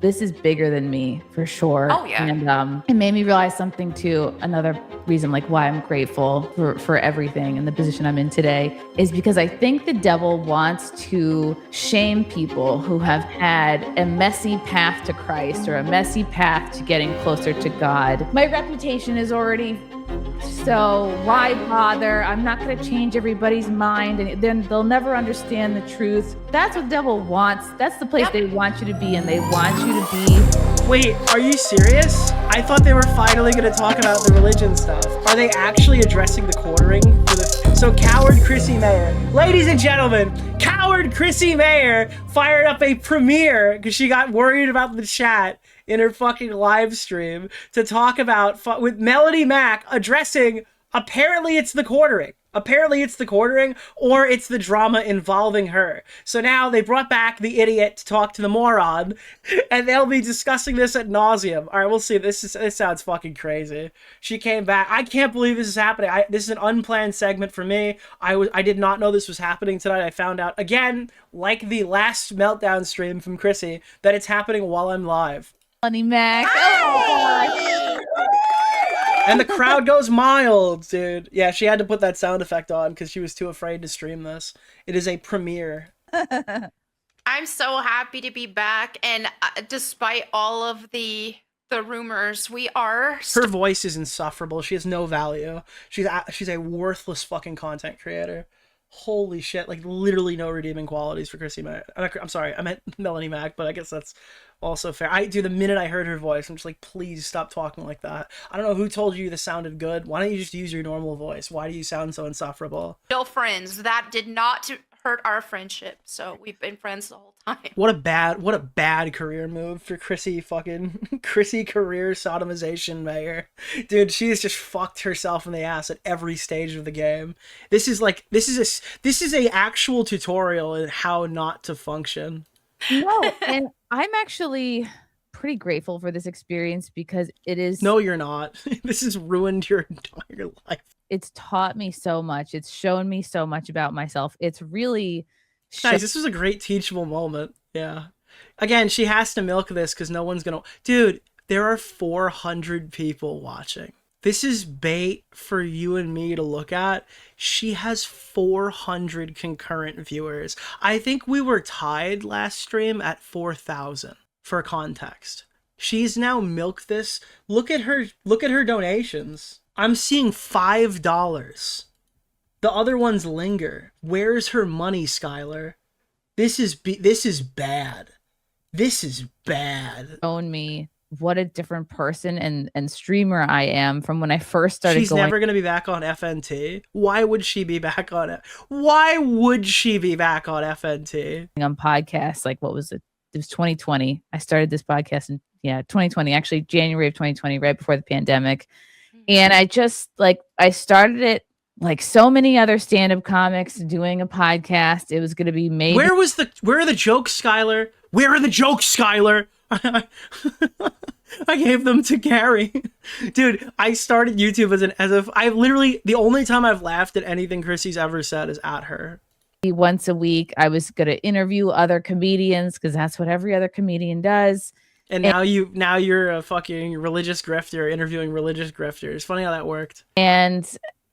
this is bigger than me for sure. Oh, yeah. And it made me realize something too. Another reason like why I'm grateful for everything and the position I'm in today is because I think the devil wants to shame people who have had a messy path to Christ or a messy path to getting closer to God. My reputation is already, so why bother? I'm not going to change everybody's mind, and then they'll never understand the truth. That's what the devil wants. That's the place they want you to be, and they want you to be. Wait, are you serious? I thought they were finally going to talk about the religion stuff. Are they actually addressing the quartering for the? So coward Chrissie Mayr, ladies and gentlemen, coward Chrissie Mayr fired up a premiere because she got worried about the chat in her fucking live stream to talk about with Melanie Mac addressing, apparently it's the quartering. Apparently it's the quartering or it's the drama involving her. So now they brought back the idiot to talk to the moron and they'll be discussing this ad nauseum. All right, we'll see. This sounds fucking crazy. She came back. I can't believe this is happening. This is an unplanned segment for me. I did not know this was happening tonight. I found out, again, like the last meltdown stream from Chrissie, that it's happening while I'm live. Melanie Mac. Oh, and the crowd goes mild, dude. Yeah, she had to put that sound effect on because she was too afraid to stream this. It is a premiere. I'm so happy to be back, and despite all of the rumors, we are. Her voice is insufferable. She has no value. She's a worthless fucking content creator. Holy shit! Like literally no redeeming qualities for Chrissie Mac. I'm sorry, I meant Melanie Mac, but I guess that's also fair. The minute I heard her voice, I'm just like, please stop talking like that. I don't know who told you this sounded good. Why don't you just use your normal voice? Why do you sound so insufferable? Still friends. That did not hurt our friendship, so we've been friends the whole time. What a bad career move for Chrissie career sodomization Mayr. Dude, she has just fucked herself in the ass at every stage of the game. This is a actual tutorial in how not to function. No, and I'm actually pretty grateful for this experience because it is. No, you're not. This has ruined your entire life. It's taught me so much. It's shown me so much about myself. It's really nice. This was a great teachable moment. Yeah. Again, she has to milk this because no one's gonna. Dude, there are 400 people watching. This is bait for you and me to look at. She has 400 concurrent viewers. I think we were tied last stream at 4,000 for context. She's now milked this. Look at her donations. I'm seeing $5. The other ones linger. Where's her money, Skylar? This is bad. This is bad. Own me. What a different person and streamer I am from when I first started. She's never going to be back on FNT. Why would she be back on it? Why would she be back on FNT? On podcasts, like what was it? It was 2020. I started this podcast in 2020, actually January of 2020, right before the pandemic. And I just I started it like so many other stand-up comics doing a podcast. It was going to be made. Where are the jokes, Skylar? Where are the jokes, Skylar? I gave them to Gary. Dude, I started YouTube as if I've literally, the only time I've laughed at anything Chrissie's ever said is at her. Once a week, I was going to interview other comedians because that's what every other comedian does. And now you're a fucking religious grifter interviewing religious grifters. Funny how that worked. And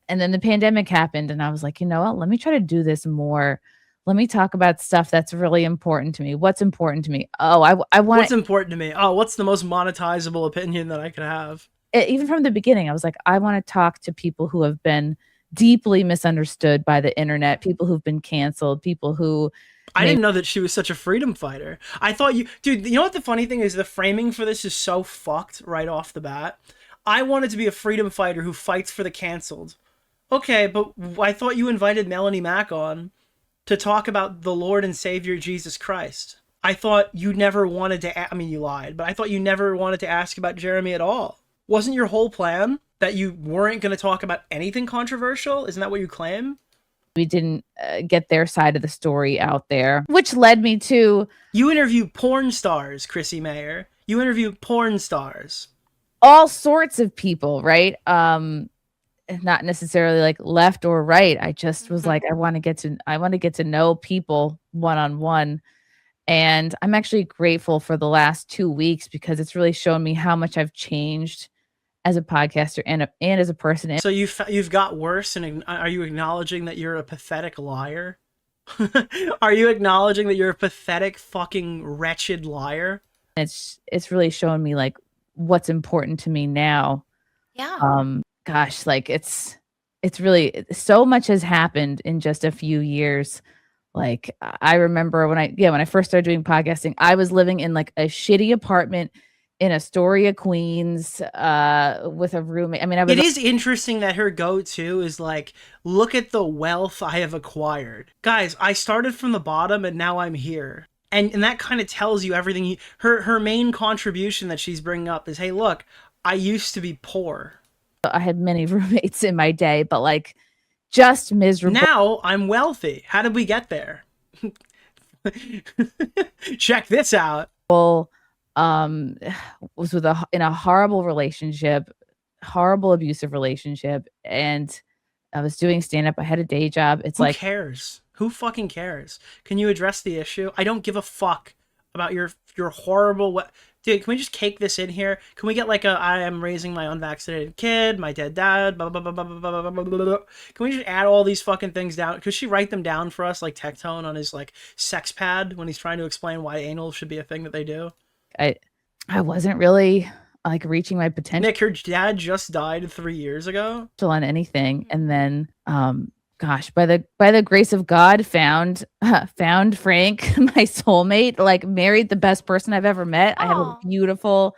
then the pandemic happened and I was like, you know what? Let me try to do this more. Let me talk about stuff that's really important to me. What's important to me? Oh, I want. What's important to me? Oh, what's the most monetizable opinion that I could have? Even from the beginning, I was like, I want to talk to people who have been deeply misunderstood by the internet, people who've been canceled, people who. I didn't know that she was such a freedom fighter. I thought dude, you know what the funny thing is? The framing for this is so fucked right off the bat. I wanted to be a freedom fighter who fights for the canceled. Okay, but I thought you invited Melanie Mac on to talk about the Lord and Savior Jesus Christ. I thought you never wanted to, you lied, but I thought you never wanted to ask about Jeremy at all. Wasn't your whole plan that you weren't going to talk about anything controversial? Isn't that what you claim? We didn't get their side of the story out there, which led me to... You interview porn stars, Chrissie Mayr. You interview porn stars. All sorts of people, right? Not necessarily like left or right. I just was like, I want to get to know people one-on-one. And I'm actually grateful for the last 2 weeks because it's really shown me how much I've changed as a podcaster and as a person. So you've got worse, and are you acknowledging that you're a pathetic liar? Are you acknowledging that you're a pathetic, fucking, wretched liar? It's really showing me like what's important to me now. Yeah. Gosh, like it's really so much has happened in just a few years. Like I remember when I first started doing podcasting, I was living in like a shitty apartment in Astoria, Queens, with a roommate. I mean, It is interesting that her go-to is like, look at the wealth I have acquired. Guys, I started from the bottom and now I'm here. And that kind of tells you everything. Her main contribution that she's bringing up is, hey, look, I used to be poor. I had many roommates in my day, but like just miserable. Now I'm wealthy. How did we get there? Check this out. Was in a horrible relationship, horrible abusive relationship, and I was doing stand-up. I had a day job. It's like, who cares? Who fucking cares? Can you address the issue? I don't give a fuck about your horrible dude. Can we just cake this in here? Can we get like I am raising my unvaccinated kid, my dead dad, blah, blah, blah, blah, blah, blah, blah, blah, blah. Can we just add all these fucking things down? Could she write them down for us like Tectone on his like sex pad when he's trying to explain why anal should be a thing that they do? I wasn't really like reaching my potential. Nick, your dad just died 3 years ago. On anything, and then gosh, by the grace of God, found Frank, my soulmate. Like married the best person I've ever met. I have a beautiful.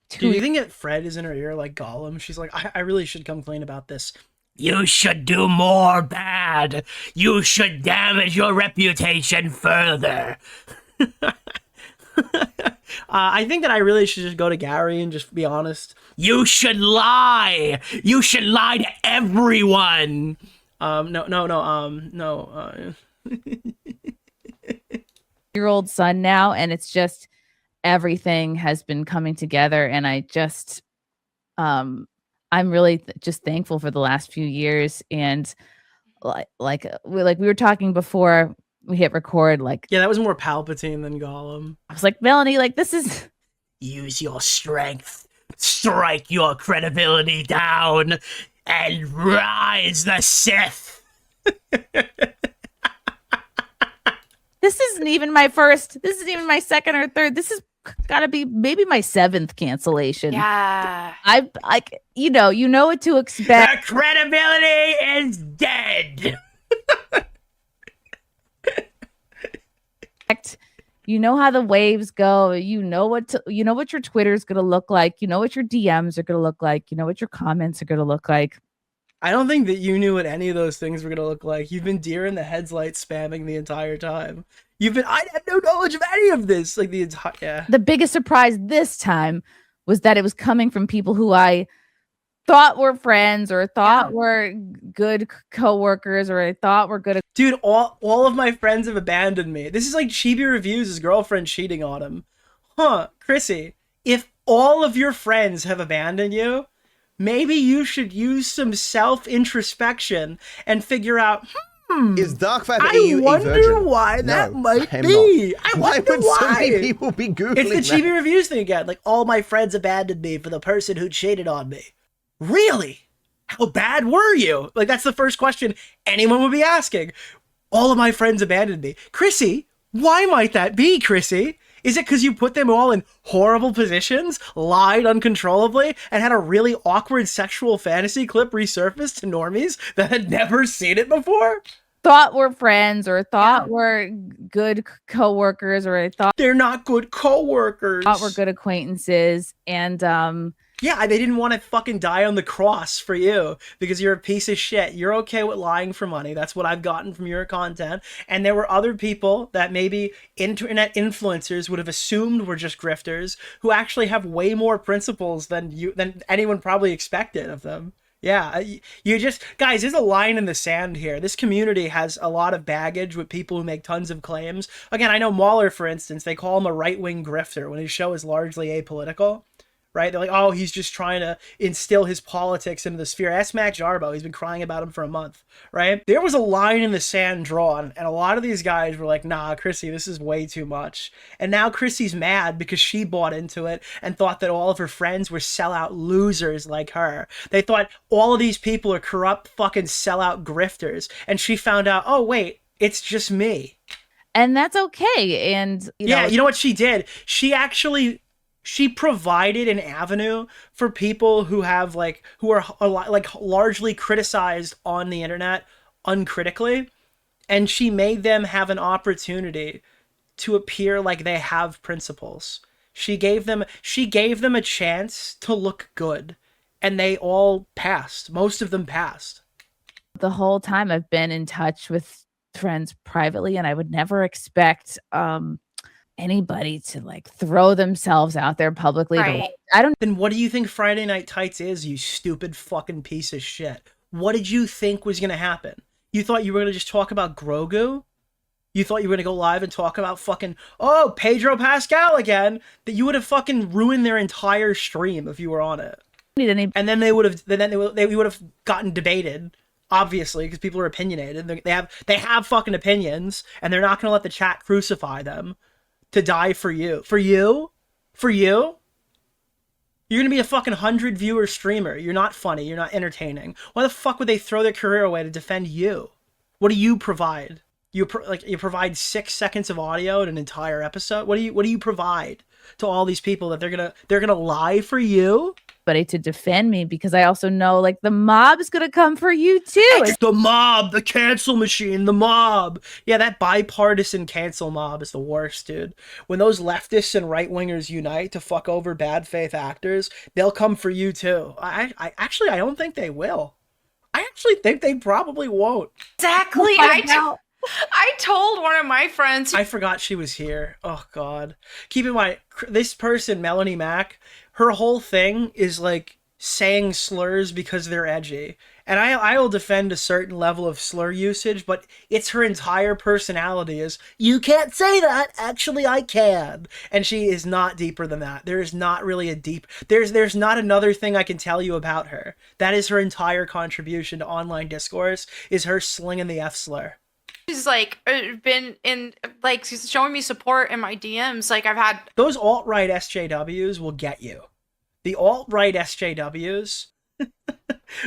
Do you think that Fred is in her ear like Gollum? She's like, I really should come clean about this. You should do more bad. You should damage your reputation further. I think that I really should just go to Gary and just be honest. You should lie. You should lie to everyone. No. Year-old son now, and it's just everything has been coming together, and I just I'm really just thankful for the last few years. And like we were talking before we hit record, like, yeah, that was more Palpatine than Gollum. I was like, Melanie, like, this is use your strength, strike your credibility down, and rise the Sith. This isn't even my second or third. This has gotta be maybe my 7th cancellation. Yeah. I like, you know what to expect. The credibility is dead. You know how the waves go. You know what your Twitter's gonna look like. You know what your DMs are gonna look like. You know what your comments are gonna look like. I don't think that you knew what any of those things were gonna look like. You've been deer in the headlights spamming the entire time. I had no knowledge of any of this. Like the entire, yeah. The biggest surprise this time was that it was coming from people who I thought were friends or thought were good coworkers or I thought were good. Dude, all of my friends have abandoned me. This is like Chibi reviews his girlfriend cheating on him. Huh, Chrissy, if all of your friends have abandoned you, maybe you should use some self-introspection and figure out, is Dark Viper I EU wonder virgin? why that No, might I'm be. not. I Why wonder would so many why. people be Googling It's the that? Chibi reviews thing again. Like, all my friends abandoned me for the person who cheated on me. Really? How bad were you? Like, that's the first question anyone would be asking. All of my friends abandoned me. Chrissy, why might that be, Chrissy? Is it because you put them all in horrible positions, lied uncontrollably, and had a really awkward sexual fantasy clip resurfaced to normies that had never seen it before? Thought were friends or thought were good coworkers or I thought they're not good coworkers. Thought were good acquaintances. And yeah, they didn't want to fucking die on the cross for you because you're a piece of shit. You're okay with lying for money. That's what I've gotten from your content. And there were other people that maybe internet influencers would have assumed were just grifters who actually have way more principles than anyone probably expected of them. Yeah, you just, guys, there's a line in the sand here. This community has a lot of baggage with people who make tons of claims. Again, I know Mahler, for instance, they call him a right-wing grifter when his show is largely apolitical. right? They're like, oh, he's just trying to instill his politics into the sphere. Ask Matt Jarbo. He's been crying about him for a month, right? There was a line in the sand drawn, and a lot of these guys were like, nah, Chrissie, this is way too much. And now Chrissie's mad because she bought into it and thought that all of her friends were sellout losers like her. They thought all of these people are corrupt fucking sellout grifters. And she found out, oh, wait, it's just me. And that's okay. And you know what she did? She provided an avenue for people who have who are largely criticized on the internet uncritically, and she made them have an opportunity to appear like they have principles. She gave them a chance to look good, and they all passed. Most of them passed. The whole time I've been in touch with friends privately, and I would never expect anybody to throw themselves out there publicly. Right. Then what do you think Friday Night Tights is, you stupid fucking piece of shit? What did you think was gonna happen? You thought you were gonna just talk about Grogu? You thought you were gonna go live and talk about fucking, oh, Pedro Pascal again? That you would have fucking ruined their entire stream if you were on it. And then they would have gotten debated, obviously, because people are opinionated. They have fucking opinions, and they're not gonna let the chat crucify them to die for you. For you? You're gonna be a fucking 100 viewer streamer. You're not funny. You're not entertaining. Why the fuck would they throw their career away to defend you? What do you provide? You provide 6 seconds of audio in an entire episode. What do you provide to all these people that they're gonna lie for you? To defend me, because I also know the mob is gonna come for you too. It's the mob, the cancel machine, the mob. Yeah, that bipartisan cancel mob is the worst, dude. When those leftists and right wingers unite to fuck over bad faith actors, they'll come for you too. I don't think they will. I actually think they probably won't. Exactly. I told one of my friends. I forgot she was here. Oh God. Keep in mind, this person, Melanie Mack, her whole thing is saying slurs because they're edgy. And I will defend a certain level of slur usage, but it's her entire personality is, you can't say that, actually I can. And she is not deeper than that. There is not really there's not another thing I can tell you about her. That is her entire contribution to online discourse, is her slinging the F slur. She's been in she's showing me support in my DMs. I've had those alt-right SJWs will get you. The alt-right SJWs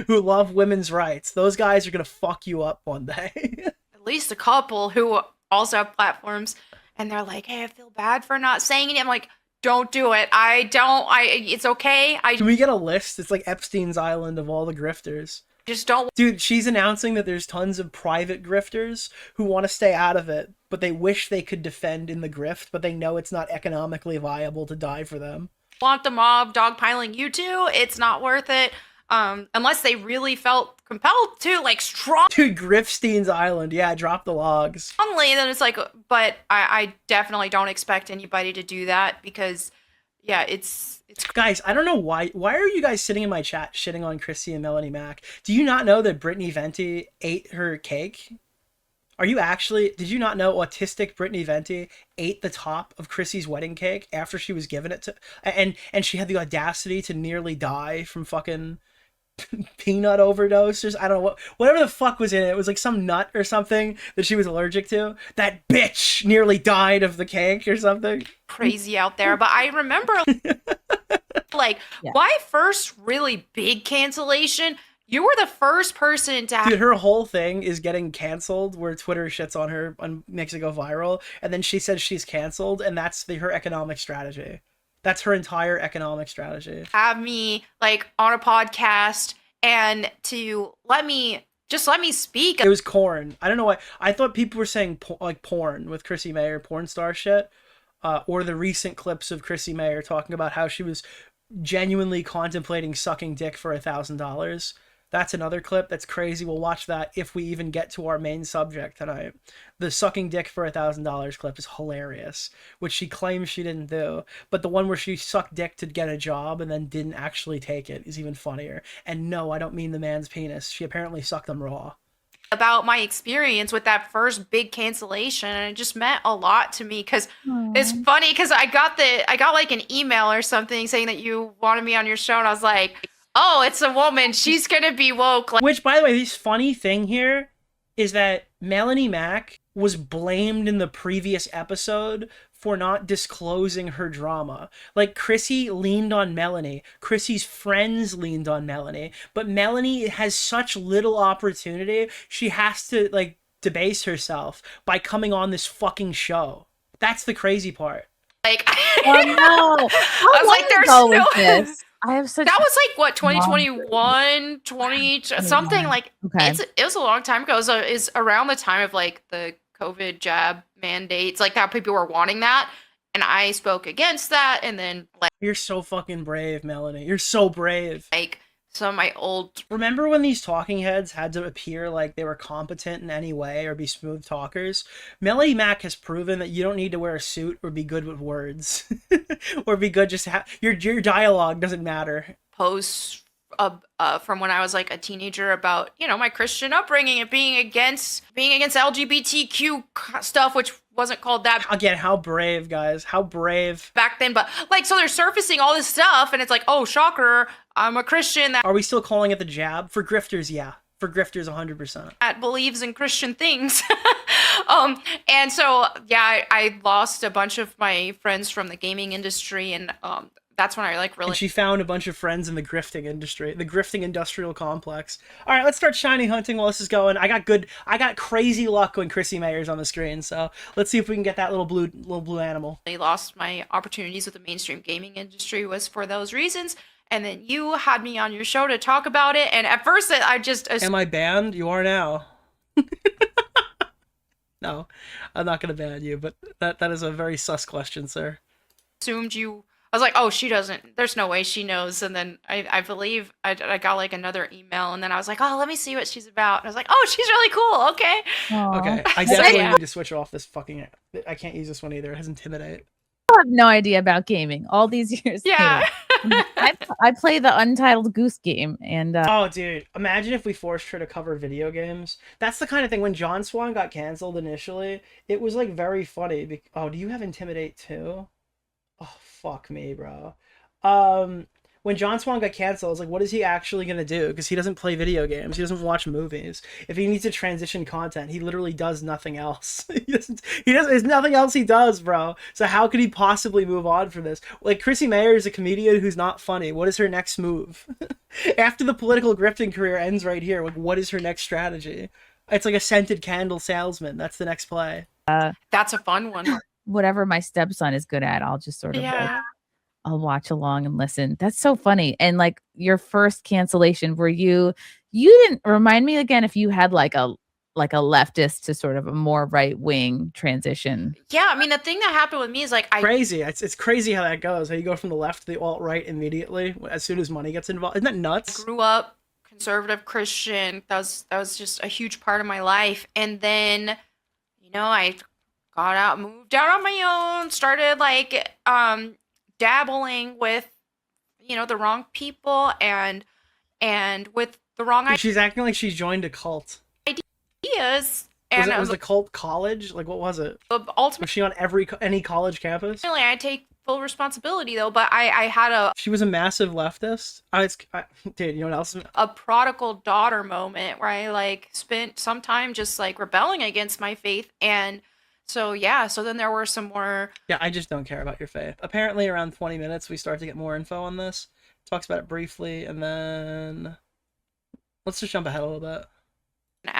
who love women's rights, those guys are gonna fuck you up one day. At least a couple who also have platforms, and they're like, hey, I feel bad for not saying it. I'm like, don't do it. It's okay. Can we get a list? It's like Epstein's Island of all the grifters. Just don't. Dude, she's announcing that there's tons of private grifters who want to stay out of it, but they wish they could defend in the grift, but they know it's not economically viable to die for them. Want the mob dogpiling you two? It's not worth it. Unless they really felt compelled to, strong. Dude, Griftstein's Island. Yeah, drop the logs. Strongly, then it's but I definitely don't expect anybody to do that, because, yeah, it's. Guys, I don't know why are you guys sitting in my chat shitting on Chrissie and Melanie Mack? Do you not know that Brittany Venti ate her cake? Did you not know autistic Brittany Venti ate the top of Chrissie's wedding cake after she was given it to, and she had the audacity to nearly die from fucking peanut overdose, or I don't know whatever the fuck was in it. It was some nut or something that she was allergic to. That bitch nearly died of the cake or something. Crazy out there. But I remember my first really big cancellation, you were the first person to Dude, her whole thing is getting canceled, where Twitter shits on her and makes it go viral, and then she says she's canceled, and that's her economic strategy. That's her entire economic strategy. Have me on a podcast and to let me speak. It was corn. I don't know why. I thought people were saying porn with Chrissie Mayr, porn star shit, or the recent clips of Chrissie Mayr talking about how she was genuinely contemplating sucking dick for $1,000. That's another clip that's crazy. We'll watch that if we even get to our main subject tonight. The sucking dick for $1,000 clip is hilarious, which she claims she didn't do. But the one where she sucked dick to get a job and then didn't actually take it is even funnier. And no, I don't mean the man's penis. She apparently sucked them raw. about my experience with that first big cancellation, and it just meant a lot to me because it's funny because I got like an email or something saying that you wanted me on your show, and I was like, oh, it's a woman, she's gonna be woke. Like, which, by the way, this funny thing here is that Melanie Mack was blamed in the previous episode for not disclosing her drama. Like, Chrissie leaned on Melanie. Chrissie's friends leaned on Melanie. But Melanie has such little opportunity, she has to, like, debase herself by coming on this fucking show. That's the crazy part. Like, oh no! I was like, there's no... with this? I have such... That was like, what, 2021, 20, something like, okay. It was a long time ago. So it's around the time of like the COVID jab mandates, like that people were wanting that. And I spoke against that. And then like... You're so fucking brave, Melanie. You're so brave. Like some of my old... Remember when these talking heads had to appear like they were competent in any way or be smooth talkers? Melanie Mack has proven that you don't need to wear a suit or be good with words. Or be good just to have... Your dialogue doesn't matter. Posts from when I was like a teenager about, you know, my Christian upbringing and being against LGBTQ stuff, which wasn't called that. Again, how brave, guys. How brave. Back then, but like, so they're surfacing all this stuff and it's like, oh, shocker, I'm a Christian that... Are we still calling it the jab? For grifters, yeah. For grifters, 100%. That believes in Christian things. And so, yeah, I lost a bunch of my friends from the gaming industry, and that's when I like really... And she found a bunch of friends in the grifting industry, the grifting industrial complex. All right, let's start shiny hunting while this is going. I got crazy luck when Chrissie Mayr's on the screen, so let's see if we can get that little blue animal. I lost my opportunities with the mainstream gaming industry was for those reasons. And then you had me on your show to talk about it. And at first I just... Am I banned? You are now. No, I'm not going to ban you, but that is a very sus question, sir. Assumed you... I was like, oh, she doesn't. There's no way she knows. And then I believe I got like another email. And then I was like, oh, let me see what she's about. And I was like, oh, she's really cool. Okay. Aww. Okay. I definitely need to switch off this fucking... I can't use this one either. It has Intimidate. I have no idea about gaming all these years. Yeah. I play the Untitled Goose Game, and oh, dude, imagine if we forced her to cover video games. That's the kind of thing. When John Swan got canceled initially, it was like very funny. Oh, do you have Intimidate too? Oh, fuck me, bro. When John Swan got canceled, I was like, what is he actually going to do? Because he doesn't play video games. He doesn't watch movies. If he needs to transition content, he literally does nothing else. There's nothing else he does, bro. So how could he possibly move on from this? Like, Chrissie Mayr is a comedian who's not funny. What is her next move? After the political grifting career ends right here, like, what is her next strategy? It's like a scented candle salesman. That's the next play. That's a fun one. Whatever my stepson is good at, I'll just sort of... Yeah. I'll watch along and listen. That's so funny. And like your first cancellation, were you didn't remind me again if you had like a leftist to sort of a more right wing transition. Yeah, I mean the thing that happened with me is like crazy. It's crazy how that goes. How you go from the left to the alt right immediately as soon as money gets involved. Isn't that nuts? I grew up conservative Christian. That was just a huge part of my life. And then, you know, I got out, moved out on my own, started like dabbling with, you know, the wrong people and with the wrong ideas. She's acting like she's joined a cult. And was the cult college? Like, what was it? Ultimately, was she on any college campus? I take full responsibility though, but I had she was a massive leftist. Dude, you know what else? A prodigal daughter moment where I like spent some time just like rebelling against my faith. And so, yeah, so then there were some more... Yeah, I just don't care about your faith. Apparently, around 20 minutes, we start to get more info on this. Talks about it briefly, and then... Let's just jump ahead a little bit.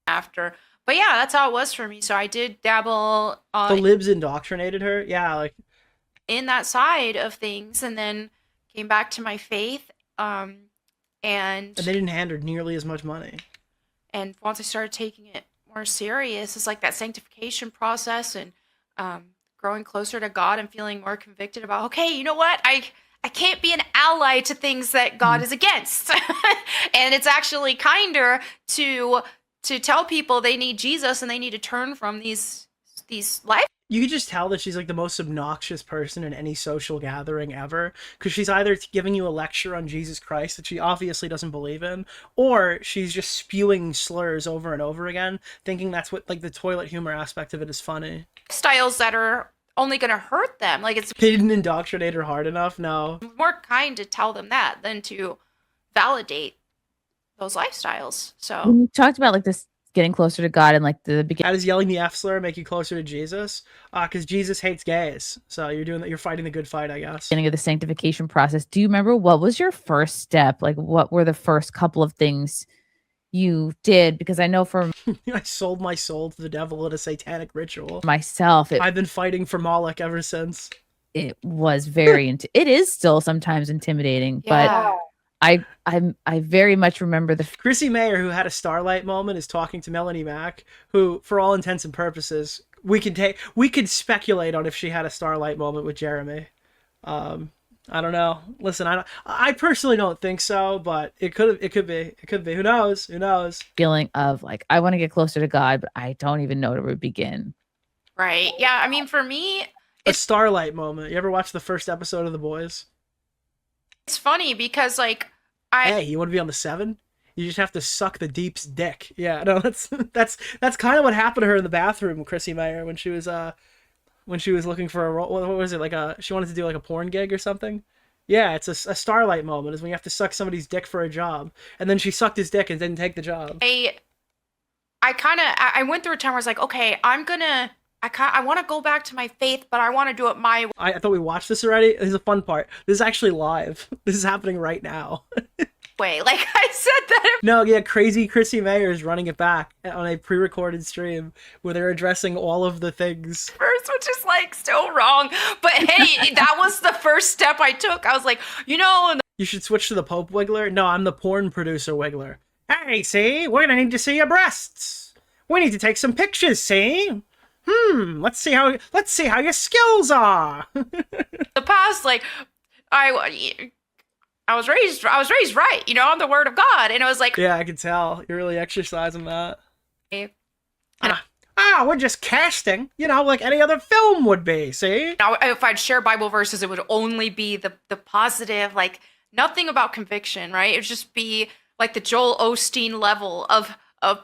After. But yeah, that's how it was for me. So I did dabble... the libs indoctrinated her? Yeah, like... In that side of things, and then came back to my faith, and they didn't hand her nearly as much money. And once I started taking it more serious, it's like that sanctification process and growing closer to God and feeling more convicted about, okay, you know what, I can't be an ally to things that God is against. And it's actually kinder to tell people they need Jesus and they need to turn from these life You could just tell that she's like the most obnoxious person in any social gathering ever, because she's either giving you a lecture on Jesus Christ that she obviously doesn't believe in, or she's just spewing slurs over and over again, thinking that's what, like, the toilet humor aspect of it is funny. Styles that are only gonna hurt them. Like, it's They didn't indoctrinate her hard enough. No. more kind to tell them that than to validate those lifestyles. So When you talked about like this getting closer to God and like the beginning How does yelling the F slur make you closer to Jesus? Because Jesus hates gays, so you're fighting the good fight, I guess. of the sanctification process, do you remember what was your first step? Like, what were the first couple of things you did? Because I know for I sold my soul to the devil in a satanic ritual. myself, I've been fighting for Moloch ever since. it was very, it is still sometimes intimidating, yeah. but I very much remember the Chrissie Mayr, who had a starlight moment, is talking to Melanie Mack, who, for all intents and purposes, we could speculate on if she had a starlight moment with Jeremy. I don't know. Listen, I personally don't think so, but it could be. Who knows? feeling of like, I want to get closer to God, but I don't even know where to begin. Right. Yeah. I mean, for me, A starlight moment. You ever watch the first episode of The Boys? it's funny because like Hey, you want to be on the 7? You just have to suck the Deep's dick. Yeah, no, that's kind of what happened to her in the bathroom, Chrissie Mayr, when she was looking for a role. What was it, like she wanted to do like a porn gig or something? Yeah, it's a starlight moment is when you have to suck somebody's dick for a job, and then she sucked his dick and didn't take the job. I went through a time where I was like, okay, I want to go back to my faith, but I want to do it my way. I thought we watched this already. This is a fun part. This is actually live. This is happening right now. Like I said that. No, yeah, crazy Chrissie Mayr is running it back on a pre-recorded stream where they're addressing all of the things. First, which is like so wrong. But hey, that was the first step I took. I was like, You should switch to the Pope Wiggler. No, I'm the porn producer Wiggler. Hey, see? We're gonna need to see your breasts. We need to take some pictures, see? Let's see how your skills are. the past, like I was raised right, on the word of God. And it was like, Yeah, I can tell. You're really exercising that. and We're just casting, like any other film would be, see? now if I'd share Bible verses, it would only be the positive, like nothing about conviction, right? It would just be like the Joel Osteen level of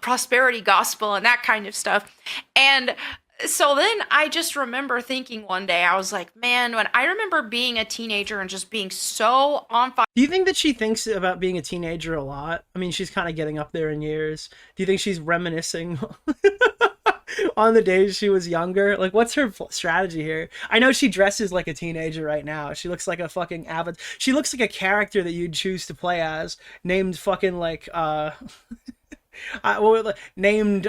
prosperity gospel and that kind of stuff. And so then I just remember thinking one day, I was like, man, when I remember being a teenager and just being so on fire. Do you think that she thinks about being a teenager a lot? I mean, she's kind of getting up there in years. Do you think she's reminiscing on the days she was younger? Like, what's her strategy here? I know she dresses like a teenager right now. She looks like a fucking she looks like a character that you'd choose to play as, named fucking like named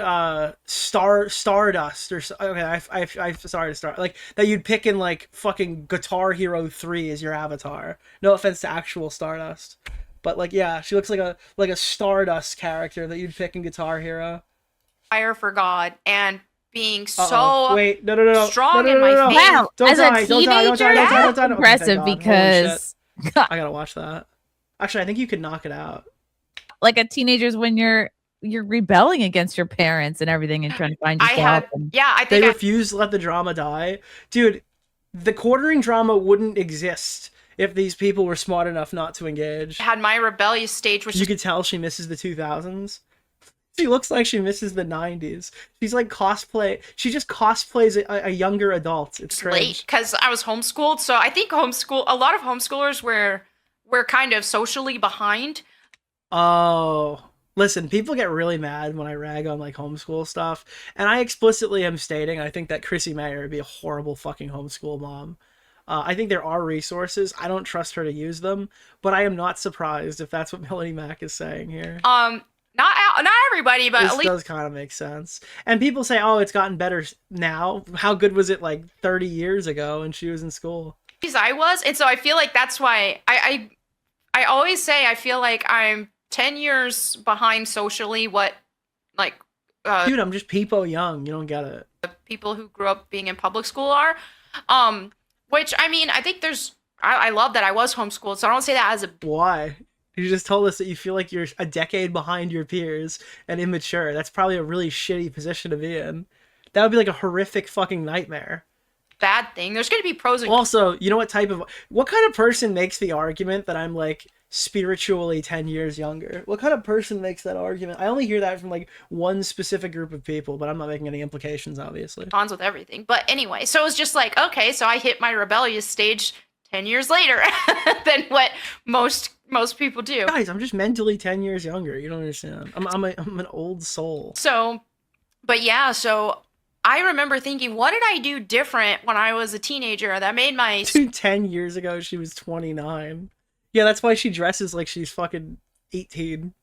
Stardust or okay, I sorry to start like that you'd pick in like fucking Guitar Hero 3 as your avatar. No offense to actual Stardust, but like yeah, she looks like a Stardust character that you'd pick in Guitar Hero. Fire for God and being so wait no strong in my faith. Wow, Don't as die, a don't die, don't die, teenager, don't die, that's don't die. impressive Okay, thank God. because I gotta watch that. Actually, I think you could knock it out. like a teenager's when you're rebelling against your parents and everything and trying to find yourself. I They think refuse to let the drama die. Dude, the quartering drama wouldn't exist if these people were smart enough not to engage. I had my rebellious stage, which You is could tell she misses the 2000s. She looks like she misses the 90s. She's like cosplay. She just cosplays a younger adult. It's late strange. because I was homeschooled. So I think a lot of homeschoolers were kind of socially behind. Oh. Listen, people get really mad when I rag on like homeschool stuff, and I explicitly am stating I think that Chrissie Mayr would be a horrible fucking homeschool mom. I think there are resources. I don't trust her to use them, but I am not surprised if that's what Melanie Mack is saying here. Not everybody, but This at least does kind of make sense. And people say, "Oh, it's gotten better now." How good was it like 30 years ago when she was in school? I was, and so I feel like that's why I always say I feel like I'm 10 years behind socially what like Dude, I'm just peepo young. You don't get it. people who grew up being in public school are. Which I mean, I think I love that I was homeschooled, so I don't say that as a Why? You just told us that you feel like you're a decade behind your peers and immature. That's probably a really shitty position to be in. That would be like a horrific fucking nightmare. Bad thing. There's going to be pros and Also, you know what kind of person makes the argument that I'm like spiritually 10 years younger? What kind of person makes that argument? I only hear that from like one specific group of people, but I'm not making any implications, obviously. cons with everything. But anyway, so it was just like, okay, so I hit my rebellious stage 10 years later than what most people do. Guys, I'm just mentally 10 years younger. You don't understand. I'm an old soul. So, but yeah, so I remember thinking, what did I do different when I was a teenager that made my... Dude, 10 years ago, she was 29. Yeah, that's why she dresses like she's fucking 18.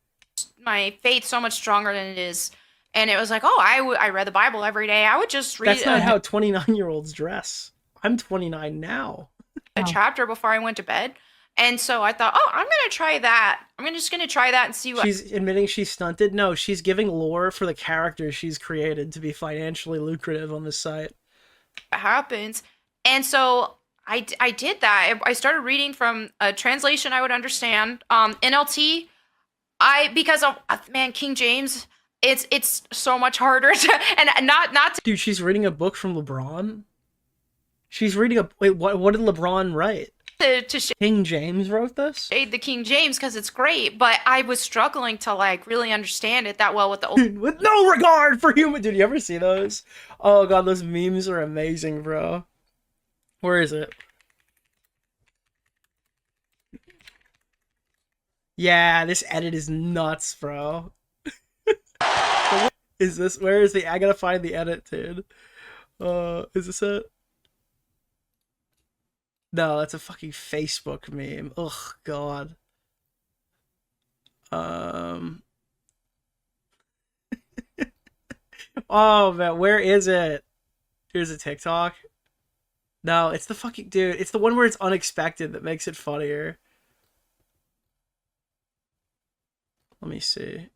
My faith so much stronger than it is. And it was like, oh, I read the Bible every day. I would just read That's not how 29-year-olds dress. I'm 29 now. a chapter before I went to bed. And so I thought, oh, I'm going to try that. I'm just going to try that and see what... She's admitting she's stunted? No, she's giving lore for the characters she's created to be financially lucrative on this site. happens. And so I did that. I started reading from a translation I would understand. NLT, because of, man, King James, it's so much harder to, and not to... Dude, she's reading a book from LeBron? She's reading a... Wait, what did LeBron write? To King James wrote this? shade the King James because it's great, but I was struggling to like really understand it that well with the old... With no regard for human... Dude, you ever see those? Oh god, those memes are amazing, bro. Where is it? Yeah, this edit is nuts, bro. Is this... Where is the... I gotta find the edit, dude. Is this it? No, that's a fucking Facebook meme. Ugh, god. Oh, man, where is it? Here's a TikTok. No, it's the fucking... Dude, it's the one where it's unexpected that makes it funnier. Let me see.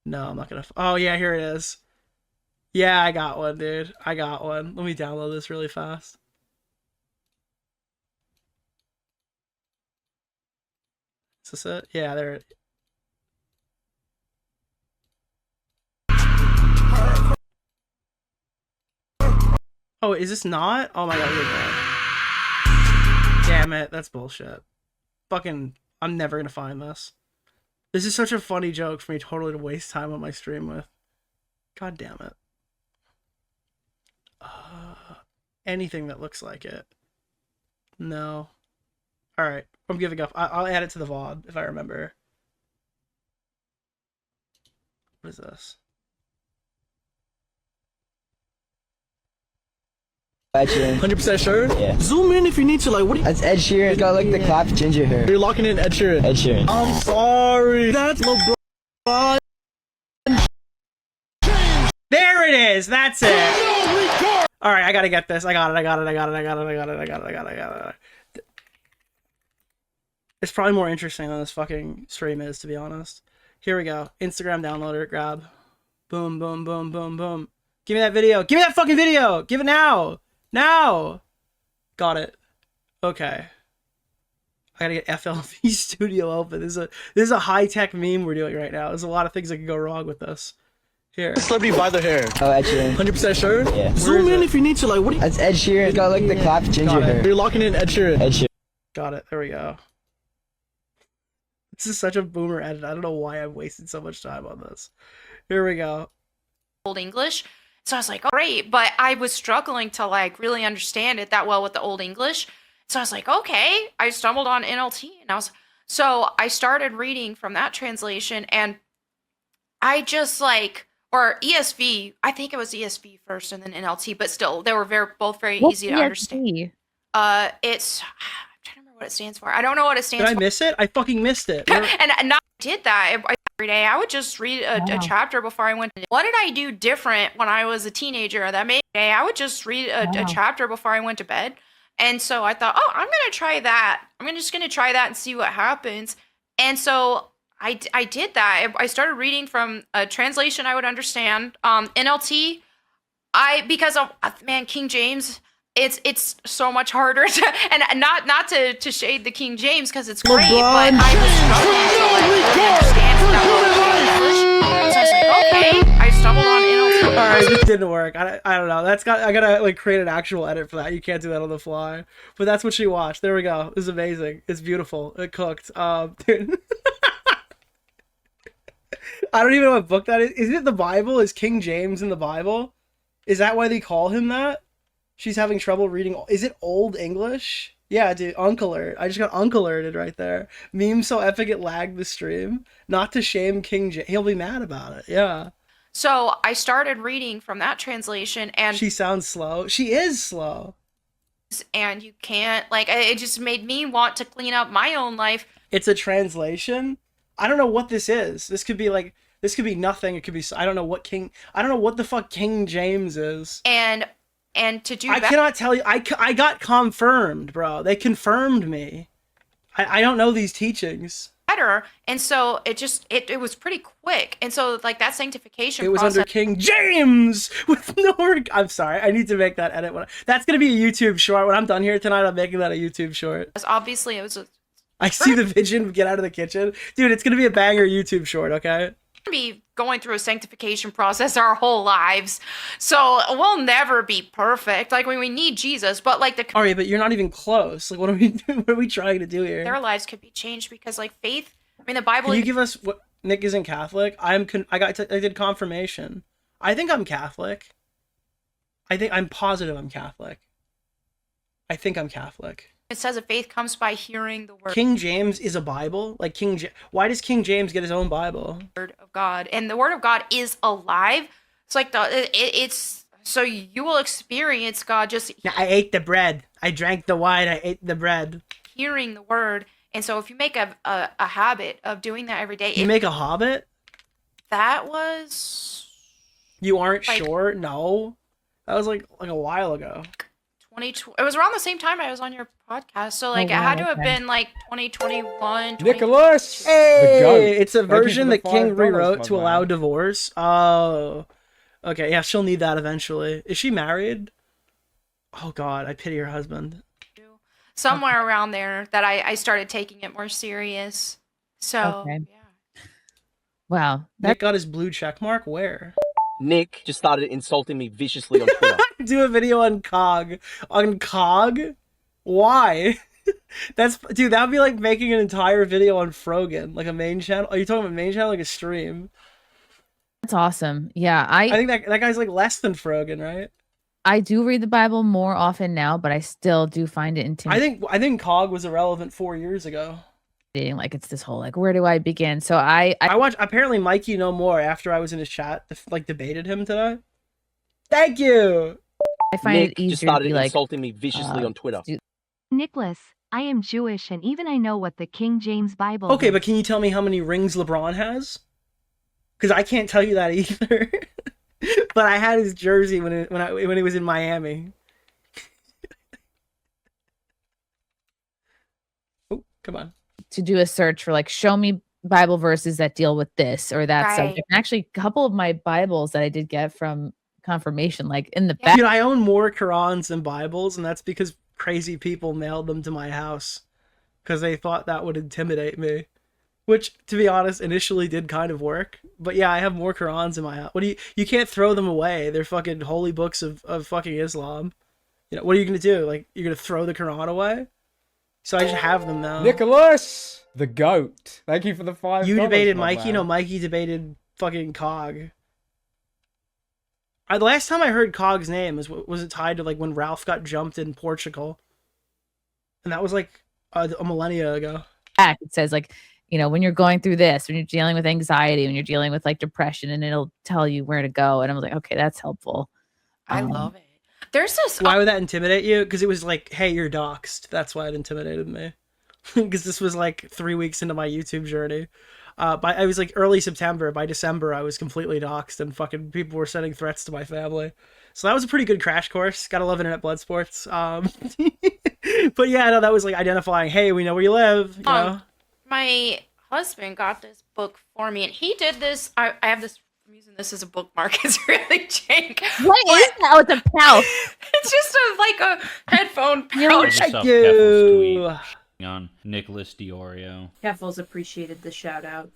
No, I'm not gonna... Oh, yeah, here it is. Yeah, I got one, dude. I got one. Let me download this really fast. Is this it? Yeah, there it is. Oh, is this not? Oh my god, we're bad. Damn it, that's bullshit. Fucking, I'm never gonna find this. This is such a funny joke for me totally to waste time on my stream with. God damn it. Anything that looks like it. No. Alright, I'm giving up. I'll add it to the VOD if I remember. What is this? Ed Sheeran. 100% sure? Yeah. Zoom in if you need to. Like, what do you... That's Ed Sheeran. He's got like the clap ginger hair. You're locking in Ed Sheeran. Ed Sheeran. I'm sorry. That's LeBron. There it is! That's it! Alright, I gotta get this. I got it. It's probably more interesting than this fucking stream is, to be honest. Here we go. Instagram downloader, grab. Boom, boom, boom, boom, boom. Give me that video. Give me that fucking video! Give it now! Now! Got it. Okay. I gotta get FLV Studio open. This is a high-tech meme we're doing right now. There's a lot of things that could go wrong with this. Here. Celebrity by their hair. Oh, Ed Sheeran. 100% sure? Yeah. Zoom in if you need to. Like, what do you... That's Ed Sheeran. He's got like the clap ginger hair. You're locking in Ed Sheeran. Ed Sheeran. Got it. There we go. This is such a boomer edit. I don't know why I've wasted so much time on this. Here we go. Old English. So I was like, oh, great, but I was struggling to like really understand it that well with the Old English. So I was like, okay, I stumbled on NLT and so I started reading from that translation and I just like, or ESV, I think it was ESV first and then NLT, but still they were both very easy to understand. It's, I'm trying to remember what it stands for. I don't know what it stands for. Did I miss it? I fucking missed it. And not did that every day. I would just read a chapter before I went to... What did I do different when I was a teenager that made... I would just read a chapter before I went to bed. And so I thought, oh, I'm going to try that. I'm just going to try that and see what happens. And so I did that. I started reading from a translation I would understand. NLT, because of, man, King James... It's so much harder to, and not to shade the King James because it's great, but I was struggling to like really understand that well in English. was like, okay. I stumbled on NLT. All right, this didn't work. I don't know. I gotta like create an actual edit for that. You can't do that on the fly. But that's what she watched. There we go. It's amazing. It's beautiful. It cooked. Dude. I don't even know what book that is. Isn't it the Bible? Is King James in the Bible? Is that why they call him that? She's having trouble reading. Is it Old English? Yeah, dude. Uncle alert. I just got uncle alerted right there. Meme so epic it lagged the stream. Not to shame King James. He'll be mad about it. Yeah. So I started reading from that translation, and She sounds slow. She is slow. you can't, like, it just made me want to clean up my own life. It's a translation. I don't know what this is. This could be nothing. It could be, I don't know what the fuck King James is. And to do I better, cannot tell you. I got confirmed, bro. They confirmed me. I don't know these teachings. and so it was pretty quick. And so, like, that sanctification It was process, under King James with no. I'm sorry. I need to make that edit. That's gonna be a YouTube short. When I'm done here tonight, I'm making that a YouTube short. obviously it was I see the vision. Get out of the kitchen, dude. It's gonna be a banger YouTube short. Okay. be going through a sanctification process our whole lives, so we'll never be perfect. Like, when we need Jesus, but like All right, but you're not even close. Like, what are we doing? What are we trying to do here? their lives could be changed because, like, faith. I mean, the Bible. Can you give us what? Nick isn't Catholic. I did confirmation. I think I'm Catholic. I'm positive I'm Catholic. I think I'm Catholic. It says that faith comes by hearing the King James is a Bible? Like why does King James get his own Bible? word of God, and the word of God is alive. It's like it's so you will experience God just I ate the bread. I drank the wine. I ate the bread. hearing the word. And so if you make a habit of doing that every day, You make a Hobbit? that was You aren't like- sure? No. That was like a while ago. 2020. It was around the same time I was on your podcast. So, like, Oh, it had wow, to have okay. been like 2021. Nicholas! Hey, The goat. it's a Thank you for version the that King $5, rewrote my to man. allow divorce. Oh. Okay, yeah, she'll need that eventually. Is she married? Oh god, I pity her husband. Somewhere around there that I started taking it more serious. So, Okay. yeah. Wow. Nick got his blue check mark? Where? Nick just started insulting me viciously on Twitter. Do a video on COG. On COG? Why? Dude, that would be like making an entire video on Frogan, like a main channel. Are you talking about main channel, like a stream? That's awesome. Yeah, I think that guy's like less than Frogan, right? I do read the Bible more often now, but I still do find it intimidating. I think COG was irrelevant 4 years ago. Like, it's this whole, like, where do I begin? So I watched, apparently Mikey No More, after I was in his chat, like, debated him today. Thank you! find Nick it easier just to started be like, insulting me viciously on Twitter. Nicholas, I am Jewish and even I know what the King James Bible Okay, is. but can you tell me how many rings LeBron has? Because I can't tell you that either. But I had his jersey when he was in Miami. Oh, come on. to do a search for, like, show me Bible verses that deal with this or that Right. subject. And actually, a couple of my Bibles that I did get from confirmation, like in the back. Dude, I own more Qurans than Bibles, and that's because crazy people mailed them to my house because they thought that would intimidate me. Which, to be honest, initially did kind of work. But yeah, I have more Qurans in my house. What do you can't throw them away. They're fucking holy books of fucking Islam. You know, what are you gonna do? Like, you're gonna throw the Quran away? So I just have them now. Nicholas! The goat. Thank you for the $5. You debated my Mikey? man. No, Mikey debated fucking COG. The last time I heard COG's name was it tied to, like, when Ralph got jumped in Portugal. And that was like a millennia ago. Back, it says, like, you know, when you're going through this, when you're dealing with anxiety, when you're dealing with, like, depression, and it'll tell you where to go. And I was like, okay, that's helpful. I love it. There's this. Why would that intimidate you? Because it was like, hey, you're doxxed. That's why it intimidated me. Because this was like 3 weeks into my YouTube journey. I was like early September. By December, I was completely doxxed, and fucking people were sending threats to my family. So that was a pretty good crash course. Gotta love internet blood sports. But yeah, no, that was like identifying, hey, we know where you live. You know? My husband got this book for me, and he did this. I have this. I'm using this as a bookmark. It's really jank. What is that? Oh, it's a pouch. It's just like a headphone Really? pouch. Thank Yourself you. Kevin's tweet on Nicholas DeOrio. Keffels appreciated the shout out.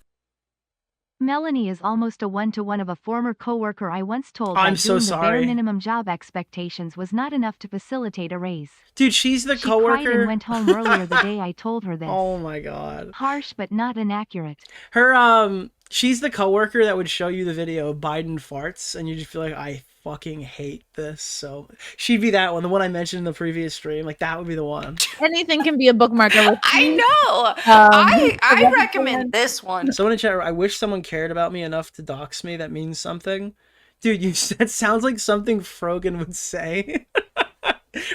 Melanie is almost a one-to-one of a former coworker I once told I'm that so doing the sorry. bare minimum job expectations was not enough to facilitate a raise. Dude, she's the She cried coworker. and went home earlier the day I told her this. Oh my god. Harsh but not inaccurate. Her she's the coworker that would show you the video of Biden farts and you just feel like I fucking hate this. So she'd be that one, the one I mentioned in the previous stream. Like that would be the one. Anything can be a bookmarker. With I me. know. I recommend this one. Someone in chat, I wish someone cared about me enough to dox me. That means something. Dude, that sounds like something Frogan would say.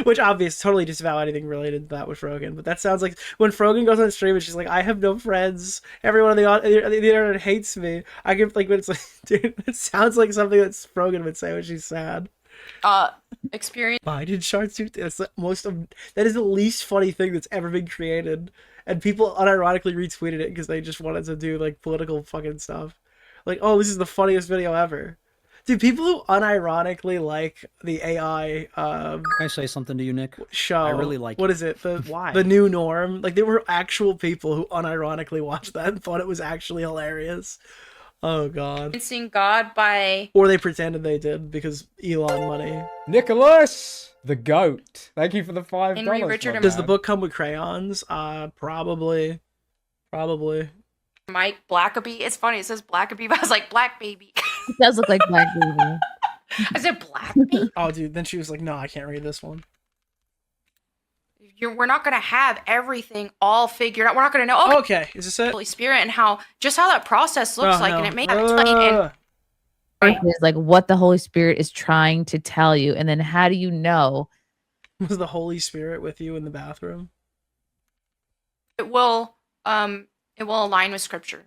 Which obviously totally disavow anything related to that with Frogan, but that sounds like when Frogan goes on stream and she's like, I have no friends, everyone on the internet hates me. I get like, when it's like, dude, it sounds like something that Frogan would say when she's sad. Experience. Biden short suit, that's the that is the least funny thing that's ever been created, and people unironically retweeted it because they just wanted to do like political fucking stuff. Like, oh, this is the funniest video ever. Dude, people who unironically like the AI Can I say something to you, Nick? show. I really like what it. is it? Why? The new norm. Like there were actual people who unironically watched that and thought it was actually hilarious. Oh god. Experiencing God by Or they pretended they did because Elon money. Nicholas, the goat. Thank you for the $5. Henry Richard my and- Does the man. book come with crayons? Probably. Probably. Mike Blackaby. It's funny. It says Blackaby, but I was like Black Baby. It does look like Black Baby. I said Blackaby. Oh dude, then she was like, no, I can't read this one. We're not gonna have everything all figured out. We're not gonna know. Oh, Okay, is this it? Holy Spirit and how that process looks Oh, like, no. and it may explain. And Is like what the Holy Spirit is trying to tell you, and then how do you know? Was the Holy Spirit with you in the bathroom? it will align with Scripture.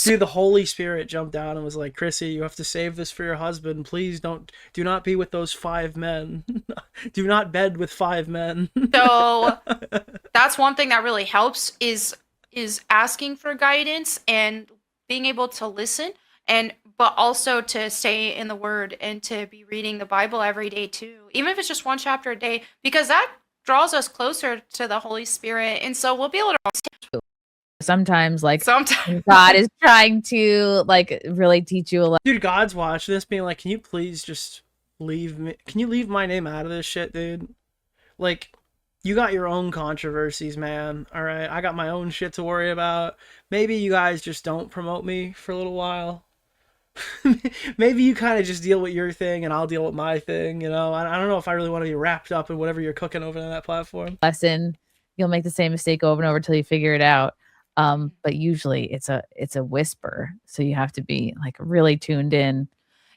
Dude, the Holy Spirit jumped down and was like, Chrissie, you have to save this for your husband. Please do not be with those 5 men. Do not bed with 5 men. So that's one thing that really helps is asking for guidance and being able to listen, but also to stay in the Word and to be reading the Bible every day too, even if it's just 1 chapter a day, because that draws us closer to the Holy Spirit, and so we'll be able to Sometimes, like sometimes. God is trying to like really teach you a lot. Dude, God's watching this being like, can you please just leave me? Can you leave my name out of this shit, dude? Like, you got your own controversies, man. All right, I got my own shit to worry about. Maybe you guys just don't promote me for a little while. Maybe you kind of just deal with your thing and I'll deal with my thing, you know? I don't know if I really want to be wrapped up in whatever you're cooking over on that platform. Lesson. You'll make the same mistake over and over until you figure it out. But usually it's a whisper, so you have to be like really tuned in.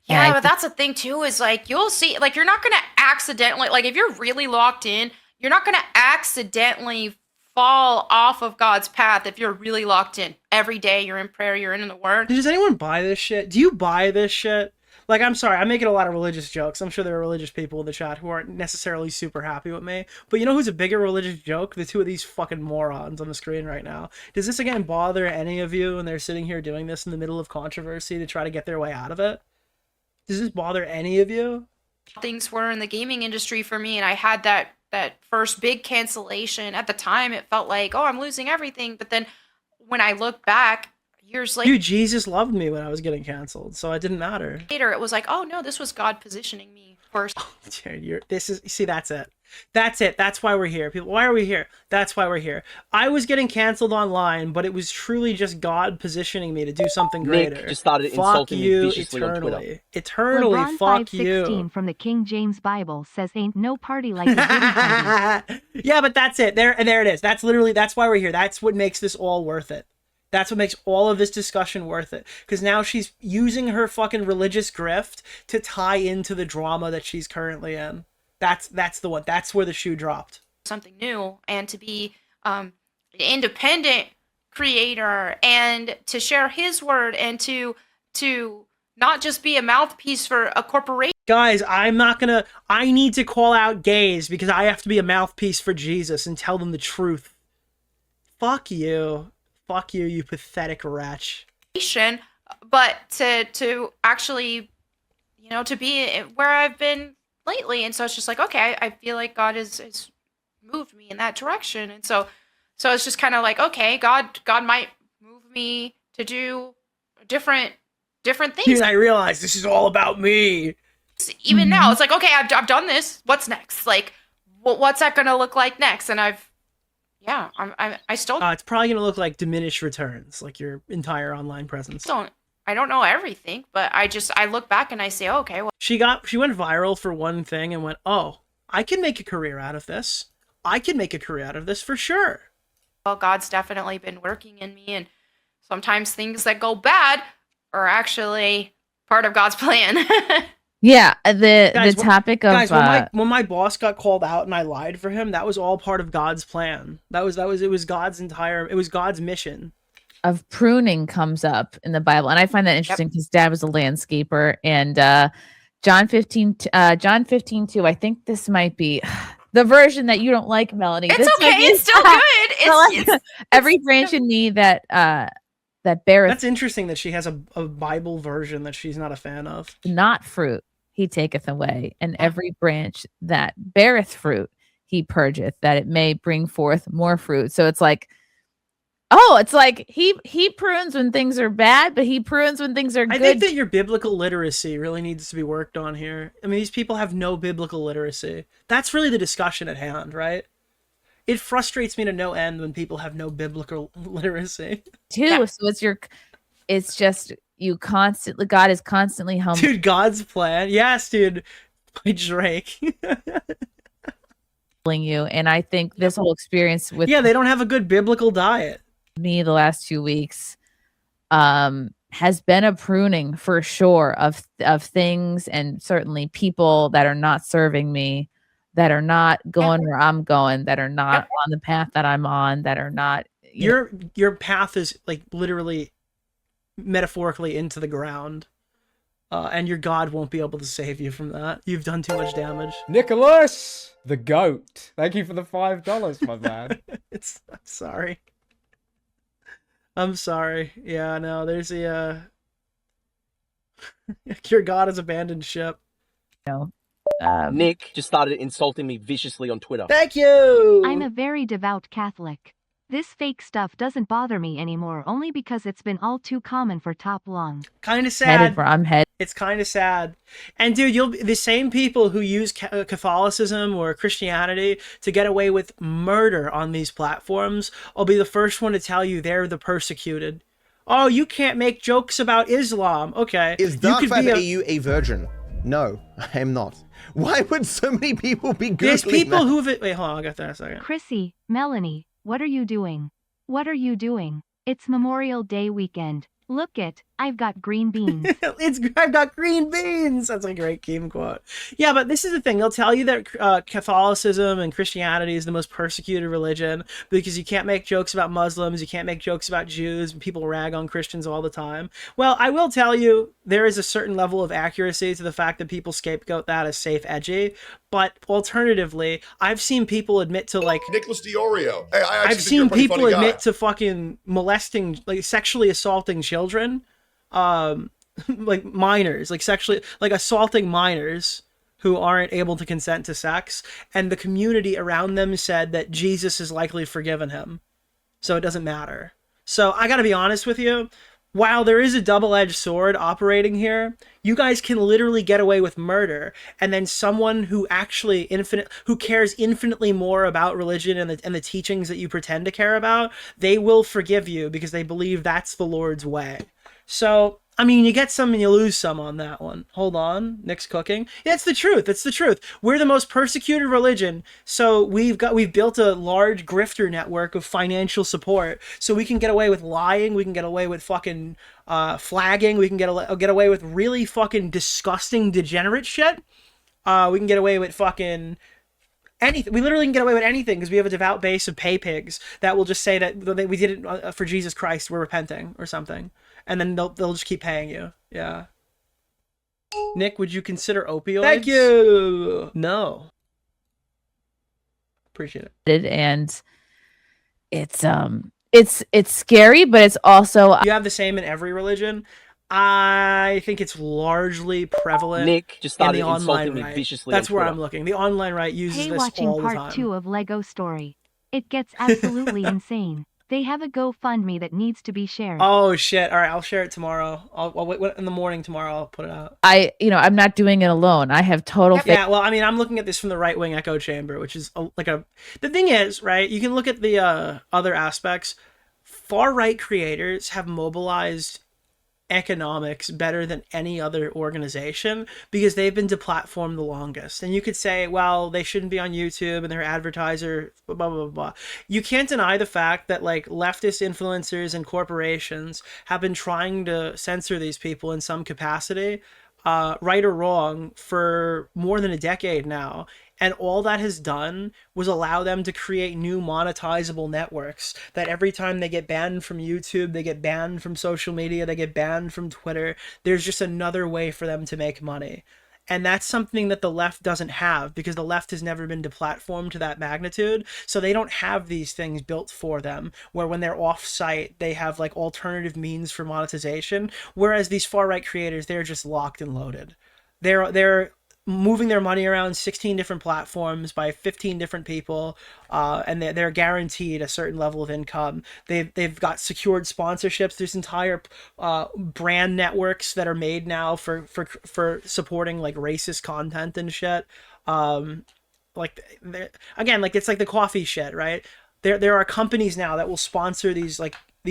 Yeah, but that's the thing too, is like you'll see, like you're not gonna accidentally, like if you're really locked in, you're not gonna accidentally fall off of God's path if you're really locked in. Every day you're in prayer, you're in the Word. Does anyone buy this shit? Do you buy this shit? Like, I'm sorry, I'm making a lot of religious jokes. I'm sure there are religious people in the chat who aren't necessarily super happy with me. But you know who's a bigger religious joke? The two of these fucking morons on the screen right now. Does this again bother any of you when they're sitting here doing this in the middle of controversy to try to get their way out of it? Does this bother any of you? Things were in the gaming industry for me, and I had that first big cancellation. At the time, it felt like, oh, I'm losing everything. But then when I look back, years later, Dude, Jesus loved me when I was getting canceled, so it didn't matter. it was like, oh no, this was God positioning me first. Dude, see, that's it. That's it. That's why we're here. People, why are we here? That's why we're here. I was getting canceled online, but it was truly just God positioning me to do something greater. Nick just started Fuck insulting you me viciously on Twitter. eternally. Eternally, LeBron fuck 5:16 you. from the King James Bible says ain't no party like a Diddy party. Yeah, but that's it. There it is. That's why we're here. That's what makes this all worth it. That's what makes all of this discussion worth it. Because now she's using her fucking religious grift to tie into the drama that she's currently in. That's the one. That's where the shoe dropped. Something new, and to be an independent creator, and to share His word, and to not just be a mouthpiece for a corporation. Guys, I need to call out gays because I have to be a mouthpiece for Jesus and tell them the truth. Fuck you. Fuck you, you pathetic wretch. But to actually, to be where I've been lately, and so it's just like, okay, I feel like God has moved me in that direction, and so it's just kind of like, okay, God might move me to do a different things. Dude, I realize this is all about me. Even now, it's like, okay, I've done this. What's next? Like, what's that gonna look like next? And I still It's probably gonna look like diminished returns, like your entire online presence. I don't know everything, but I look back and I say, oh, okay, well, She went viral for one thing and went, oh, I can make a career out of this. I can make a career out of this for sure. God's definitely been working in me, and sometimes things that go bad are actually part of God's plan. Yeah, the Guys, topic of when my boss got called out and I lied for him, that was all part of God's plan. It was God's mission. of pruning comes up in the Bible, and I find that interesting because Dad was a landscaper, and John 15:2. I think this might be the version that you don't like, Melanie. It's This okay. might be- It's still good. It's every branch in me that beareth That's interesting that she has a Bible version that she's not a fan of. not fruit, he taketh away, and every branch that beareth fruit, he purgeth, that it may bring forth more fruit. So it's like, he prunes when things are bad, but he prunes when things are good. I think that your biblical literacy really needs to be worked on here. I mean, these people have no biblical literacy. That's really the discussion at hand, right? It frustrates me to no end when people have no biblical literacy. too. Yeah. So it's just you constantly. God is constantly humbling Dude, God's plan. Yes, dude. By Drake. you, and I think this whole experience with Yeah, they don't have a good biblical diet. me the last 2 weeks has been a pruning for sure of things, and certainly people that are not serving me, that are not going where I'm going, that are not on the path that I'm on, that are not Your path is like literally metaphorically into the ground. And your God won't be able to save you from that. You've done too much damage. Nicholas, the goat. Thank you for the $5, my man. I'm sorry. I'm sorry. Yeah, no, there's a your God has abandoned ship. Nick just started insulting me viciously on Twitter. Thank you. I'm a very devout Catholic. This fake stuff doesn't bother me anymore only because it's been all too common for top long. Kind of headed sad. for I'm headed. It's kind of sad. And dude, the same people who use Catholicism or Christianity to get away with murder on these platforms will be the first one to tell you they're the persecuted. Oh, you can't make jokes about Islam. Okay. Is you Dark could Fab be AU a virgin? No, I am not. Why would so many people be Googling There's people that? who've... Wait, hold on. I'll get that in a second. Chrissie, Melanie, what are you doing? What are you doing? It's Memorial Day weekend. Look it, I've got green beans. I've got green beans. That's a great Keem quote. Yeah, but this is the thing. They'll tell you that Catholicism and Christianity is the most persecuted religion because you can't make jokes about Muslims, you can't make jokes about Jews, and people rag on Christians all the time. Well, I will tell you, there is a certain level of accuracy to the fact that people scapegoat that as safe edgy. But alternatively, I've seen people admit to like Nicholas DeOrio. Hey, I've seen people admit to fucking molesting, like sexually assaulting children, like minors, like sexually, like assaulting minors who aren't able to consent to sex, and the community around them said that Jesus has likely forgiven him, so it doesn't matter. So I gotta be honest with you. While there is a double-edged sword operating here, you guys can literally get away with murder, and then someone who actually who cares infinitely more about religion and the teachings that you pretend to care about, they will forgive you because they believe that's the Lord's way. So, I mean, you get some and you lose some on that one. Hold on, Nick's cooking. Yeah, it's the truth. It's the truth. We're the most persecuted religion, so we've built a large grifter network of financial support, so we can get away with lying. We can get away with fucking flagging. We can get away with really fucking disgusting, degenerate shit. We can get away with fucking anything. We literally can get away with anything because we have a devout base of pay pigs that will just say that we did it for Jesus Christ. We're repenting or something. And then they'll just keep paying you. Yeah. Nick, would you consider opioids? Thank you. No. Appreciate it. And it's scary, but it's also You have the same in every religion. I think it's largely prevalent. Nick just in started the online insulting me right. viciously That's on where Twitter. I'm looking. The online right uses Hey, this watching all the part time. 2 of Lego Story. It gets absolutely insane. They have a GoFundMe that needs to be shared. Oh shit! All right, I'll share it tomorrow. I'll wait in the morning tomorrow. I'll put it out. I'm not doing it alone. I have total faith. Yeah, well, I mean, I'm looking at this from the right wing echo chamber, which is the thing is, right? You can look at the other aspects. Far right creators have mobilized economics better than any other organization because they've been deplatformed the longest. And you could say, well, they shouldn't be on YouTube and they're advertiser, blah, blah, blah, blah. You can't deny the fact that like leftist influencers and corporations have been trying to censor these people in some capacity, right or wrong, for more than a decade now. And all that has done was allow them to create new monetizable networks that every time they get banned from YouTube, they get banned from social media, they get banned from Twitter. There's just another way for them to make money. And that's something that the left doesn't have because the left has never been deplatformed to that magnitude. So they don't have these things built for them where when they're off site, they have like alternative means for monetization. Whereas these far right creators, they're just locked and loaded. They're moving their money around 16 different platforms by 15 different people, and they're guaranteed a certain level of income. They've got secured sponsorships. There's entire brand networks that are made now for supporting like racist content and shit. Like again, like it's like the coffee shit, right? There are companies now that will sponsor these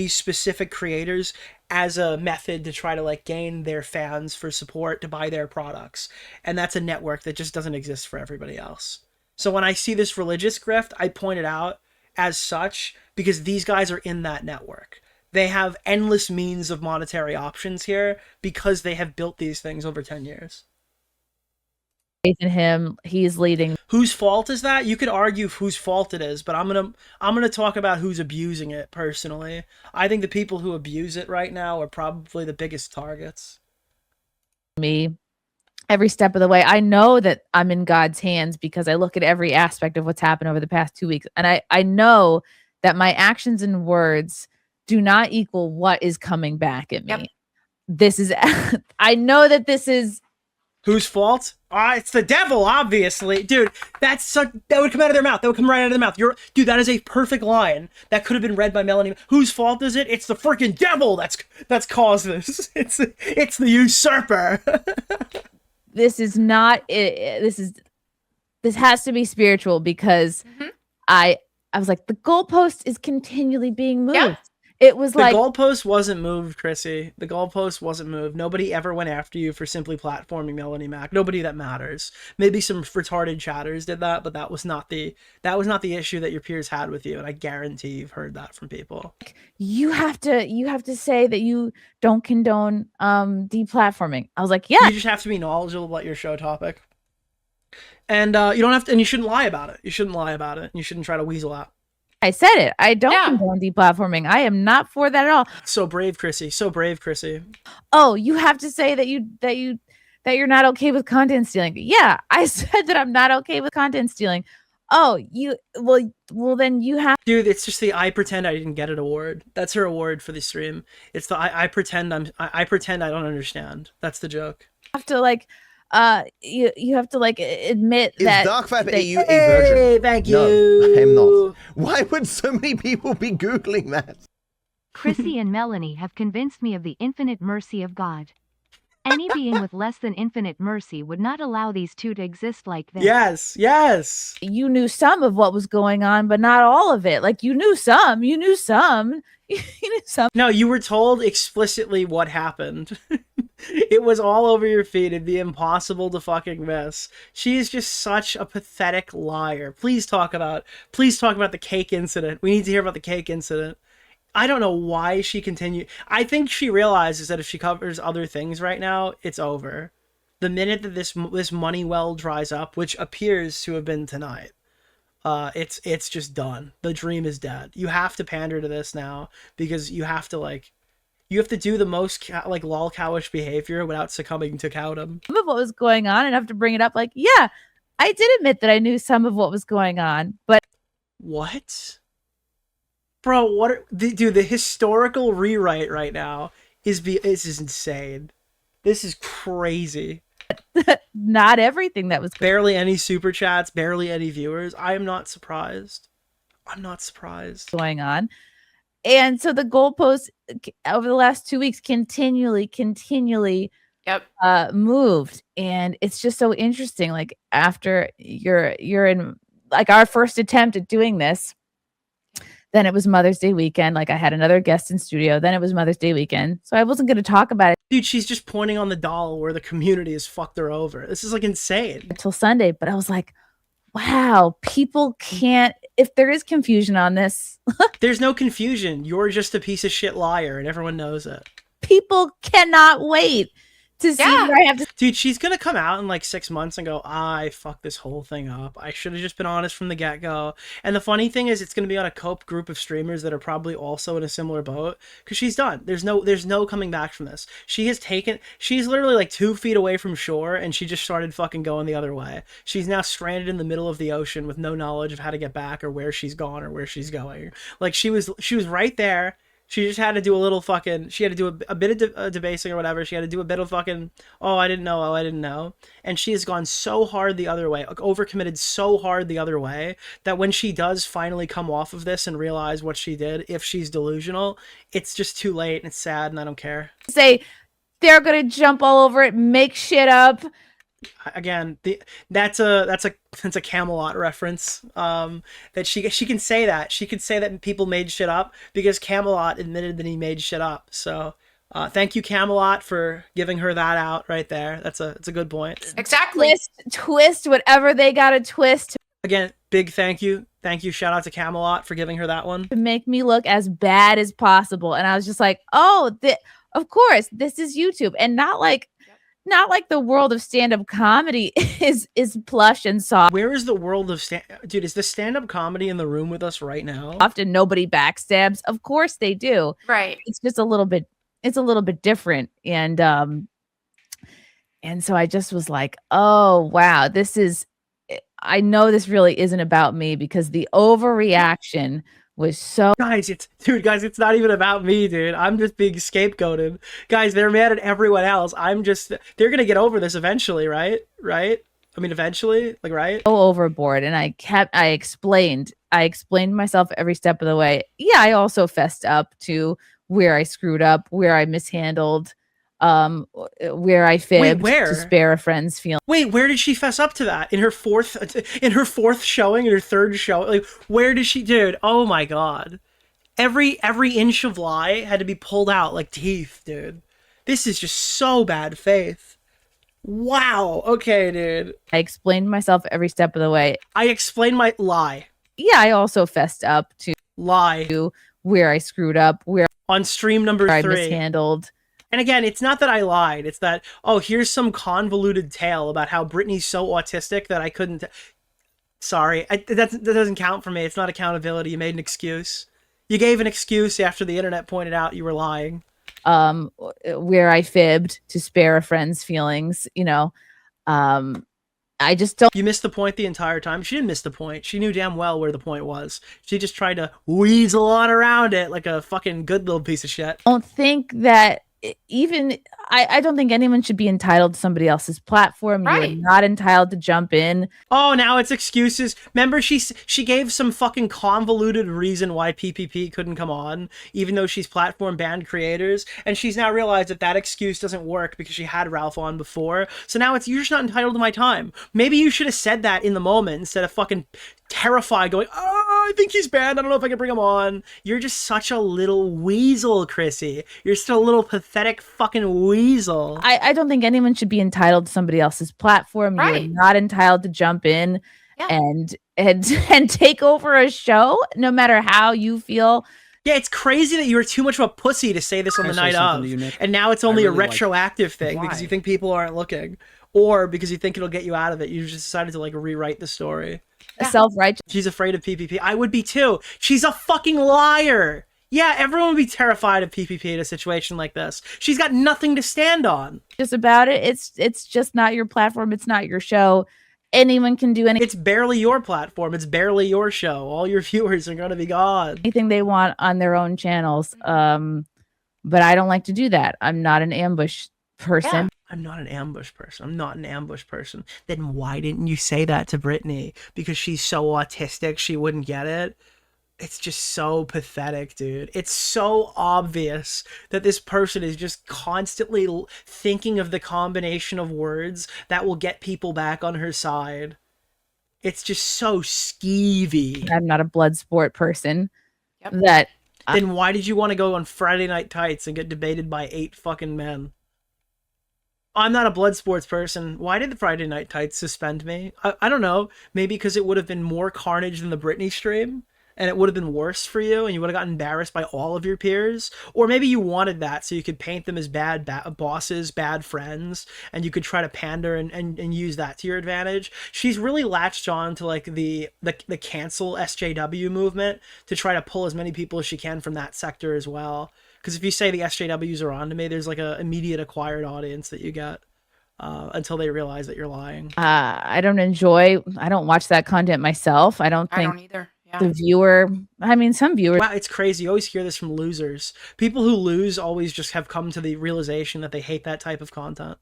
specific creators as a method to try to like gain their fans for support to buy their products. And that's a network that just doesn't exist for everybody else. So when I see this religious grift, I point it out as such because these guys are in that network. They have endless means of monetary options here because they have built these things over 10 years. In him, he's leading. Whose fault is that? You could argue whose fault it is, but I'm gonna talk about who's abusing it personally. I think the people who abuse it right now are probably the biggest targets. Me every step of the way. I know that I'm in God's hands because I look at every aspect of what's happened over the past 2 weeks, and I know that my actions and words do not equal what is coming back at me. Yep. This is I know that this is whose fault? It's the devil, obviously. Dude, that would come out of their mouth. That would come right out of their mouth. Dude, that is a perfect line. That could have been read by Melanie. Whose fault is it? It's the freaking devil that's caused this. It's the usurper. This is not this has to be spiritual because I was like, the goalpost is continually being moved. Yeah. It was like... The goalpost wasn't moved, Chrissy. The goalpost wasn't moved. Nobody ever went after you for simply platforming Melanie Mac. Nobody that matters. Maybe some retarded chatters did that, but that was not the issue that your peers had with you, and I guarantee you've heard that from people. You have to say that you don't condone deplatforming. I was like, yeah. You just have to be knowledgeable about your show topic. And you don't have to, and you shouldn't lie about it. You shouldn't lie about it. You shouldn't try to weasel out. I said it. I don't condone deplatforming. I am not for that at all. So brave, Chrissy. So brave, Chrissy. Oh, you have to say that you're not okay with content stealing. Yeah, I said that I'm not okay with content stealing. Oh, well then you have. Dude, it's just the I pretend I didn't get it award. That's her award for the stream. It's the I pretend I pretend I don't understand. That's the joke. Have to like. You have to like admit that. Is Dark Viper EU a virgin? Hey, thank you. No, I am not. Why would so many people be Googling that? Chrissy and Melanie have convinced me of the infinite mercy of God. Any being with less than infinite mercy would not allow these two to exist like this. Yes, yes. You knew some of what was going on, but not all of it. Like you knew some. You knew some. No, you were told explicitly what happened. It was all over your feed. It'd be impossible to fucking miss. She's just such a pathetic liar. Please talk about the cake incident. We need to hear about the cake incident. I don't know why she continued. I think she realizes that if she covers other things right now, it's over. The minute that this money well dries up, which appears to have been tonight, it's just done. The dream is dead. You have to pander to this now because you have to do the most like lol cowish behavior without succumbing to cowdom. Some of what was going on, and have to bring it up. Like, yeah, I did admit that I knew some of what was going on, but what? Bro, dude, the historical rewrite right now is insane. This is crazy. Not everything that was barely any super chats, barely any viewers. I am not surprised. I'm not surprised. Going on. And so the goalposts over the last 2 weeks continually Yep. moved, and it's just so interesting. Like after you're in like our first attempt at doing this, then it was Mother's Day weekend. Like I had another guest in studio. Then it was Mother's Day weekend, so I wasn't going to talk about it. Dude, she's just pointing on the doll where the community has fucked her over. This is like insane. Until Sunday, but I was like, wow, people can't. If there is confusion on this, there's no confusion. You're just a piece of shit liar, and everyone knows it. People cannot wait to see what I have to. Dude, she's gonna come out in like 6 months and go, I fucked this whole thing up. I should have just been honest from the get-go. And the funny thing is, it's gonna be on a cope group of streamers that are probably also in a similar boat, because she's done. There's no coming back from this. She's literally like 2 feet away from shore, and she just started fucking going the other way. She's now stranded in the middle of the ocean with no knowledge of how to get back or where she's gone or where she's going. Like she was right there. She just had to do a little fucking, she had to do a bit of debasing or whatever. She had to do a bit of fucking, I didn't know. And she has gone so hard the other way, like overcommitted so hard the other way, that when she does finally come off of this and realize what she did, if she's delusional, it's just too late and it's sad and I don't care. Say they're going to jump all over it, make shit up. Again, that's a Camelot reference. That she can say that. She could say that people made shit up because Camelot admitted that he made shit up. So thank you, Camelot, for giving her that out right there. That's a good point. Exactly. Twist whatever they got to twist. Again, big thank you. Shout out to Camelot for giving her that one. To make me look as bad as possible. And I was just like, oh, of course, this is YouTube. And not like the world of stand-up comedy is plush and soft. Where is the world of dude, is the stand-up comedy in the room with us right now? Often nobody backstabs. Of course they do. Right. It's just a little bit different. And so I just was like, oh wow, I know this really isn't about me, because the overreaction was so. Guys, it's not even about me, dude. I'm just being scapegoated. Guys, they're mad at everyone else. They're gonna get over this eventually, right? I mean, eventually, like, right? So overboard. And I explained myself every step of the way. Yeah, I also fessed up to where I screwed up, where I mishandled, where I fibbed to spare a friend's feelings. Wait, where did she fess up to that? In her fourth showing, in her third show? Like, where did she, dude? Oh my god. Every inch of lie had to be pulled out like teeth, dude. This is just so bad faith. Wow. Okay, dude. I explained myself every step of the way. I explained my lie. Yeah, I also fessed up to lie to where I screwed up, where on stream number 3 I mishandled. And again, it's not that I lied. It's that, here's some convoluted tale about how Brittany's so autistic that I couldn't. Sorry, that doesn't count for me. It's not accountability. You made an excuse. You gave an excuse after the internet pointed out you were lying. Where I fibbed to spare a friend's feelings, I just don't. You missed the point the entire time. She didn't miss the point. She knew damn well where the point was. She just tried to weasel on around it like a fucking good little piece of shit. I don't think that I don't think anyone should be entitled to somebody else's platform. Right. You're not entitled to jump in. Oh, now it's excuses. Remember, she gave some fucking convoluted reason why PPP couldn't come on, even though she's platform banned creators, and she's now realized that excuse doesn't work because she had Ralph on before. So now you're just not entitled to my time. Maybe you should have said that in the moment instead of fucking terrified going, I think he's banned. I don't know if I can bring him on. You're just such a little weasel, Chrissy. You're just a little pathetic fucking weasel. I don't think anyone should be entitled to somebody else's platform. Right. You're not entitled to jump in and take over a show, no matter how you feel. Yeah, it's crazy that you were too much of a pussy to say this on the night of. And now it's only a retroactive thing because you think people aren't looking. Or because you think it'll get you out of it. You just decided to rewrite the story. Self-righteous. She's afraid of PPP. I would be too. She's a fucking liar. Yeah, everyone would be terrified of PPP in a situation like this. She's got nothing to stand on. Just about it. It's just not your platform. It's not your show. Anyone can do anything. It's barely your platform. It's barely your show. All your viewers are going to be gone. Anything they want on their own channels. But I don't like to do that. I'm not an ambush person. Yeah. I'm not an ambush person. Then why didn't you say that to Brittany? Because she's so autistic, she wouldn't get it? It's just so pathetic, dude. It's so obvious that this person is just constantly thinking of the combination of words that will get people back on her side. It's just so skeevy. I'm not a blood sport person. Yep. That Then why did you want to go on Friday Night Tights and get debated by 8 fucking men? I'm not a blood sports person. Why did the Friday Night Tights suspend me? I don't know. Maybe because it would have been more carnage than the Britney stream, and it would have been worse for you, and you would have gotten embarrassed by all of your peers. Or maybe you wanted that so you could paint them as bad bosses, bad friends, and you could try to pander and use that to your advantage. She's really latched on to like the cancel SJW movement to try to pull as many people as she can from that sector as well. Because if you say the SJWs are on to me, there's like a immediate acquired audience that you get until they realize that you're lying. I don't watch that content myself. I don't I don't either. Yeah. the viewer, I mean, some viewers. Wow, it's crazy. You always hear this from losers. People who lose always just have come to the realization that they hate that type of content.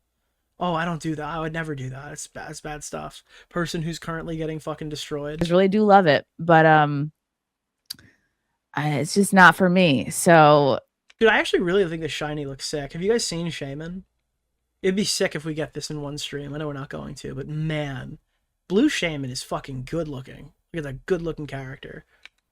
Oh, I don't do that. I would never do that. It's bad stuff. Person who's currently getting fucking destroyed. Really do love it, but it's just not for me. So, dude, I actually really think the shiny looks sick. Have you guys seen Shaman? It'd be sick if we get this in one stream. I know we're not going to, but man, Blue Shaman is fucking good looking. Look at that good looking character.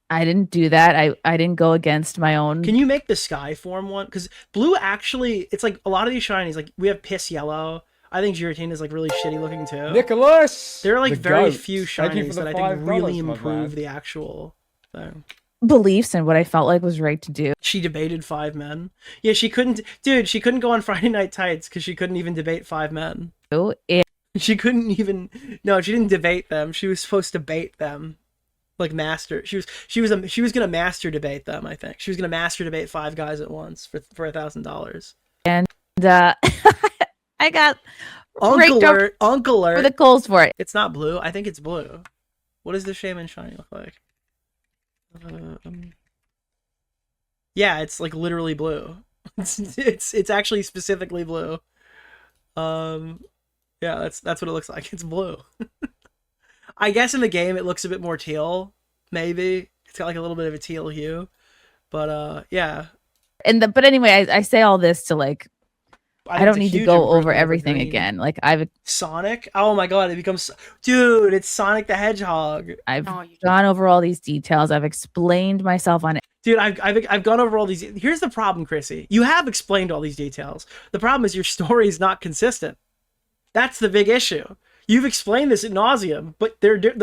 I didn't do that. I didn't go against my own. Can you make the sky form one? Because blue actually, it's like a lot of these shinies. Like we have piss yellow. I think Giratina is like really shitty looking too. Nicholas, there are like the very goat. few Thank you for shinies the that I think really $5, my improve man. the actual thing. Beliefs and what I felt like was right to do. She debated 5 men. Yeah, she couldn't, dude. She couldn't go on Friday Night Tights because she couldn't even debate 5 men. She couldn't even. No, she didn't debate them. She was supposed to bait them. Like master, she was gonna master debate them. I think she was gonna master debate 5 guys at once for $1,000. And I got Uncle alert for the coals for it. It's not blue. I think it's blue. What does the Shaman shiny look like? Yeah, it's like literally blue. It's actually specifically blue. Yeah, that's what it looks like. It's blue. I guess in the game it looks a bit more teal, maybe. It's got like a little bit of a teal hue. But yeah. But anyway, I say all this to like I don't need to go over everything green. again. Like Sonic? Oh my god, it becomes dude, it's Sonic the Hedgehog. I've gone over all these details. I've explained myself on it. Dude, I've gone over all these. Here's the problem, Chrissy. You have explained all these details. The problem is your story is not consistent. That's the big issue. You've explained this ad nauseum, but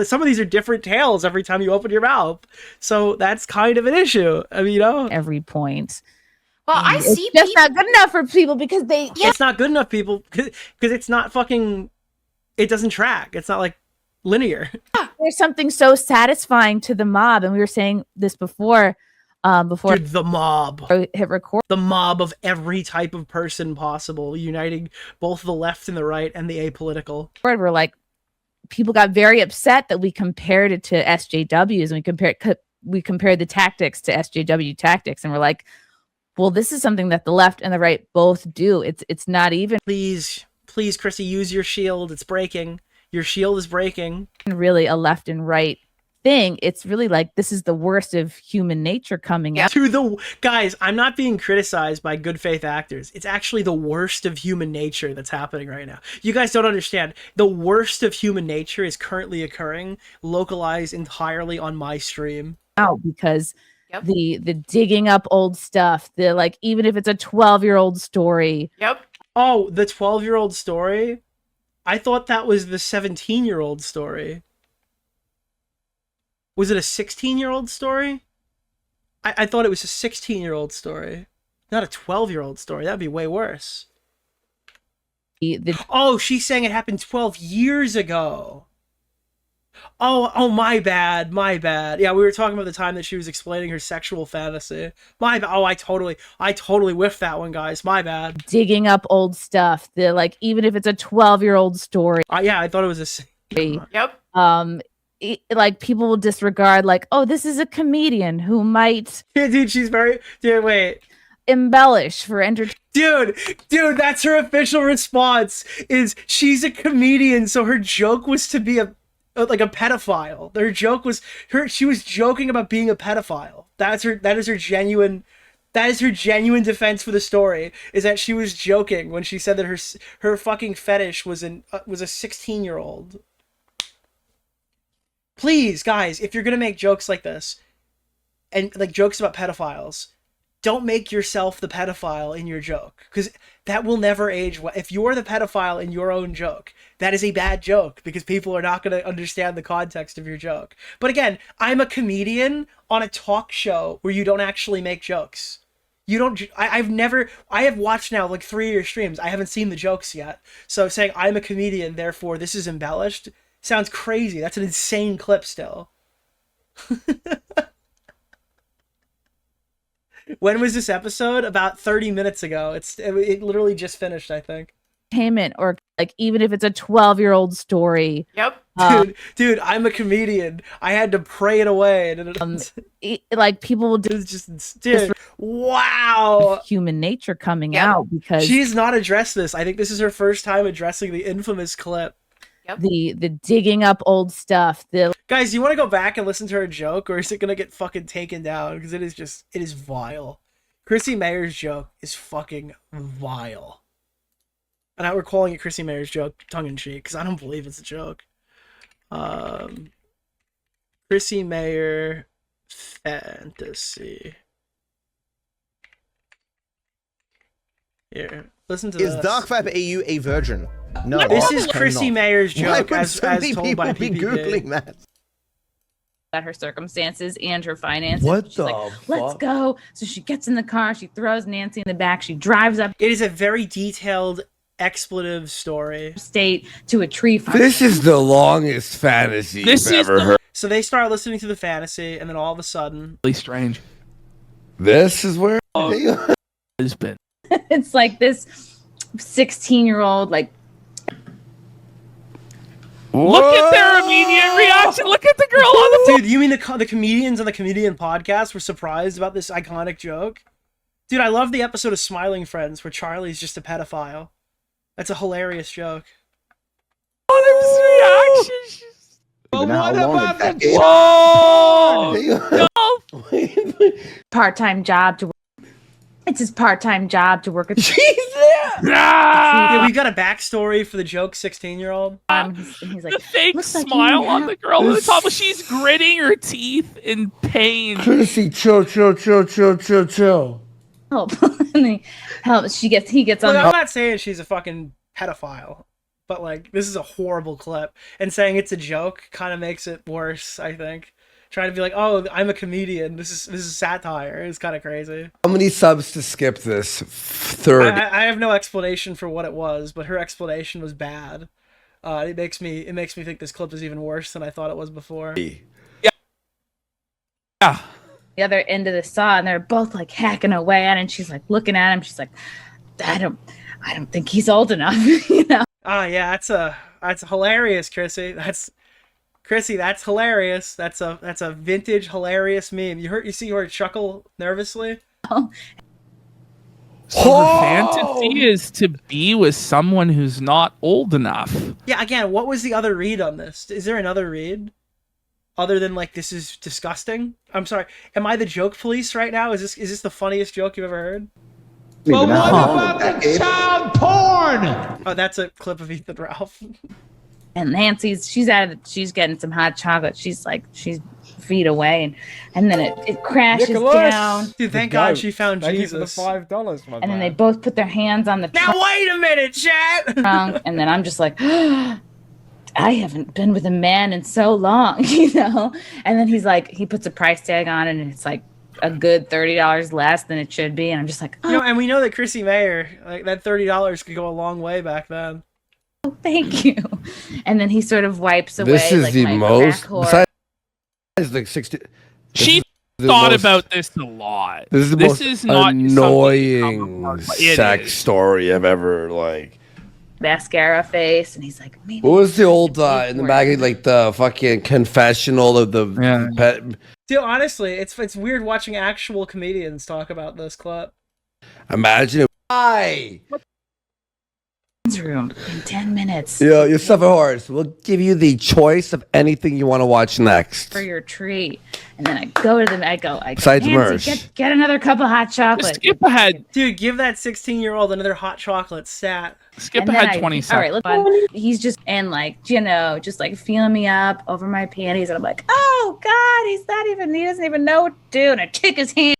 some of these are different tales every time you open your mouth. So that's kind of an issue. I mean, you know, every point. Well, I see it's just not good enough for people because they. Yeah. It's not good enough, people, because it's not fucking. It doesn't track. It's not like linear. There's something so satisfying to the mob, and we were saying this before. Dude, the mob. Hit record. The mob of every type of person possible, uniting both the left and the right and the apolitical. We're like, people got very upset that we compared it to SJWs, and we compared the tactics to SJW tactics, and we're like, well, this is something that the left and the right both do. It's not even. Please, Chrissy, use your shield. It's breaking. Your shield is breaking. Really, a left and right thing. It's really like this is the worst of human nature coming out. Guys, I'm not being criticized by good faith actors. It's actually the worst of human nature that's happening right now. You guys don't understand. The worst of human nature is currently occurring, localized entirely on my stream. Now, because the digging up old stuff, the like, even if it's a 12-year-old story. Yep. Oh, the 12-year-old story? I thought that was the 17-year-old story. Was it a 16-year-old story? I thought it was a 16-year-old story. Not a 12-year-old story. That'd be way worse. Oh, she's saying it happened 12 years ago. Oh, my bad. Yeah, we were talking about the time that she was explaining her sexual fantasy. My bad. Oh, I totally whiffed that one, guys. My bad. Digging up old stuff. The like, even if it's a 12-year-old story. Yeah, I thought it was Yep. Like people will disregard like, oh, this is a comedian who might wait embellish for entertainment. Dude, that's her official response is she's a comedian, so her joke was to be like a pedophile. Her joke was she was joking about being a pedophile. That is her genuine defense for the story, is that she was joking when she said that her fucking fetish was a 16-year-old. Please, guys, if you're gonna make jokes like this, and like jokes about pedophiles, don't make yourself the pedophile in your joke, because that will never age well. If you're the pedophile in your own joke, that is a bad joke, because people are not going to understand the context of your joke. But again, I'm a comedian on a talk show where you don't actually make jokes. You don't. I have watched now like 3 of your streams. I haven't seen the jokes yet. So saying I'm a comedian, therefore this is embellished, sounds crazy. That's an insane clip still. When was this episode? About 30 minutes ago. It literally just finished, I think. Entertainment, or like even if it's a 12-year-old story. Yep. Dude, I'm a comedian. I had to pray it away. Like people will do dude, wow. human nature coming out, because she's not addressed this. I think this is her first time addressing the infamous clip. Yep. The digging up old stuff. Guys, do you want to go back and listen to her joke, or is it gonna get fucking taken down? Because it is vile. Chrissie Mayr's joke is fucking vile. And we're calling it Chrissie Mayr's joke tongue-in-cheek, because I don't believe it's a joke. Chrissie Mayr fantasy. Here, listen to this. Is Dark Vibe AU a virgin? No. This is Chrissie Mayr's joke. Why would so many told people by be PPP. Googling that? At her circumstances and her finances. What She's the like, fuck? let's go. So she gets in the car, she throws Nancy in the back, she drives up It is a very detailed expletive story. state to a tree farm. This is the longest fantasy you've ever heard. So they start listening to the fantasy, and then all of a sudden, Really strange. This is where Has been. It's like this 16-year-old, like, Look at their immediate reaction. Look at the girl on the dude, you mean the comedians on the Comedian podcast were surprised about this iconic joke? Dude, I love the episode of Smiling Friends where Charlie's just a pedophile. That's a hilarious joke. reaction. But what about the Whoa! part-time job to work. It's his part-time job to work at Yeah, we got a backstory for the joke 16-year-old. He's like, The fake "Looks like smile you on have- the girl at the top. She's gritting her teeth in pain. Chrissie, chill. help. And he helps. He gets on Look, the I'm not saying she's a fucking pedophile, but like, this is a horrible clip, and saying it's a joke kind of makes it worse, I think. Trying to be like, oh, I'm a comedian. This is satire. It's kind of crazy. How many subs to skip this? 30. I have no explanation for what it was, but her explanation was bad. It makes me think this clip is even worse than I thought it was before. Yeah. the other end of the saw, and they're both like hacking away at it, and she's like looking at him. She's like, I don't think he's old enough, you know. Oh yeah, that's hilarious, Chrissie. Chrissie, that's hilarious. That's a vintage hilarious meme. You see her chuckle nervously? So her fantasy is to be with someone who's not old enough. Yeah, again, what was the other read on this? Is there another read? Other than like, this is disgusting? I'm sorry. Am I the joke police right now? Is this the funniest joke you've ever heard? But what about the child porn? Oh, that's a clip of Ethan Ralph. And Nancy's she's getting some hot chocolate. She's feet away, and then it crashes down. Dude, thank God she found Thank Jesus. you for the $5, my And then they both put their hands on the Now wait a minute, chat. trunk, and then I'm just like, I haven't been with a man in so long, you know. And then he's like, he puts a price tag on it, and it's like a good $30 less than it should be. And I'm just like, You know, and we know that Chrissie Mayr, like that $30 could go a long way back then. oh, thank you. And then he sort of wipes away. This is like the my most. crack whore. Besides like 60. She the thought most- about this a lot. This is the most is not something to come annoying apart, but it sex is. story I've ever like. mascara face, and he's like, maybe. What was the old in the magazine, like the fucking confessional of the pet? Dude, honestly, it's weird watching actual comedians talk about this clip. Imagine it. Why? men's room in 10 minutes. Yeah, you suffer horse. We'll give you the choice of anything you want to watch next. For your treat. And then I go to I go, Besides Nancy, Mersh. get another cup of hot chocolate. Skip ahead. Dude, give that 16-year-old another hot chocolate stat. Skip And then ahead 20 seconds. All right, look. He's just, and like, you know, just like feeling me up over my panties. And I'm like, oh God, he doesn't even know what to do. And I kick his hand.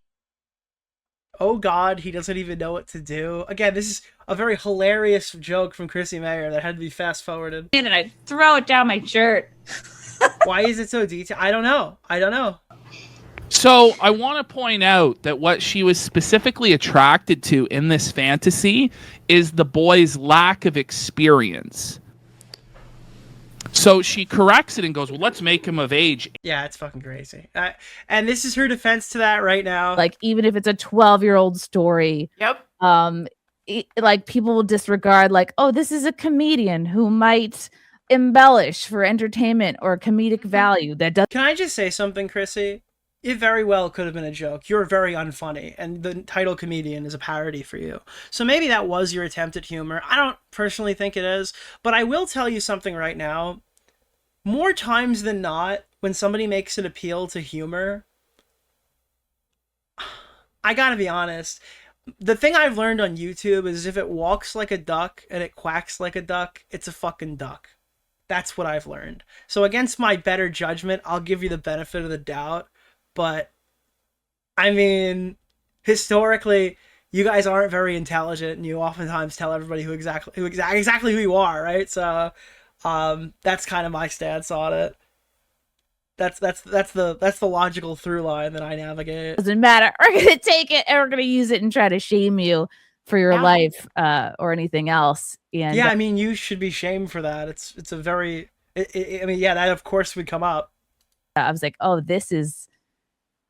Oh God, he doesn't even know what to do. Again, this is a very hilarious joke from Chrissie Mayr that had to be fast forwarded. And I throw it down my shirt. Why is it so detailed? I don't know. So I want to point out that what she was specifically attracted to in this fantasy is the boy's lack of experience. So she corrects it and goes, well, let's make him of age. Yeah, it's fucking crazy. And this is her defense to that right now. Like, even if it's a 12-year-old story. Yep. Like, people will disregard, like, oh, this is a comedian who might embellish for entertainment or comedic value. That does. Can I just say something, Chrissie? It very well could have been a joke. You're very unfunny, and the title comedian is a parody for you. So maybe that was your attempt at humor. I don't personally think it is, but I will tell you something right now. More times than not, when somebody makes an appeal to humor, I gotta be honest, the thing I've learned on YouTube is if it walks like a duck and it quacks like a duck, it's a fucking duck. That's what I've learned. So against my better judgment, I'll give you the benefit of the doubt. But, I mean, historically, you guys aren't very intelligent, and you oftentimes tell everybody exactly who you are, right? So, that's kind of my stance on it. That's the logical through line that I navigate. Doesn't matter. We're gonna take it and we're gonna use it and try to shame you for your life, or anything else. And yeah, I mean, you should be shamed for that. It's a very, I mean, yeah, that of course would come up. I was like, oh, this is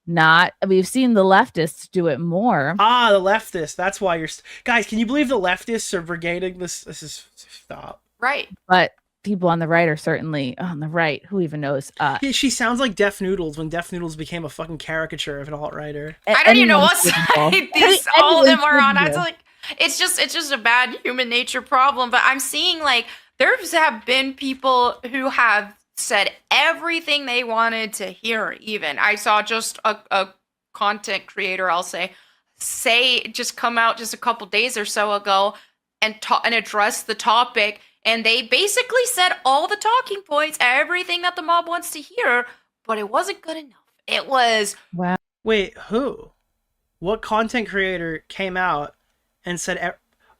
not. We've seen the leftists do it more. Ah, the leftists. That's why you're guys. Can you believe the leftists are brigading this? This is stop. Right. But people on the right are certainly on the right. Who even knows? She sounds like Deaf Noodles when Deaf Noodles became a fucking caricature of an alt-righter. I don't even know what side these all of them are on. I was like, it's just a bad human nature problem. But I'm seeing like there have been people who have said everything they wanted to hear. Even I saw just a content creator, I'll say just come out just a couple days or so ago and address the topic, and they basically said all the talking points, everything that the mob wants to hear, but it wasn't good enough. It was wow. Wait, who? What content creator came out and said,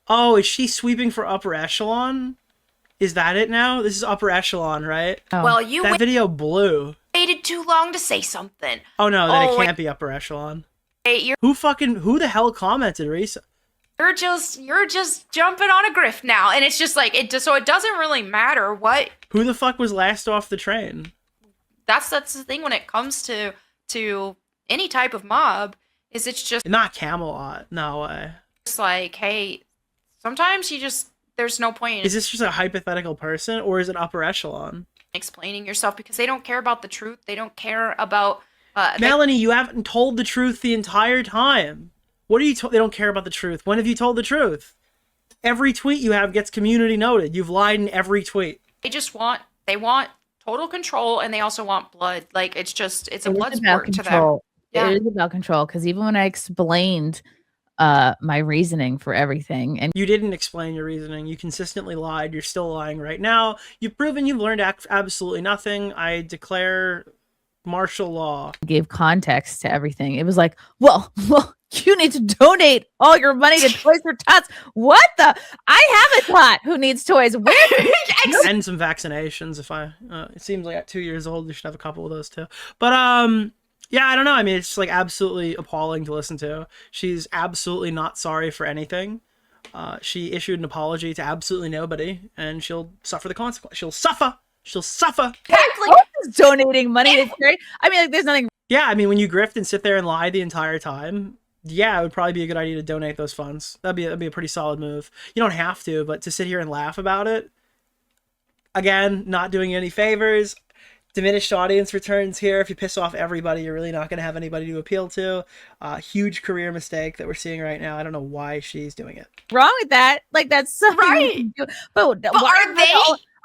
"Oh, is she sweeping for upper echelon? Is that it now? This is upper echelon, right?" Oh. Well, you that video blew. waited too long to say something. Oh no, then it can't be upper echelon. Hey, who the hell commented recently? You're just jumping on a grift now, and it's just like so it doesn't really matter what. Who the fuck was last off the train? That's the thing when it comes to any type of mob, is it's just not Camelot. No way. It's like, hey, sometimes there's no point. Is this just a hypothetical person, or is it upper echelon? Explaining yourself, because they don't care about the truth. They don't care about. Melanie, you haven't told the truth the entire time. What are you? They don't care about the truth. When have you told the truth? Every tweet you have gets community noted. You've lied in every tweet. They want total control, and they also want blood. Like it's a blood sport to them. Yeah. It is about control, because even when I explained my reasoning for everything, and you didn't explain your reasoning, you consistently lied. You're still lying right now. You've proven you've learned absolutely nothing. I declare martial law. Gave context to everything. It was like, well, you need to donate all your money to Toys for Tots. What the? I have a tot who needs toys. Where? And some vaccinations. If it seems like at 2 years old, you should have a couple of those too. But yeah, I don't know. I mean, it's just like absolutely appalling to listen to. She's absolutely not sorry for anything. She issued an apology to absolutely nobody, and she'll suffer the consequence. She'll suffer. Exactly. Donating money to charity. I mean, like, there's nothing. Yeah, I mean, when you grift and sit there and lie the entire time, yeah, it would probably be a good idea to donate those funds. That'd be a pretty solid move. You don't have to, but to sit here and laugh about it, again, not doing any favors. Diminished audience returns here. If you piss off everybody, you're really not going to have anybody to appeal to. Huge career mistake that we're seeing right now. I don't know why she's doing it. Wrong with that? Like that's something Right. you can do. But are they?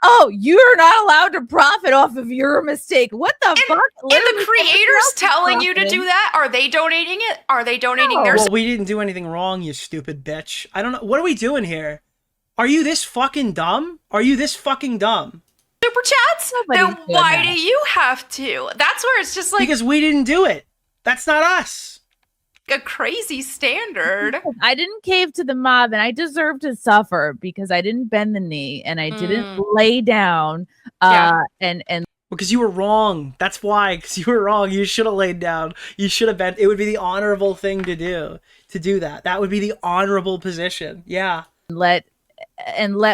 Oh, you're not allowed to profit off of your mistake. What the fuck? And the creators telling you to do that? Are they donating it? Are they donating their? Well, we didn't do anything wrong, you stupid bitch. I don't know. What are we doing here? Are you this fucking dumb? Are you this fucking dumb? Super chats? Then why do you have to? That's where it's just like because we didn't do it. That's not us. A crazy standard. I didn't cave to the mob, and I deserve to suffer because I didn't bend the knee and I didn't lay down. And because you were wrong. That's why. Because you were wrong. You should have laid down. You should have bent. It would be the honorable thing to do. To do that. That would be the honorable position. Yeah. Let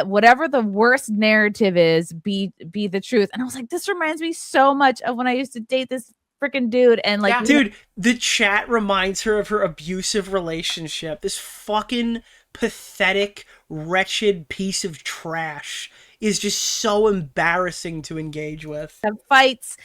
whatever the worst narrative is be the truth. And I was like, this reminds me so much of when I used to date this freaking dude. And like, dude, the chat reminds her of her abusive relationship. This fucking pathetic, wretched piece of trash is just so embarrassing to engage with. Have fights.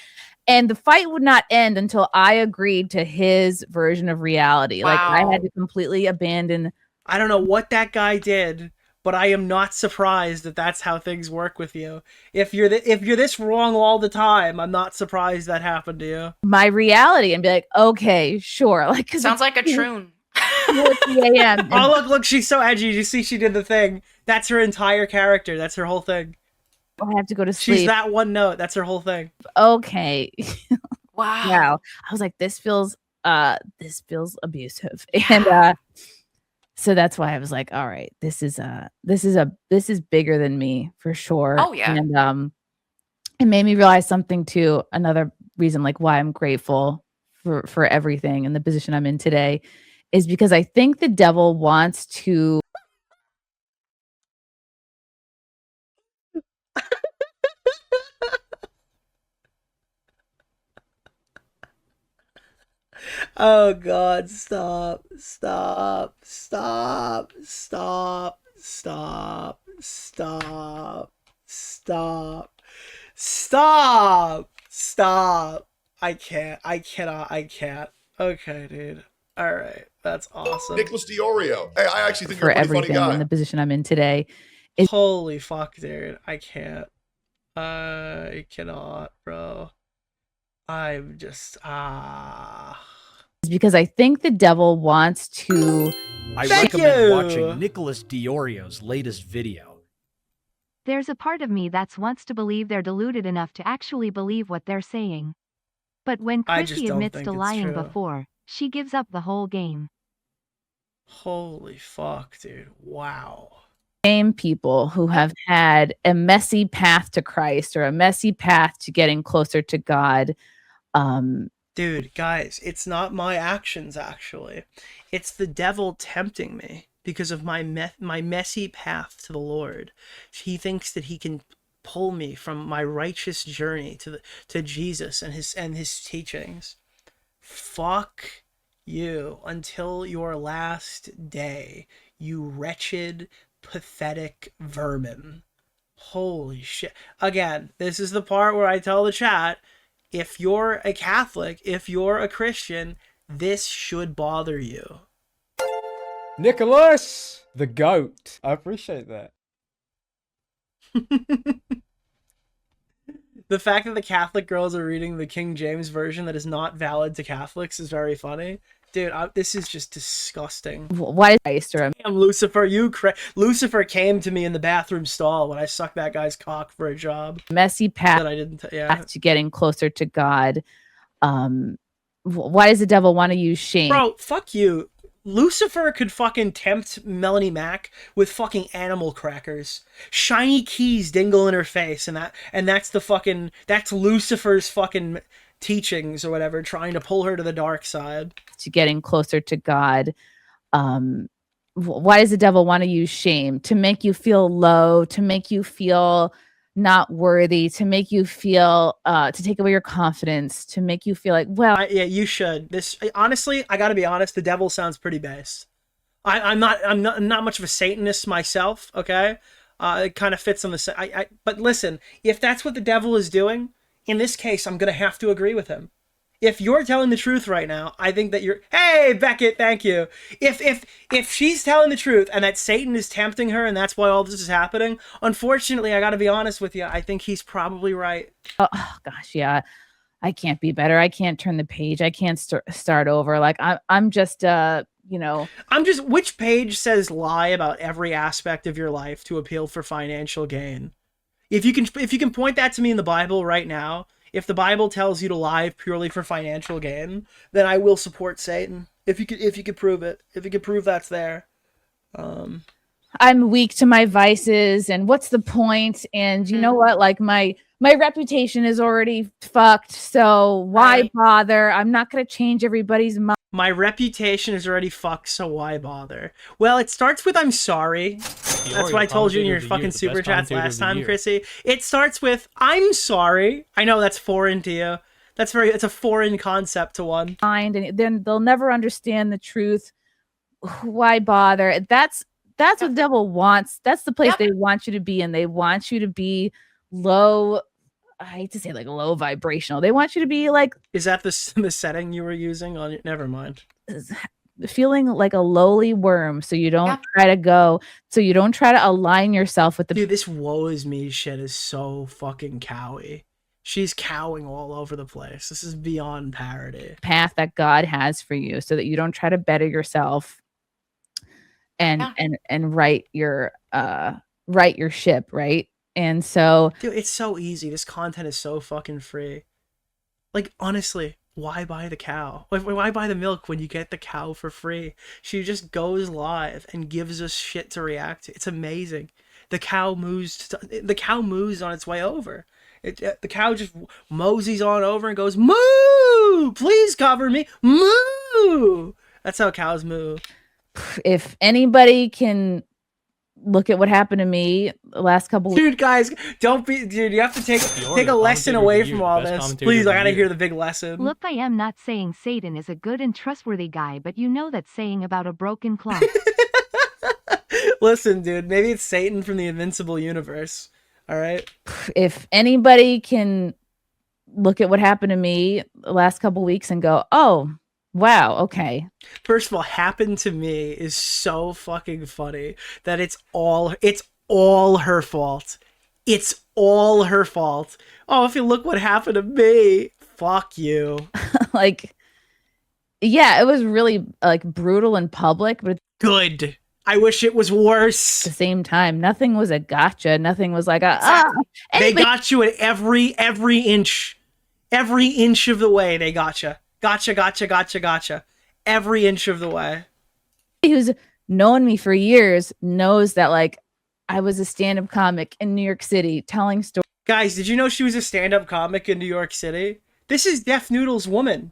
And the fight would not end until I agreed to his version of reality. Wow. Like I had to completely abandon. I don't know what that guy did, but I am not surprised that that's how things work with you. If you're this wrong all the time, I'm not surprised that happened to you. My reality and be like, okay, sure. Like, sounds like a troon. 3 a.m. Oh, look, she's so edgy. You see, she did the thing. That's her entire character. That's her whole thing. I have to go to sleep. She's that one note. That's her whole thing. Okay. Wow. I was like, this feels abusive. And so that's why I was like, all right, this is bigger than me for sure. Oh yeah. And it made me realize something too. Another reason like why I'm grateful for everything and the position I'm in today is because I think the devil wants to Oh God, stop, stop, stop, stop, stop, stop, stop, stop, stop. I can't. Okay, dude. All right, that's awesome. Nicholas DeOrio. Hey, I actually think for you're a pretty funny everything guy. in the position I'm in today. Is holy fuck, dude. I can't. I cannot, bro. I'm just because I think the devil wants to. I recommend watching Nicholas DeOrio's latest video. There's a part of me that wants to believe they're deluded enough to actually believe what they're saying. But when Chrissie admits to lying before, she gives up the whole game. Holy fuck, dude. Wow. Same people who have had a messy path to Christ or a messy path to getting closer to God. Dude, guys, it's not my actions, actually. It's the devil tempting me because of my messy path to the Lord. He thinks that he can pull me from my righteous journey to Jesus and his teachings. Fuck you until your last day, you wretched, pathetic vermin. Holy shit. Again, this is the part where I tell the chat, if you're a Catholic, if you're a Christian, this should bother you. Nicholas, the goat. I appreciate that. The fact that the Catholic girls are reading the King James version that is not valid to Catholics is very funny. Dude, this is just disgusting. Why is Christ or I'm Lucifer? Lucifer came to me in the bathroom stall when I sucked that guy's cock for a job. Messy path that I didn't. To getting closer to God. Why does the devil want to use shame? Bro, fuck you. Lucifer could fucking tempt Melanie Mac with fucking animal crackers, shiny keys dingle in her face, and that's Lucifer's fucking teachings or whatever, trying to pull her to the dark side. To getting closer to God. Why does the devil want to use shame? To make you feel low, to make you feel not worthy, to make you feel to take away your confidence, to make you feel like, well, yeah, you should. This honestly, I gotta be honest, the devil sounds pretty based. I'm not much of a Satanist myself, okay? It kind of fits on the but listen, if that's what the devil is doing, in this case, I'm going to have to agree with him. If you're telling the truth right now, I think that you're... Hey, Beckett, thank you. If she's telling the truth and that Satan is tempting her and that's why all this is happening, unfortunately, I got to be honest with you, I think he's probably right. Oh, gosh, yeah. I can't be better. I can't turn the page. I can't start over. Like, I'm just, you know... Which page says lie about every aspect of your life to appeal for financial gain? If you can point that to me in the Bible right now... If the Bible tells you to lie purely for financial gain, then I will support Satan. If you could prove it. If you could prove that's there. I'm weak to my vices, and what's the point? And you know what? Like my reputation is already fucked, so why bother? I'm not gonna change everybody's mind. My reputation is already fucked, so why bother? Well, it starts with I'm sorry. That's what I told you in your fucking super chats last time, Chrissy. It starts with I'm sorry. I know that's foreign to you. It's a foreign concept to one. And then they'll never understand the truth. Why bother? That's what the devil wants. That's the place they want you to be in. They want you to be low. I hate to say like low vibrational. They want you to be like... Is that the setting you were using on it? Never mind. Feeling like a lowly worm, so you don't try to align yourself with the... Dude, this woe is me shit is so fucking cowy. She's cowing all over the place. This is beyond parody. Path that God has for you, so that you don't try to better yourself and right your ship, right? And so, dude, it's so easy. This content is so fucking free. Like, honestly, why buy the cow? Why buy the milk when you get the cow for free? She just goes live and gives us shit to react to. It's amazing. The cow moves on its way over. The cow just moseys on over and goes, moo! Please cover me. Moo! That's how cows move. If anybody can look at what happened to me the last couple weeks. Dude, guys, you have to take a lesson away from all this. Please, I gotta hear the big lesson. Look, I am not saying Satan is a good and trustworthy guy, but you know that saying about a broken clock. Listen, dude, maybe it's Satan from the Invincible universe. All right? If anybody can look at what happened to me the last couple weeks and go, oh, wow, okay. First of all, happened to me is so fucking funny that it's all her fault. It's all her fault. Oh, if you look what happened to me, fuck you. Like, yeah, it was really like brutal in public, but good. I wish it was worse. At the same time, nothing was a gotcha. Nothing was like They got you at every inch. Every inch of the way, they got you. Gotcha. Every inch of the way. Who's known me for years knows that, like, I was a stand-up comic in New York City telling stories. Guys, did you know she was a stand-up comic in New York City? This is Deaf Noodle's Woman.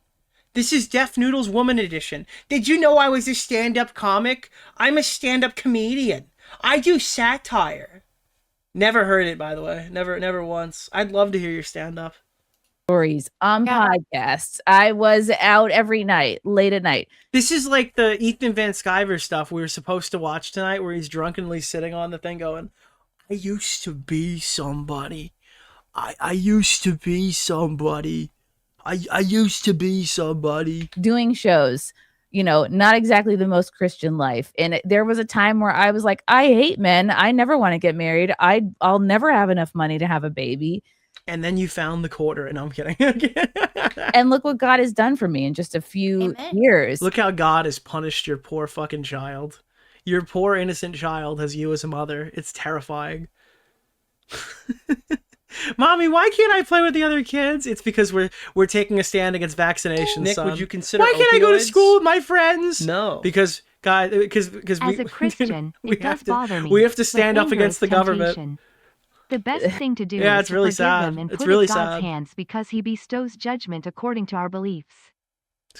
This is Deaf Noodle's Woman edition. Did you know I was a stand-up comic? I'm a stand-up comedian. I do satire. Never heard it, by the way. Never once. I'd love to hear your stand-up. Stories on podcasts. I was out every night, late at night. This is like the Ethan Van Sciver stuff we were supposed to watch tonight, where he's drunkenly sitting on the thing going, I used to be somebody. I used to be somebody. I used to be somebody. Doing shows, you know, not exactly the most Christian life. And there was a time where I was like, I hate men. I never want to get married. I'll never have enough money to have a baby. And then you found the quarter, and I'm kidding. And look what God has done for me in just a few years. Look how God has punished your poor fucking child. Your poor innocent child has you as a mother. It's terrifying. Mommy, why can't I play with the other kids? It's because we're taking a stand against vaccinations, Nick, son. would you consider Why can't I go to school with my friends? No. Because as a Christian, it does bother me. We have to stand up against the government. The best thing to do Yeah, is it's really to forgive sad. him and It's put really it in God's sad. hands because he bestows judgment according to our beliefs.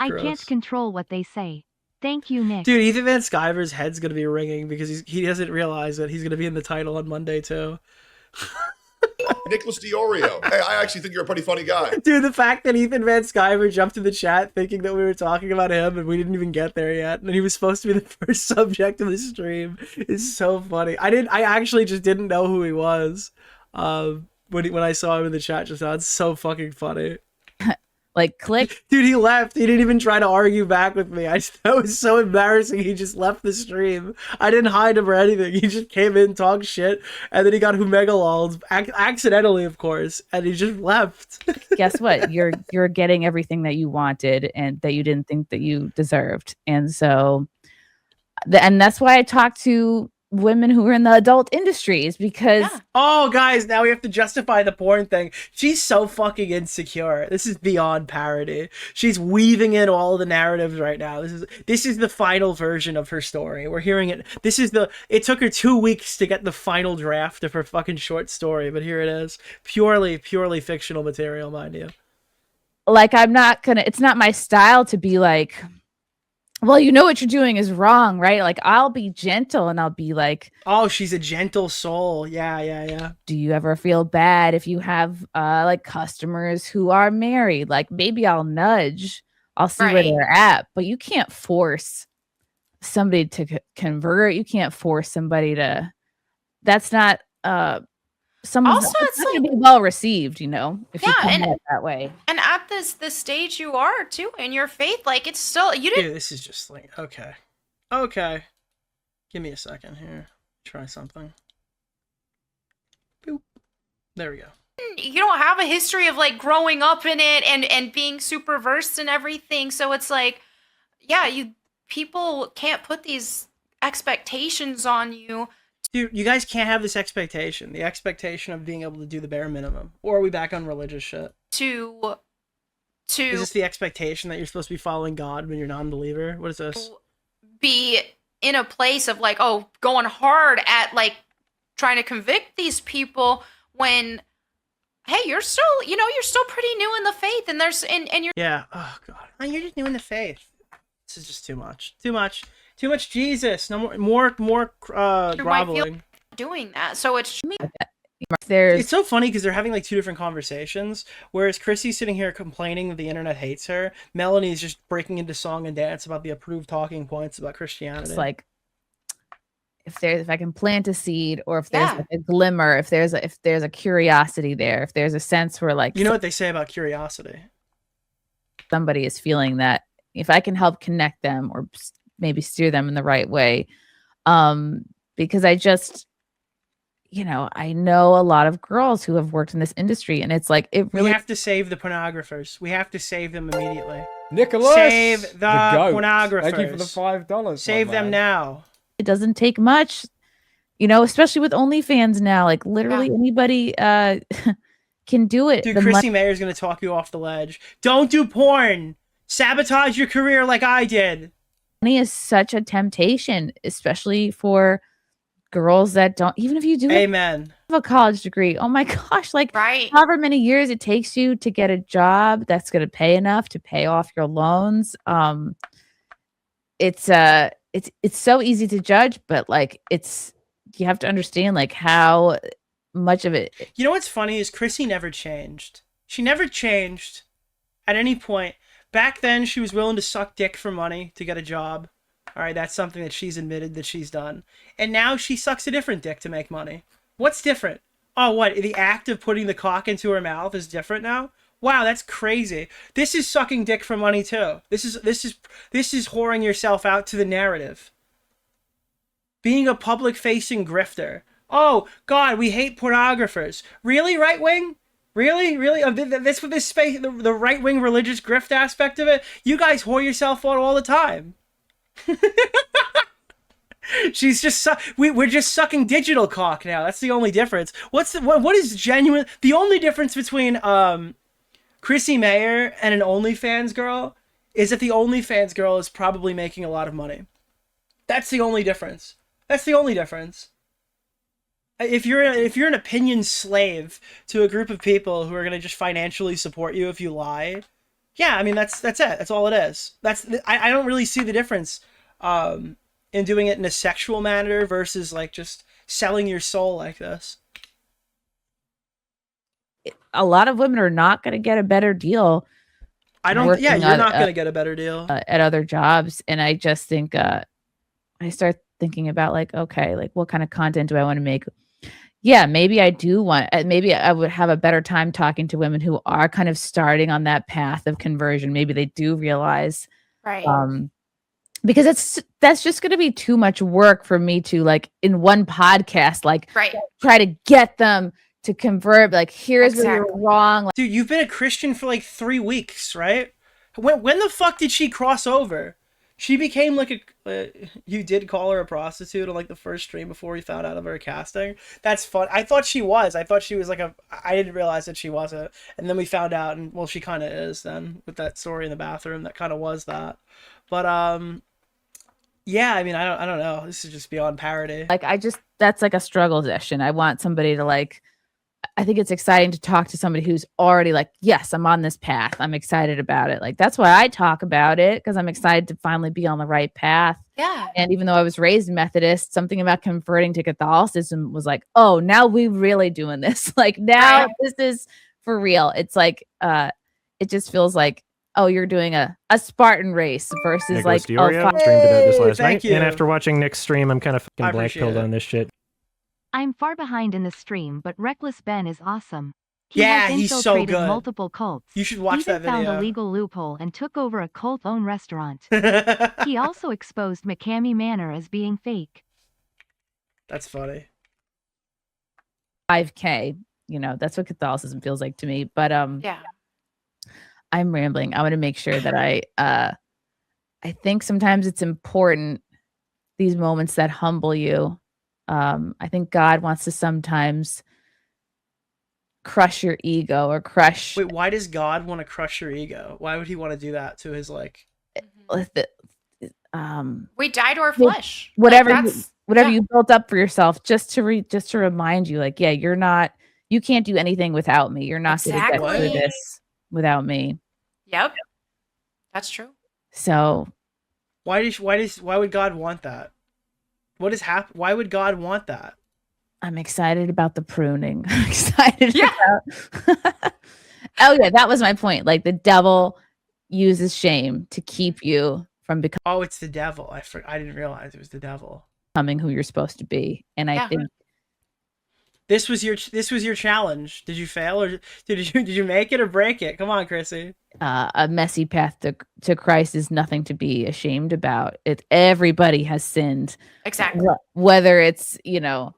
I gross. can't control what they say. Thank you, Nick. Dude, Ethan Van Sciver's head's gonna be ringing because he doesn't realize that he's gonna be in the title on Monday too. Nicholas DeOrio. Hey, I actually think you're a pretty funny guy. Dude, the fact that Ethan Van Sciver jumped in the chat thinking that we were talking about him and we didn't even get there yet, and he was supposed to be the first subject of the stream is so funny. I actually just didn't know who he was. when I saw him in the chat just now. It's so fucking funny. Like, click. Dude, he left. He didn't even try to argue back with me. That was so embarrassing. He just left the stream. I didn't hide him or anything. He just came in, talked shit, and then he got Humegaloled, accidentally, of course, and he just left. Guess what? You're getting everything that you wanted and that you didn't think that you deserved. And so, and that's why I talk to women who are in the adult industries, because oh, guys, now we have to justify the porn thing. She's so fucking insecure. This is beyond parody. She's weaving in all the narratives right now. This is the final version of her story. We're hearing it. It took her 2 weeks to get the final draft of her fucking short story, but here it is. Purely fictional material, mind you. Like, it's not my style to be like, well, you know what you're doing is wrong, right? Like, I'll be gentle and I'll be like, oh, she's a gentle soul. Yeah. Do you ever feel bad if you have like customers who are married? Like, maybe I'll nudge. I'll see where they're at. But you can't force somebody to convert. You can't force somebody to. That's not someone's also, it's not gonna be well received, you know, if you come at it that way. And at the stage you are too in your faith, like, it's still you didn't. Dude, this is just like okay. Give me a second here. Try something. Boop. There we go. You don't have a history of like growing up in it and being super versed in everything, so it's like, yeah, people can't put these expectations on you. Dude, you guys can't have this expectation. The expectation of being able to do the bare minimum. Or are we back on religious shit? To Is this the expectation that you're supposed to be following God when you're a non-believer? What is this? Be in a place of like, oh, going hard at like trying to convict these people when, hey, you're still pretty new in the faith, and you're yeah. Oh God, you're just new in the faith. This is just too much. Too much Jesus. No more groveling. Doing that, so it's so funny because they're having like two different conversations. Whereas Chrissie's sitting here complaining that the internet hates her, Melanie's just breaking into song and dance about the approved talking points about Christianity. It's like, if I can plant a seed, or if there's like a glimmer, if there's a curiosity there, if there's a sense where, like, you know what they say about curiosity, somebody is feeling that, if I can help connect them or maybe steer them in the right way, because I just, I know a lot of girls who have worked in this industry, and it's like, it really, we have to save the pornographers. We have to save them immediately. Nicholas, save the pornographers. Thank you for the $5. Save them now. It doesn't take much, especially with OnlyFans now. Like, literally anybody can do it. Dude, Chrissie Mayr is gonna talk you off the ledge. Don't do porn. Sabotage your career like I did. Money is such a temptation, especially for girls that don't, even if you do have a college degree. Oh my gosh, like, however many years it takes you to get a job that's going to pay enough to pay off your loans. It's so easy to judge, but like, you have to understand like how much of it. You know what's funny is Chrissie never changed. She never changed at any point. Back then, she was willing to suck dick for money to get a job. All right, that's something that she's admitted that she's done. And now she sucks a different dick to make money. What's different? Oh, what? The act of putting the cock into her mouth is different now? Wow, that's crazy. This is sucking dick for money too. This is whoring yourself out to the narrative. Being a public-facing grifter. Oh, God, we hate pornographers. Really, right wing? Really? That's what this space, the right-wing religious grift aspect of it? You guys whore yourself out all the time. She's just we're just sucking digital cock now. That's the only difference. What is genuine? The only difference between Chrissie Mayr and an OnlyFans girl is that the OnlyFans girl is probably making a lot of money. That's the only difference. If you're an opinion slave to a group of people who are gonna just financially support you if you lie, yeah, I mean that's it. That's all it is. I don't really see the difference in doing it in a sexual manner versus like just selling your soul like this. A lot of women are not going to get a better deal. You're not going to get a better deal at other jobs, and I just think I start thinking about like, okay, like what kind of content do I want to make? yeah, maybe I do want, maybe I would have a better time talking to women who are kind of starting on that path of conversion. Maybe they do realize, Right. Because that's just going to be too much work for me to like in one podcast, like try to get them to convert. Like, here's where you're wrong. Like, dude, you've been a Christian for like 3 weeks, right? When the fuck did she cross over? She became like you did call her a prostitute on like the first stream before we found out of her casting. That's fun. I thought she was. I thought she was like I didn't realize that she wasn't. And then we found out, and well, she kind of is then with that story in the bathroom. That kind of was that. But yeah, I mean, I don't know. This is just beyond parody. Like, that's like a struggle session. I want somebody to like, I think it's exciting to talk to somebody who's already like, yes, I'm on this path. I'm excited about it. Like, that's why I talk about it, because I'm excited to finally be on the right path. Yeah. And even though I was raised Methodist, something about converting to Catholicism was like, oh, now we really doing this. Like, now this is for real. It's like, it just feels like, oh, you're doing a Spartan race versus Nicholas like DeOrio streamed about this last night, you. and after watching Nick's stream, I'm kind of fucking black-pilled it. on this shit. I'm far behind in the stream, but Reckless Ben is awesome. Yeah, has he's so infiltrated good. multiple cults. You should watch Even that video. found a legal loophole and took over a cult-owned restaurant. He also exposed McCamey Manor as being fake. That's funny. 5K, you know, that's what Catholicism feels like to me. But Yeah. I'm rambling. I want to make sure that I think sometimes it's important, these moments that humble you. I think God wants to sometimes crush your ego or crush. Wait, why does God want to crush your ego? Why would he want to do that to his like? We die to our flesh. Whatever, Like, whatever you built up for yourself, just to remind you, like, yeah, you can't do anything without me. You're not going to get through this without me. Yep. That's true. So why would God want that? What is why would God want that? I'm excited about the pruning. I'm excited about oh yeah, that was my point. Like, the devil uses shame to keep you from becoming. Oh, it's the devil. I didn't realize it was the devil. Becoming who you're supposed to be. And I think this was your challenge. Did you fail, or did you make it or break it? Come on, Chrissy. A messy path to Christ is nothing to be ashamed about. Everybody has sinned. Exactly. Whether it's, you know,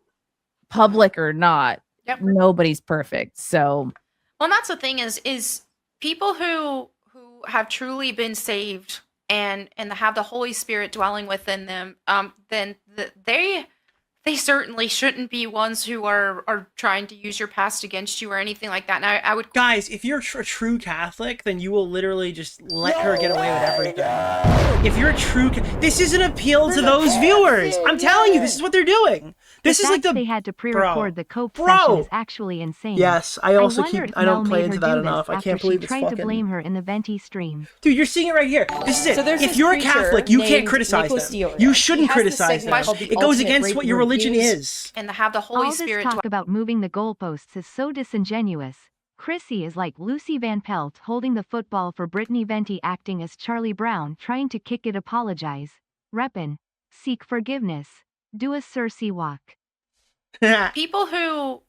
public or not. Yep. Nobody's perfect. So well, and that's the thing is people who have truly been saved and have the Holy Spirit dwelling within them, then they certainly shouldn't be ones who are trying to use your past against you or anything like that. And I would... Guys, if you're a true Catholic, then you will literally just let her get away with everything. If you're a true... This is an appeal to those viewers. I'm telling you, this is what they're doing. This is like they had to pre-record the cope session is actually insane. Yes, I don't play into that enough. I can't believe it's fucking... tried to blame her in the Venti stream. Dude, you're seeing it right here. This is it. So if you're a Catholic, you can't criticize them. You shouldn't criticize them. It goes against what your religion is. And to have the Holy Spirit... All this talk about moving the goalposts is so disingenuous. Chrissie is like Lucy Van Pelt holding the football for Brittany Venti acting as Charlie Brown trying to kick it apologize. Reppin'. Seek forgiveness. Do a Cersei walk. People who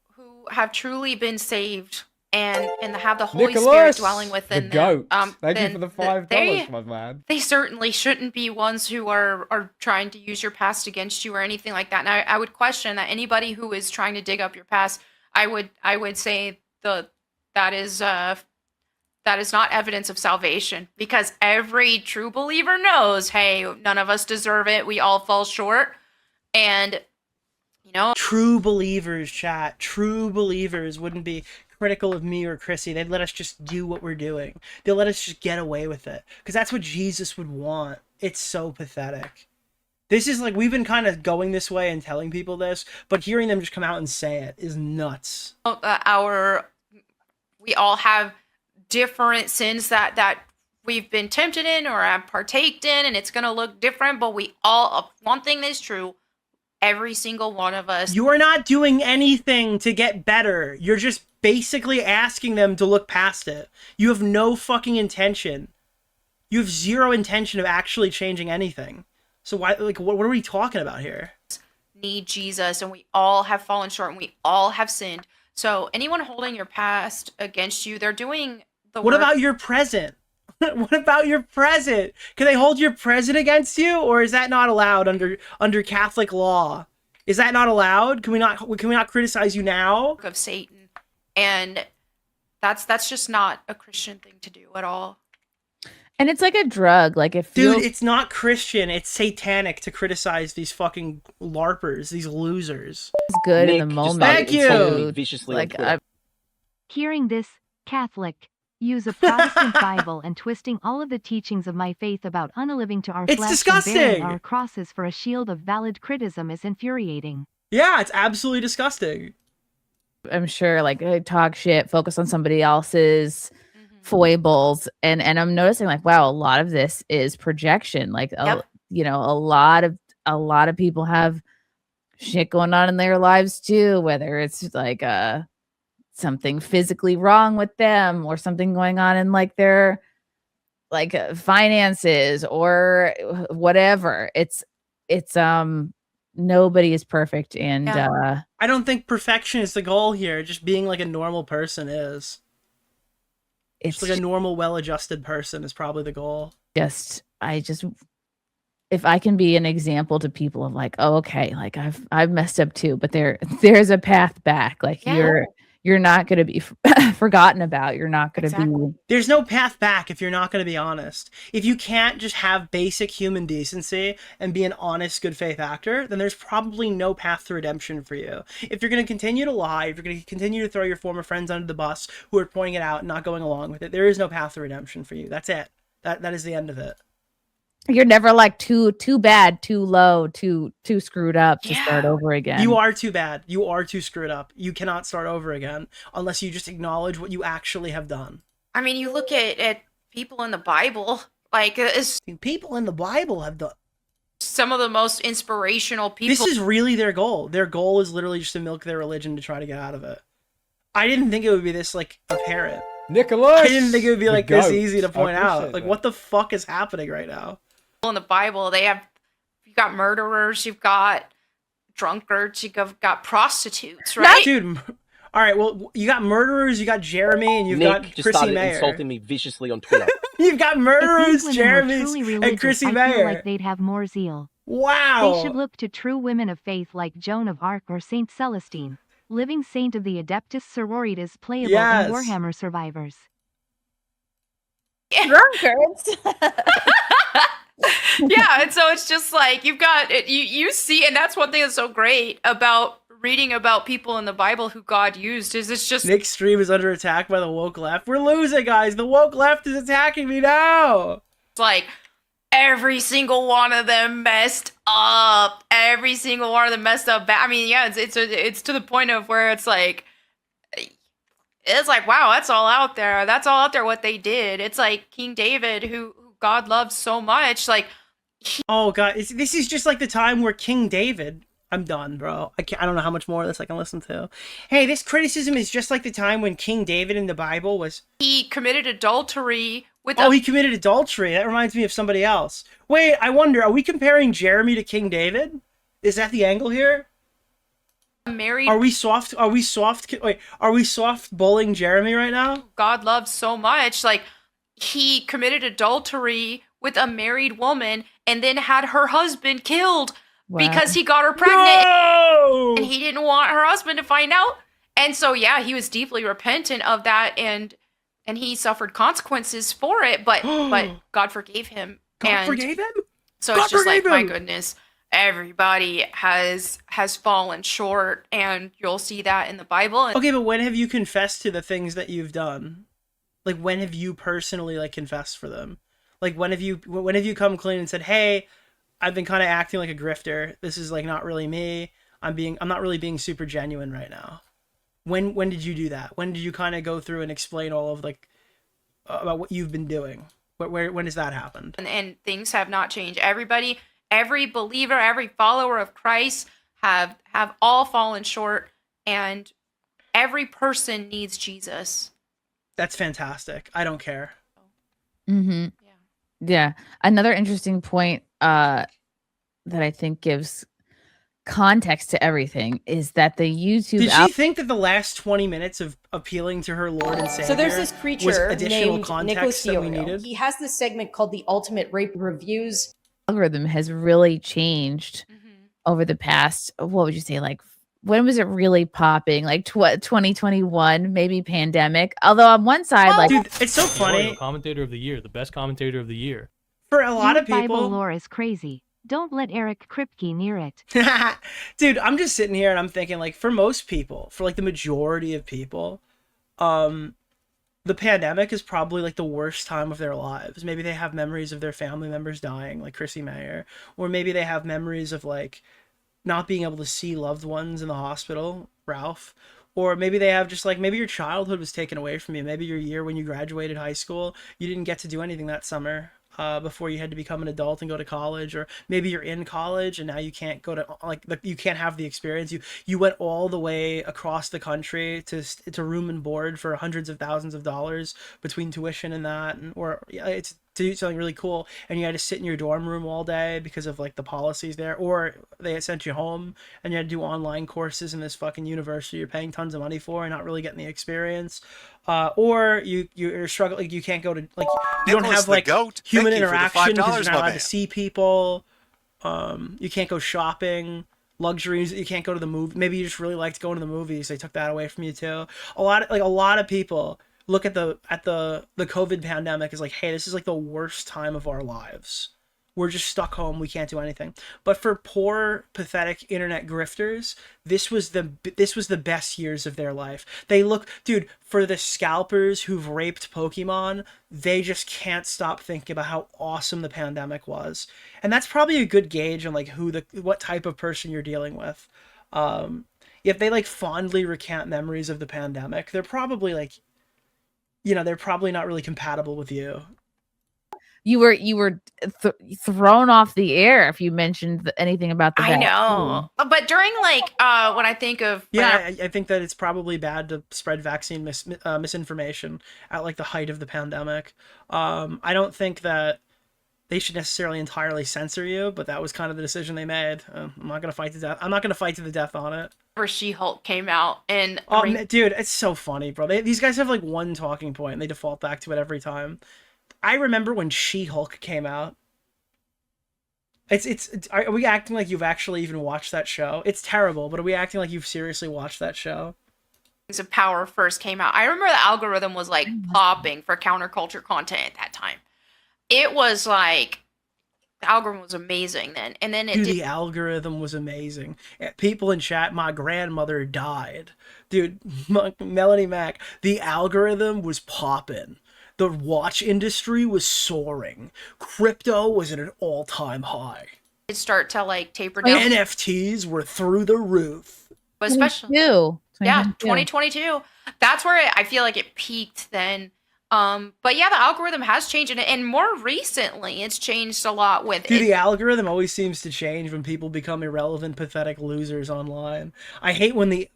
have truly been saved and have the Holy Spirit dwelling within them. Thank you for the $5, my man. They certainly shouldn't be ones who are trying to use your past against you or anything like that. And I would question that anybody who is trying to dig up your past, I would say that is not evidence of salvation, because every true believer knows, hey, none of us deserve it. We all fall short. And you know, true believers, chat. True believers wouldn't be critical of me or Chrissy. They'd let us just do what we're doing. They'll let us just get away with it, because that's what Jesus would want. It's so pathetic. This is like, we've been kind of going this way and telling people this, but hearing them just come out and say it is nuts. We all have different sins that we've been tempted in or have partaked in, and it's going to look different, but we all, one thing is true, every single one of us. You are not doing anything to get better. You're just basically asking them to look past it. You have no fucking intention. You have zero intention of actually changing anything. So why, like, what are we talking about here? need Jesus, and we all have fallen short, and we all have sinned. So anyone holding your past against you, they're doing the What work. about your present? What about your present? Can they hold your present against you, or is that not allowed under Catholic law? Is that not allowed? Can we not criticize you now? Of Satan, and that's just not a Christian thing to do at all. And it's like a drug. Like if Dude, it's not Christian. It's satanic to criticize these fucking LARPers, these losers. It's good in the moment. Thank you. Viciously Like Hearing this, Catholic, use a Protestant Bible and twisting all of the teachings of my faith about unliving to our It's flesh disgusting. and bearing our crosses for a shield of valid criticism is infuriating. Yeah, it's absolutely disgusting. I'm sure like I talk shit, focus on somebody else's foibles, and I'm noticing like, wow, a lot of this is projection. Like you know, a lot of people have shit going on in their lives too, whether it's like something physically wrong with them or something going on in like their like finances or whatever. It's nobody is perfect, and I don't think perfection is the goal here. Just being like a normal person is. It's like a normal, well-adjusted person is probably the goal. If I can be an example to people of like, oh, okay, like I've messed up too, but there's a path back. Like you're not going to be forgotten about. You're not going to be. There's no path back if you're not going to be honest. If you can't just have basic human decency and be an honest, good faith actor, then there's probably no path to redemption for you. If you're going to continue to lie, if you're going to continue to throw your former friends under the bus who are pointing it out and not going along with it, there is no path to redemption for you. That's it. That is the end of it. You're never like too bad, too low, too screwed up to start over again. You are too bad. You are too screwed up. You cannot start over again unless you just acknowledge what you actually have done. I mean, you look at people in the Bible, like people in the Bible have done some of the most inspirational people. This is really their goal. Their goal is literally just to milk their religion to try to get out of it. I didn't think it would be this like apparent. Nicholas, I didn't think it would be like this easy to point out. Like, that. what the fuck is happening right now? In the Bible, you've got murderers, you've got drunkards, you've got prostitutes, right? Dude, all right, well, you got murderers, you got Jeremy, and you've Nick got just Chrissie started Mayr. insulting me viciously on Twitter. You've got murderers, If these women were Jeremy, truly and religious, Chrissie I Mayr. feel like they'd have more zeal. Wow. They should look to true women of faith like Joan of Arc or Saint Celestine, living saint of the Adeptus Sororitas playable in Warhammer survivors. Drunkards. Yeah, and so it's just like you've got you see, and that's one thing that's so great about reading about people in the Bible who God used is it's just Nick's stream is under attack by the woke left. We're losing, guys. The woke left is attacking me now. It's like every single one of them messed up. Every single one of them messed up. I mean, yeah, it's to the point of where it's like wow, that's all out there. That's all out there what they did. It's like King David who God loves so much, like oh god, this is just like the time where King David. I'm done, bro. I don't know how much more of this I can listen to. Hey, this criticism is just like the time when King David in the Bible was he committed adultery with he committed adultery. That reminds me of somebody else. Wait, I wonder, are we comparing Jeremy to King David? Is that the angle here? Married. Are we soft bullying Jeremy right now? God loves so much, like he committed adultery with a married woman and then had her husband killed because he got her pregnant. No! And he didn't want her husband to find out. And so yeah, he was deeply repentant of that and he suffered consequences for it, but God forgave him. God forgave him? So God it's just like, my him. goodness, everybody has fallen short, and you'll see that in the Bible. Okay, but when have you confessed to the things that you've done? Like, when have you personally like confessed for them? Like, when have you come clean and said, "Hey, I've been kind of acting like a grifter. This is like not really me. I'm not really being super genuine right now." When did you do that? When did you kind of go through and explain all of like about what you've been doing? When has that happened? And things have not changed. Everybody, every believer, every follower of Christ have all fallen short, and every person needs Jesus. That's fantastic. I don't care. Mm-hmm. Yeah. Another interesting point that I think gives context to everything is that the YouTube. Did she think that the last 20 minutes of appealing to her Lord and Savior So there's this was creature additional named context Nicholas that we DeOrio. needed? He has this segment called the Ultimate Rape Reviews. Algorithm has really changed over the past, what would you say, like when was it really popping? Like 2021, maybe pandemic. Although on one side, like, dude, it's so funny. Commentator of the year, the best commentator of the year. For a lot Your of people, Bible lore is crazy. Don't let Eric Kripke near it. dude, I'm just sitting here and I'm thinking, like, for most people, for like the majority of people, the pandemic is probably like the worst time of their lives. Maybe they have memories of their family members dying, like Chrissie Mayr, or maybe they have memories of like not being able to see loved ones in the hospital, Ralph. Or maybe they have just like, maybe your childhood was taken away from you. Maybe your year when you graduated high school, you didn't get to do anything that summer before you had to become an adult and go to college. Or maybe you're in college and now you can't go to, like you can't have the experience. You went all the way across the country to room and board for hundreds of thousands of dollars between tuition and that, or it's to do something really cool, and you had to sit in your dorm room all day because of like the policies there, or they had sent you home and you had to do online courses in this fucking university you're paying tons of money for and not really getting the experience, or you're struggling, like you can't go to, like you don't have like human interaction because you're not allowed to see people, you can't go shopping, luxuries, you can't go to the movie. Maybe you just really liked going to the movies, they took that away from you too. A lot of people look at the COVID pandemic as like, hey, this is like the worst time of our lives. We're just stuck home. We can't do anything. But for poor, pathetic internet grifters, this was the best years of their life. They look, dude, for the scalpers who've raped Pokemon, they just can't stop thinking about how awesome the pandemic was. And that's probably a good gauge on like what type of person you're dealing with. If they like fondly recant memories of the pandemic, they're probably like, they're probably not really compatible with you. You were thrown off the air if you mentioned anything about the vaccine. I know, but during like when I think of I think that it's probably bad to spread vaccine misinformation at like the height of the pandemic. I don't think that they should necessarily entirely censor you, but that was kind of the decision they made. I'm not gonna fight to death. I'm not gonna fight to the death on it. where She-Hulk came out, and dude, it's so funny, bro. These guys have like one talking point and they default back to it every time. I remember when She-Hulk came out. Are we acting like you've actually even watched that show? It's terrible, but are we acting like you've seriously watched that show? of Power first came out. I remember the algorithm was like popping for counterculture content at that time. It was like, the algorithm was amazing then. And then the algorithm was amazing. People in chat, my grandmother died. Dude, Melanie Mac, the algorithm was popping. The watch industry was soaring. Crypto was at an all-time high. It start to like taper down. NFTs were through the roof. But especially 2022. That's where I feel like it peaked then. But yeah, the algorithm has changed, and more recently, it's changed a lot with Dude, the algorithm always seems to change when people become irrelevant, pathetic losers online. I hate when the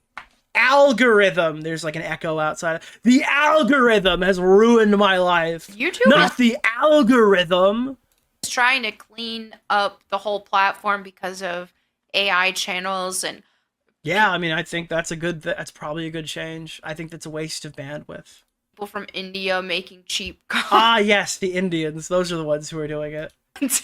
algorithm, there's like an echo outside. The algorithm has ruined my life. YouTube, not the algorithm. Is trying to clean up the whole platform because of AI channels and. Yeah, I mean, I think that's probably a good change. I think that's a waste of bandwidth. People from India making cheap yes, the Indians, those are the ones who are doing it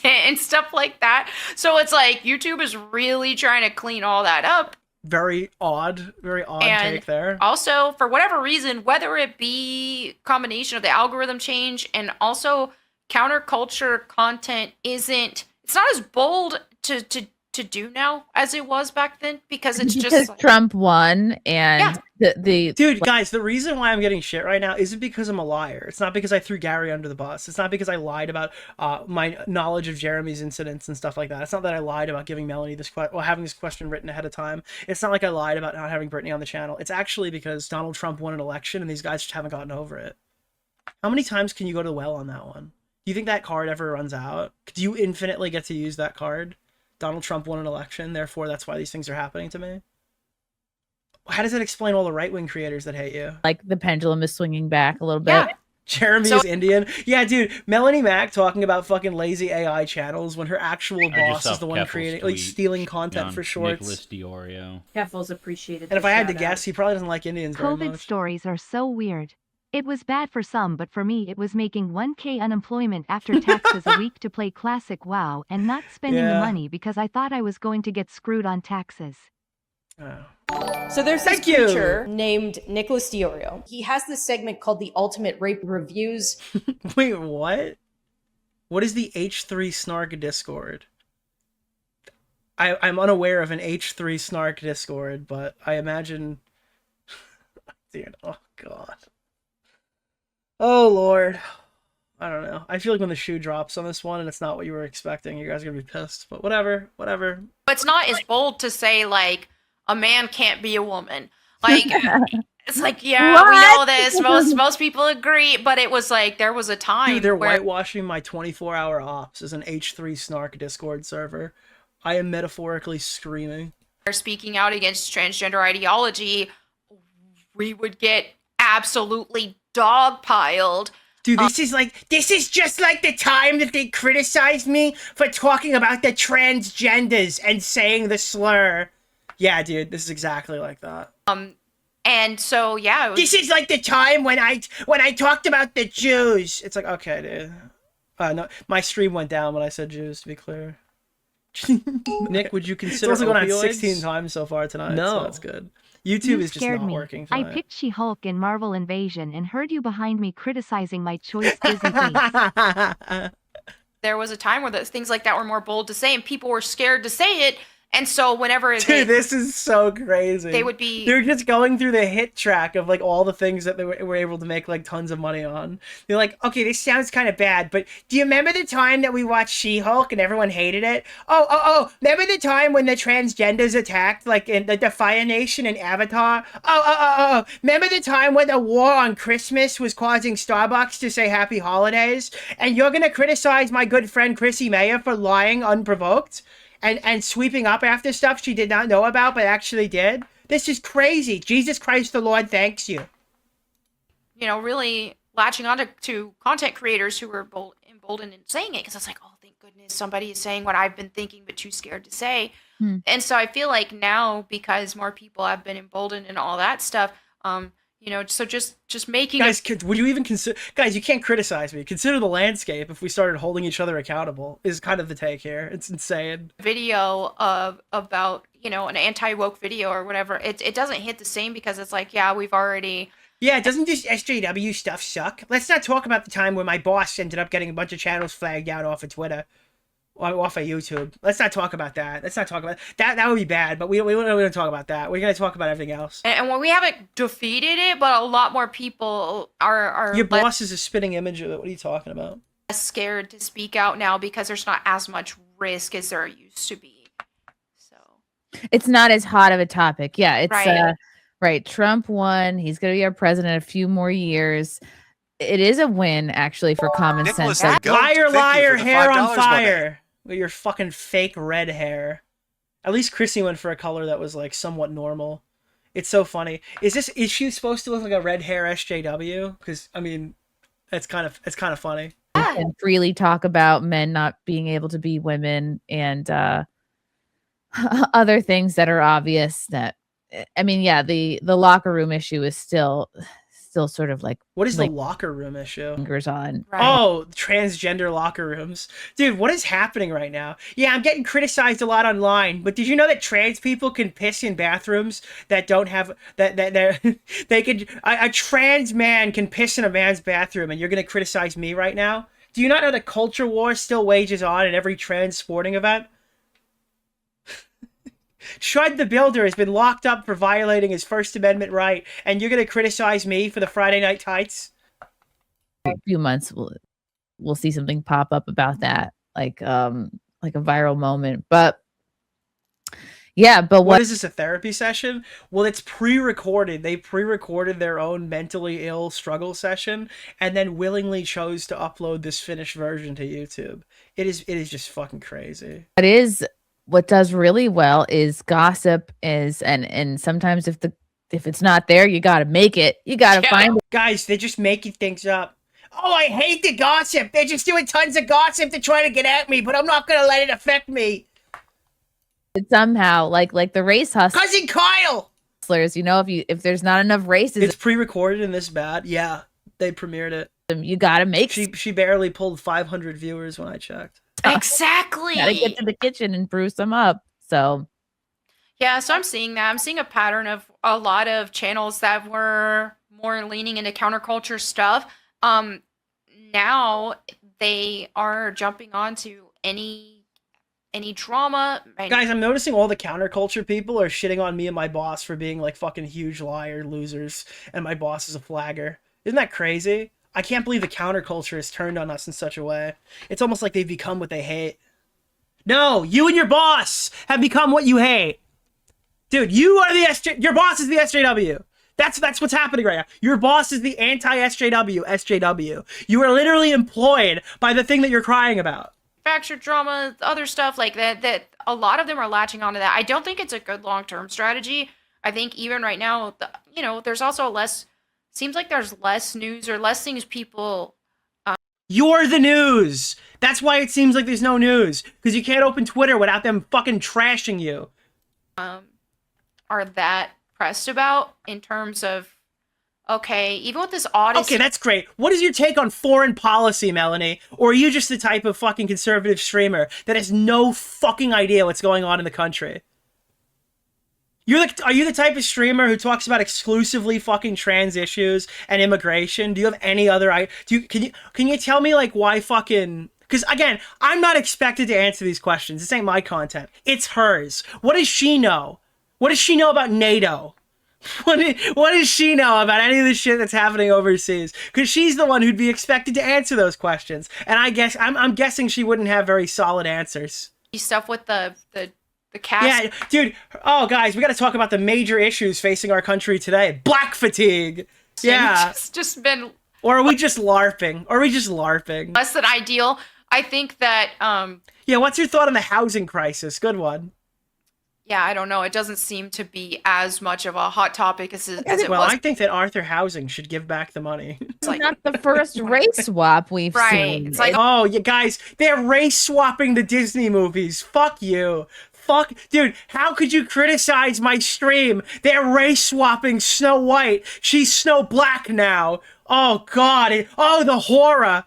and stuff like that. So it's like YouTube is really trying to clean all that up. Very odd take there. Also, for whatever reason, whether it be combination of the algorithm change and also counterculture content it's not as bold to do now as it was back then, because just Trump won and the dude, guys, the reason why I'm getting shit right now isn't because I'm a liar. It's not because I threw Gary under the bus. It's not because I lied about my knowledge of Jeremy's incidents and stuff like that. It's not that I lied about giving Melanie having this question written ahead of time. It's not like I lied about not having Brittany on the channel. It's actually because Donald Trump won an election and these guys just haven't gotten over it. How many times can you go to the well on that one? Do you think that card ever runs out? Do you infinitely get to use that card? Donald Trump won an election, therefore that's why these things are happening to me. How does that explain all the right-wing creators that hate you? Like the pendulum is swinging back a little bit. Jeremy is Indian. Yeah, dude. Melanie Mack talking about fucking lazy AI channels when her actual boss is the one creating, like, stealing content for shorts. Nicholas DeOrio. Keffels appreciated. And if I had to guess, he probably doesn't like Indians very COVID much. stories are so weird. It was bad for some, but for me it was making 1K unemployment after taxes a week to play classic WoW and not spending the money because I thought I was going to get screwed on taxes. So there's this creature named Nicholas DeOrio. He has this segment called the Ultimate Rape Reviews. Wait, what? What is the H3 Snark Discord? I'm unaware of an H3 Snark Discord, but I imagine... Dude, oh god. Oh lord. I don't know. I feel like when the shoe drops on this one and it's not what you were expecting, you guys are gonna be pissed. But whatever. It's not as bold to say, like, a man can't be a woman. Like, it's like, yeah, we know this. Most people agree, but it was like, there was a time Dude, they're where whitewashing my 24-hour ops as an H3 Snark Discord server. I am metaphorically screaming. they're speaking out against transgender ideology, we would get absolutely dogpiled. Dude, this is just like the time that they criticized me for talking about the transgenders and saying the slur. Yeah, dude, this is exactly like that. And so yeah, this is like the time when I talked about the Jews. It's like, okay, dude. No, my stream went down when I said Jews, to be clear. Nick, would you consider It's also gone on opioids? 16 times so far tonight. No. So that's good. YouTube You is just scared not me. working I tonight. picked She-Hulk in Marvel Invasion and heard you behind me criticizing my choice Disney face. there was a time where things like that were more bold to say, and people were scared to say it. And so whenever Dude, this is so crazy. they would be They're just going through the hit track of like all the things that they were able to make like tons of money on. They're like, okay, this sounds kind of bad, but do you remember the time that we watched She-Hulk and everyone hated it? Oh, remember the time when the transgenders attacked like in the Fire Nation and Avatar? Oh, remember the time when the war on Christmas was causing Starbucks to say Happy Holidays? And you're gonna criticize my good friend Chrissie Mayr for lying unprovoked? And sweeping up after stuff she did not know about but actually did? This is crazy. Jesus Christ the Lord thanks you. really latching on to content creators who were emboldened in saying it, because it's like, oh, thank goodness somebody is saying what I've been thinking but too scared to say. And so I feel like now, because more people have been emboldened and all that stuff, so just making guys, would you even consider? Guys, you can't criticize me. Consider the landscape if we started holding each other accountable. Is kind of the take here. It's insane. video about an anti-woke video or whatever, it doesn't hit the same, because it's like, yeah, we've already. Yeah, doesn't this SJW stuff suck? Let's not talk about the time where my boss ended up getting a bunch of channels flagged out off of Twitter. Off of YouTube. Let's not talk about that. That would be bad, but we don't talk about that. We're going to talk about everything else. And when we haven't defeated it, but a lot more people are Your boss is a spitting image of it. What are you talking about? Scared to speak out now because there's not as much risk as there used to be. So it's not as hot of a topic. Yeah, it's right. Right. Trump won. He's going to be our president a few more years. It is a win, actually, for common sense. Liar, hair on fire. With your fucking fake red hair. At least Chrissie went for a color that was like somewhat normal. It's so funny. Is she supposed to look like a red hair SJW? Because I mean, it's kind of funny. And freely talk about men not being able to be women and other things that are obvious. That I mean, yeah, the locker room issue is still sort of like, what is the locker room issue? Fingers on. Right. Oh, transgender locker rooms. Dude, what is happening right now? Yeah, I'm getting criticized a lot online, but did you know that trans people can piss in bathrooms that don't have they could a trans man can piss in a man's bathroom, and you're going to criticize me right now? Do you not know that culture war still wages on at every trans sporting event? Shred the Builder has been locked up for violating his First Amendment right, and you're going to criticize me for the Friday Night Tights? In a few months, we'll see something pop up about that, like a viral moment. But yeah, but what is this, a therapy session? Well, it's pre-recorded. They pre-recorded their own mentally ill struggle session, and then willingly chose to upload this finished version to YouTube. It is just fucking crazy. It is. What does really well is gossip and sometimes if it's not there, you got to make it. You got to find it. Guys, they're just making things up. Oh, I hate the gossip. They're just doing tons of gossip to try to get at me, but I'm not gonna let it affect me. Somehow, like the race Cousin Kyle. hustlers, you know, if there's not enough races, It's pre-recorded and this bad. Yeah, they premiered it. you gotta make. She barely pulled 500 viewers when I checked. Exactly. Gotta get to the kitchen and brew some up. So Yeah, so I'm seeing that. I'm seeing a pattern of a lot of channels that were more leaning into counterculture stuff. Now they are jumping onto any drama. Guys, I'm noticing all the counterculture people are shitting on me and my boss for being like fucking huge liar losers, and my boss is a flagger. Isn't that crazy? I can't believe the counterculture has turned on us in such a way. It's almost like they've become what they hate. No, you and your boss have become what you hate. Dude, you are the SJ. Your boss is the SJW. That's what's happening right now. Your boss is the anti-SJW. SJW. You are literally employed by the thing that you're crying about. Manufactured drama, other stuff like that. That a lot of them are latching onto that. I don't think it's a good long-term strategy. I think even right now, there's also less. Seems like there's less news or less things people. You're the news. That's why it seems like there's no news, because you can't open Twitter without them fucking trashing you. Are that pressed about in terms of, okay, even with this Odyssey. Okay, that's great. What is your take on foreign policy, Melanie? Or are you just the type of fucking conservative streamer that has no fucking idea what's going on in the country? Are you the type of streamer who talks about exclusively fucking trans issues and immigration? Do you have any other can you tell me like why fucking, because again, I'm not expected to answer these questions. This ain't my content. It's hers. What does she know? What does she know about NATO? What does she know about any of the shit that's happening overseas? Because she's the one who'd be expected to answer those questions. And I guess I'm guessing she wouldn't have very solid answers. Stuff with the cast. Yeah, dude. Oh, guys, we got to talk about the major issues facing our country today. Black fatigue. Yeah. It's just been. Or are we just LARPing? Are we just LARPing? Less than ideal. I think that. Yeah. What's your thought on the housing crisis? Good one. Yeah, I don't know. It doesn't seem to be as much of a hot topic as it was. Well, I think that Arthur Housing should give back the money. It's like, not the first race swap we've seen. It's like, oh, you guys, they're race swapping the Disney movies. Fuck you. Fuck, dude, how could you criticize my stream? They're race swapping Snow White. She's Snow Black now. Oh, God. Oh, the horror.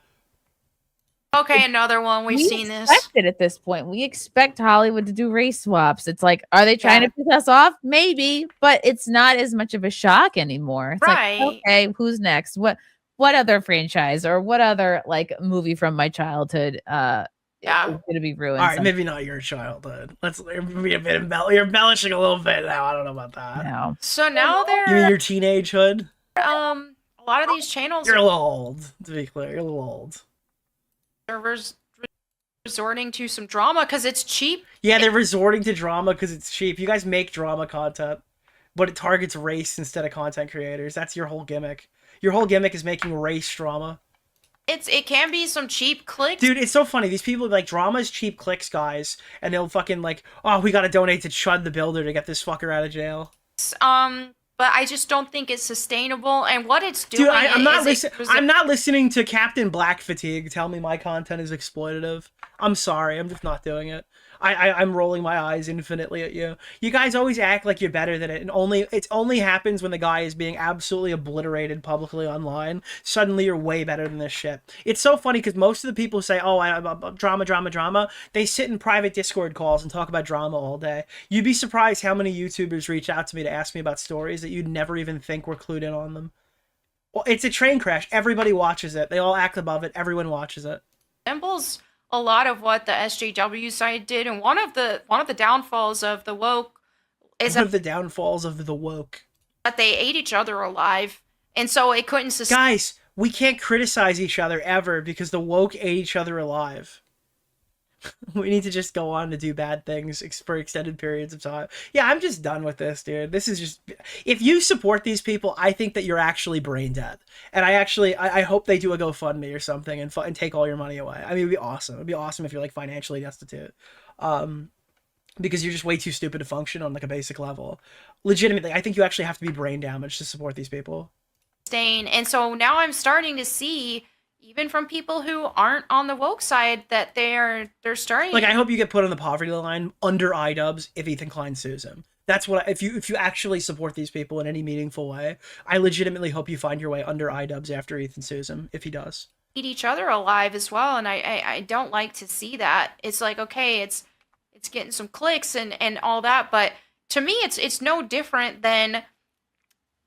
Okay, another one. We've seen this. We expect it at this point. We expect Hollywood to do race swaps. It's like, are they trying to piss us off? Maybe, but it's not as much of a shock anymore. It's right. Like, okay, who's next? What other franchise or what other like movie from my childhood is going to be ruined? All right, maybe not your childhood. Let's be a bit you're embellishing a little bit now. I don't know about that. No. So now they're You mean your teenagehood? A lot of these channels You're a little old, to be clear. You're a little old. Servers resorting to some drama because it's cheap. Yeah, they're resorting to drama because it's cheap. You guys make drama content, but it targets race instead of content creators. That's your whole gimmick. Your whole gimmick is making race drama. It can be some cheap clicks. Dude, it's so funny. These people like drama is cheap clicks, guys, and they'll fucking like, oh, we gotta donate to Chud the Builder to get this fucker out of jail. But I just don't think it's sustainable. And what it's doing, dude, I'm not listening to Captain Black Fatigue tell me my content is exploitative. I'm sorry, I'm just not doing it. I'm rolling my eyes infinitely at you. You guys always act like you're better than it, and it only happens when the guy is being absolutely obliterated publicly online. Suddenly you're way better than this shit. It's so funny because most of the people who say, oh, I'm drama, they sit in private Discord calls and talk about drama all day. You'd be surprised how many YouTubers reach out to me to ask me about stories that you'd never even think were clued in on them. Well, it's a train crash. Everybody watches it. They all act above it. Everyone watches it. Resembles a lot of what the SJW side did, and one of the downfalls of the woke is one of the downfalls of the woke that they ate each other alive, and so it couldn't sustain. Guys, we can't criticize each other ever because the woke ate each other alive. We need to just go on to do bad things for extended periods of time. Yeah, I'm just done with this, dude. This is just... If you support these people, I think that you're actually brain dead. And I hope they do a GoFundMe or something and take all your money away. I mean, it'd be awesome. It'd be awesome if you're, like, financially destitute. Because you're just way too stupid to function on, like, a basic level. Legitimately, I think you actually have to be brain damaged to support these people. And so now I'm starting to see... even from people who aren't on the woke side, that they're starting. Like, I hope you get put on the poverty line under iDubbbz if Ethan Klein sues him. That's what if you actually support these people in any meaningful way, I legitimately hope you find your way under iDubbbz after Ethan sues him, if he does. Eat each other alive as well, and I don't like to see that. It's like, okay, it's getting some clicks and all that, but to me it's no different than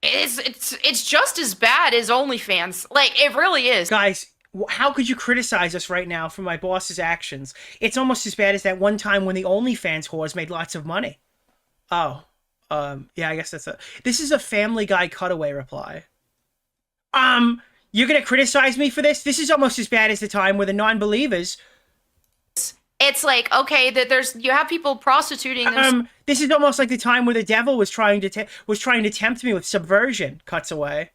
it's just as bad as OnlyFans. Like, it really is. Guys, how could you criticize us right now for my boss's actions? It's almost as bad as that one time when the OnlyFans whores made lots of money. Oh, yeah, I guess this is a Family Guy cutaway reply. You're gonna criticize me for this? This is almost as bad as the time where the non-believers. It's like, okay, that you have people prostituting this is almost like the time where the devil was trying to tempt me with subversion. Cuts away.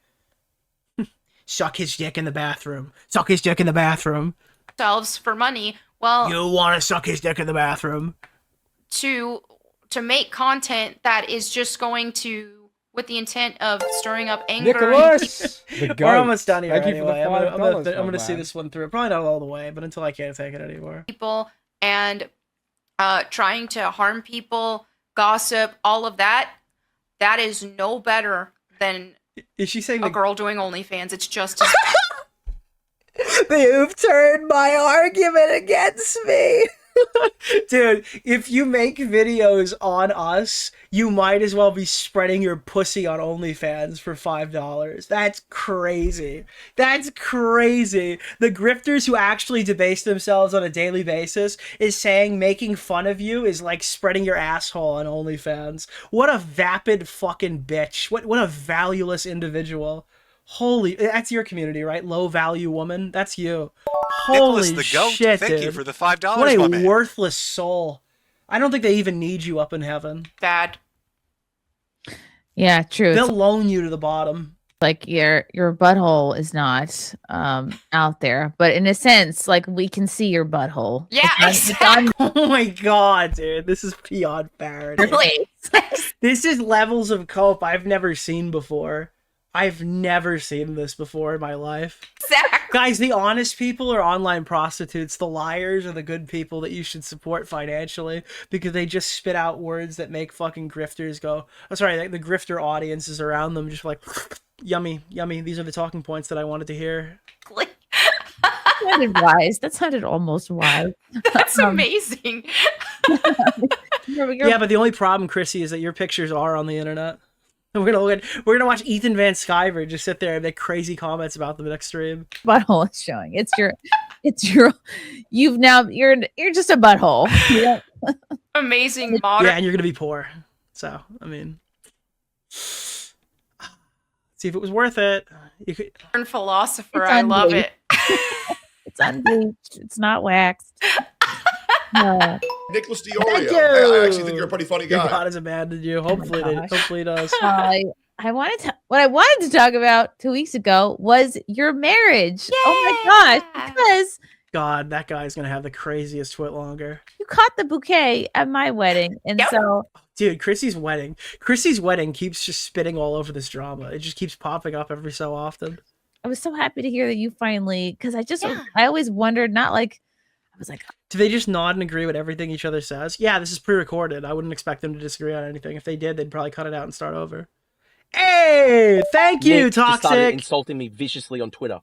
Suck his dick in the bathroom. Suck his dick in the bathroom. themselves for money. Well, you want to suck his dick in the bathroom. To make content that is just going to, with the intent of stirring up anger. Nicholas, the goat. We're almost done here. Thank you Anyway, for the I'm gonna see this one through. Probably not all the way, but until I can't take it anymore. People and trying to harm people, gossip, all of that. That is no better than is she saying a girl doing OnlyFans. It's just as You've turned my argument against me. Dude, if you make videos on us, you might as well be spreading your pussy on OnlyFans for $5. That's crazy. That's crazy. The grifters who actually debase themselves on a daily basis is saying making fun of you is like spreading your asshole on OnlyFans. What a vapid fucking bitch. What a valueless individual. Holy, that's your community, right? Low value woman. That's you. Holy Nicholas the Goat, shit, thank dude. you for the $5, What my a man. worthless soul. I don't think they even need you up in heaven. bad. Yeah, true. They'll loan you to the bottom. Like your butthole is not out there, but in a sense, like we can see your butthole. Yeah, Oh my god, dude. This is beyond parody. Really? This is levels of cope I've never seen before. I've never seen this before in my life. Guys, the honest people are online prostitutes. The liars are the good people that you should support financially because they just spit out words that make fucking grifters go, oh, sorry, the grifter audiences around them just like, yummy, yummy. These are the talking points that I wanted to hear. That sounded wise. That sounded almost wise. That's amazing. Yeah, but the only problem, Chrissie, is that your pictures are on the internet. And we're gonna watch Ethan Van Sciver just sit there and make crazy comments about them next stream. Butthole is showing. It's your you're just a butthole. Yeah. Amazing modern. Yeah, and you're gonna be poor. So, I mean, see if it was worth it. You could. Philosopher. I love it. It's unbleached. It's not waxed. No. Nicholas DeOrio. Thank you. Hey, I actually think you're a pretty funny Your guy. God has abandoned you. Hopefully, hopefully it does. What I wanted to talk about 2 weeks ago was your marriage. Yeah. Oh my gosh! Because God, that guy's gonna have the craziest twit longer. you caught the bouquet at my wedding, and so dude, Chrissy's wedding keeps just spitting all over this drama. It just keeps popping up every so often. I was so happy to hear that you finally, because I always wondered, not like I was like, do they just nod and agree with everything each other says? Yeah, this is pre-recorded. I wouldn't expect them to disagree on anything. If they did, they'd probably cut it out and start over. Hey, thank you, Nick just started Toxic. insulting me viciously on Twitter.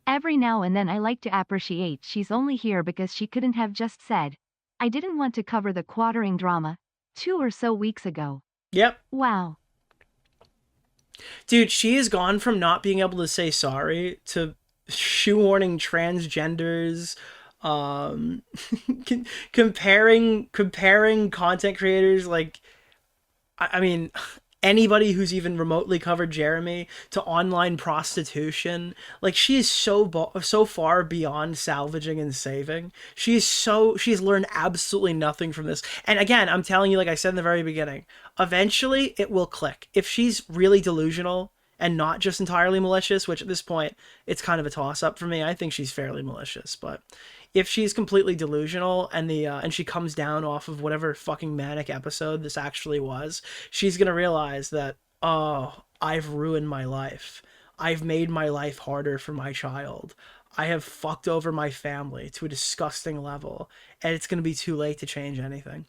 Every now and then I like to appreciate she's only here because she couldn't have just said, I didn't want to cover the quartering drama 2 or so weeks ago. Yep. Wow. Dude, she has gone from not being able to say sorry to shoehorning transgenders, comparing content creators like, I mean, anybody who's even remotely covered Jeremy to online prostitution. Like, she is so far beyond salvaging and saving. She's learned absolutely nothing from this. And again, I'm telling you, like I said in the very beginning, eventually it will click. If she's really delusional and not just entirely malicious, which at this point it's kind of a toss-up for me. I think she's fairly malicious, but if she's completely delusional and she comes down off of whatever fucking manic episode this actually was, she's gonna realize that, oh, I've ruined my life. I've made my life harder for my child. I have fucked over my family to a disgusting level, and it's going to be too late to change anything.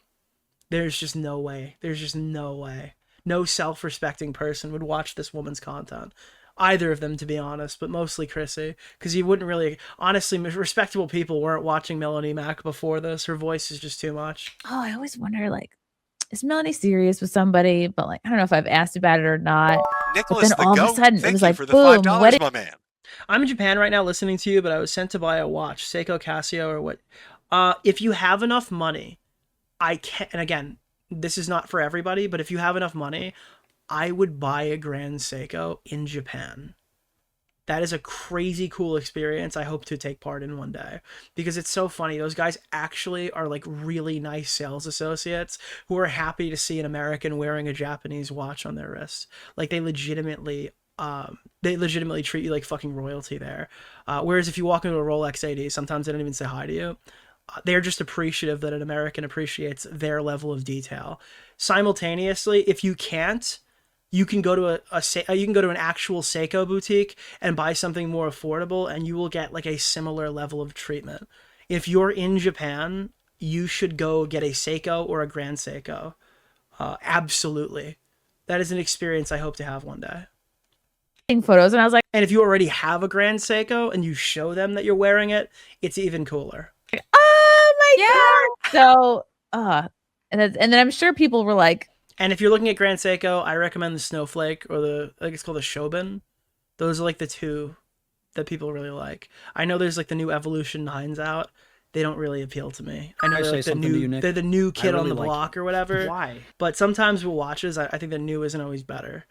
There's just no way. There's just no way. No self-respecting person would watch this woman's content. Either of them, to be honest, but mostly Chrissie, because you wouldn't really... Honestly, respectable people weren't watching Melanie Mac before this. Her voice is just too much. Oh, I always wonder, like, is Melanie serious with somebody? But, like, I don't know if I've asked about it or not. Nicholas, but then all of a sudden, it was like, for the boom, $5, wedding. my man. I'm in Japan right now listening to you, but I was sent to buy a watch, Seiko Casio or what. If you have enough money, I can... And again, this is not for everybody, but if you have enough money... I would buy a Grand Seiko in Japan. That is a crazy cool experience I hope to take part in one day. Because it's so funny. Those guys actually are like really nice sales associates who are happy to see an American wearing a Japanese watch on their wrist. Like they legitimately treat you like fucking royalty there. Whereas if you walk into a Rolex 80, sometimes they don't even say hi to you. They're just appreciative that an American appreciates their level of detail. Simultaneously, if you can't, you can go to you can go to an actual Seiko boutique and buy something more affordable, and you will get like a similar level of treatment. If you're in Japan, you should go get a Seiko or a Grand Seiko. Absolutely, that is an experience I hope to have one day. Photos, and I was like, and if you already have a Grand Seiko and you show them that you're wearing it, it's even cooler. Oh my god! So, and then I'm sure people were like. And if you're looking at Grand Seiko, I recommend the Snowflake or I think it's called the Shoben. Those are like the two that people really like. I know there's like the new Evolution 9s out. They don't really appeal to me. I know they're, like they're the new kid on the block or whatever. Why? But sometimes with watches, I think the new isn't always better.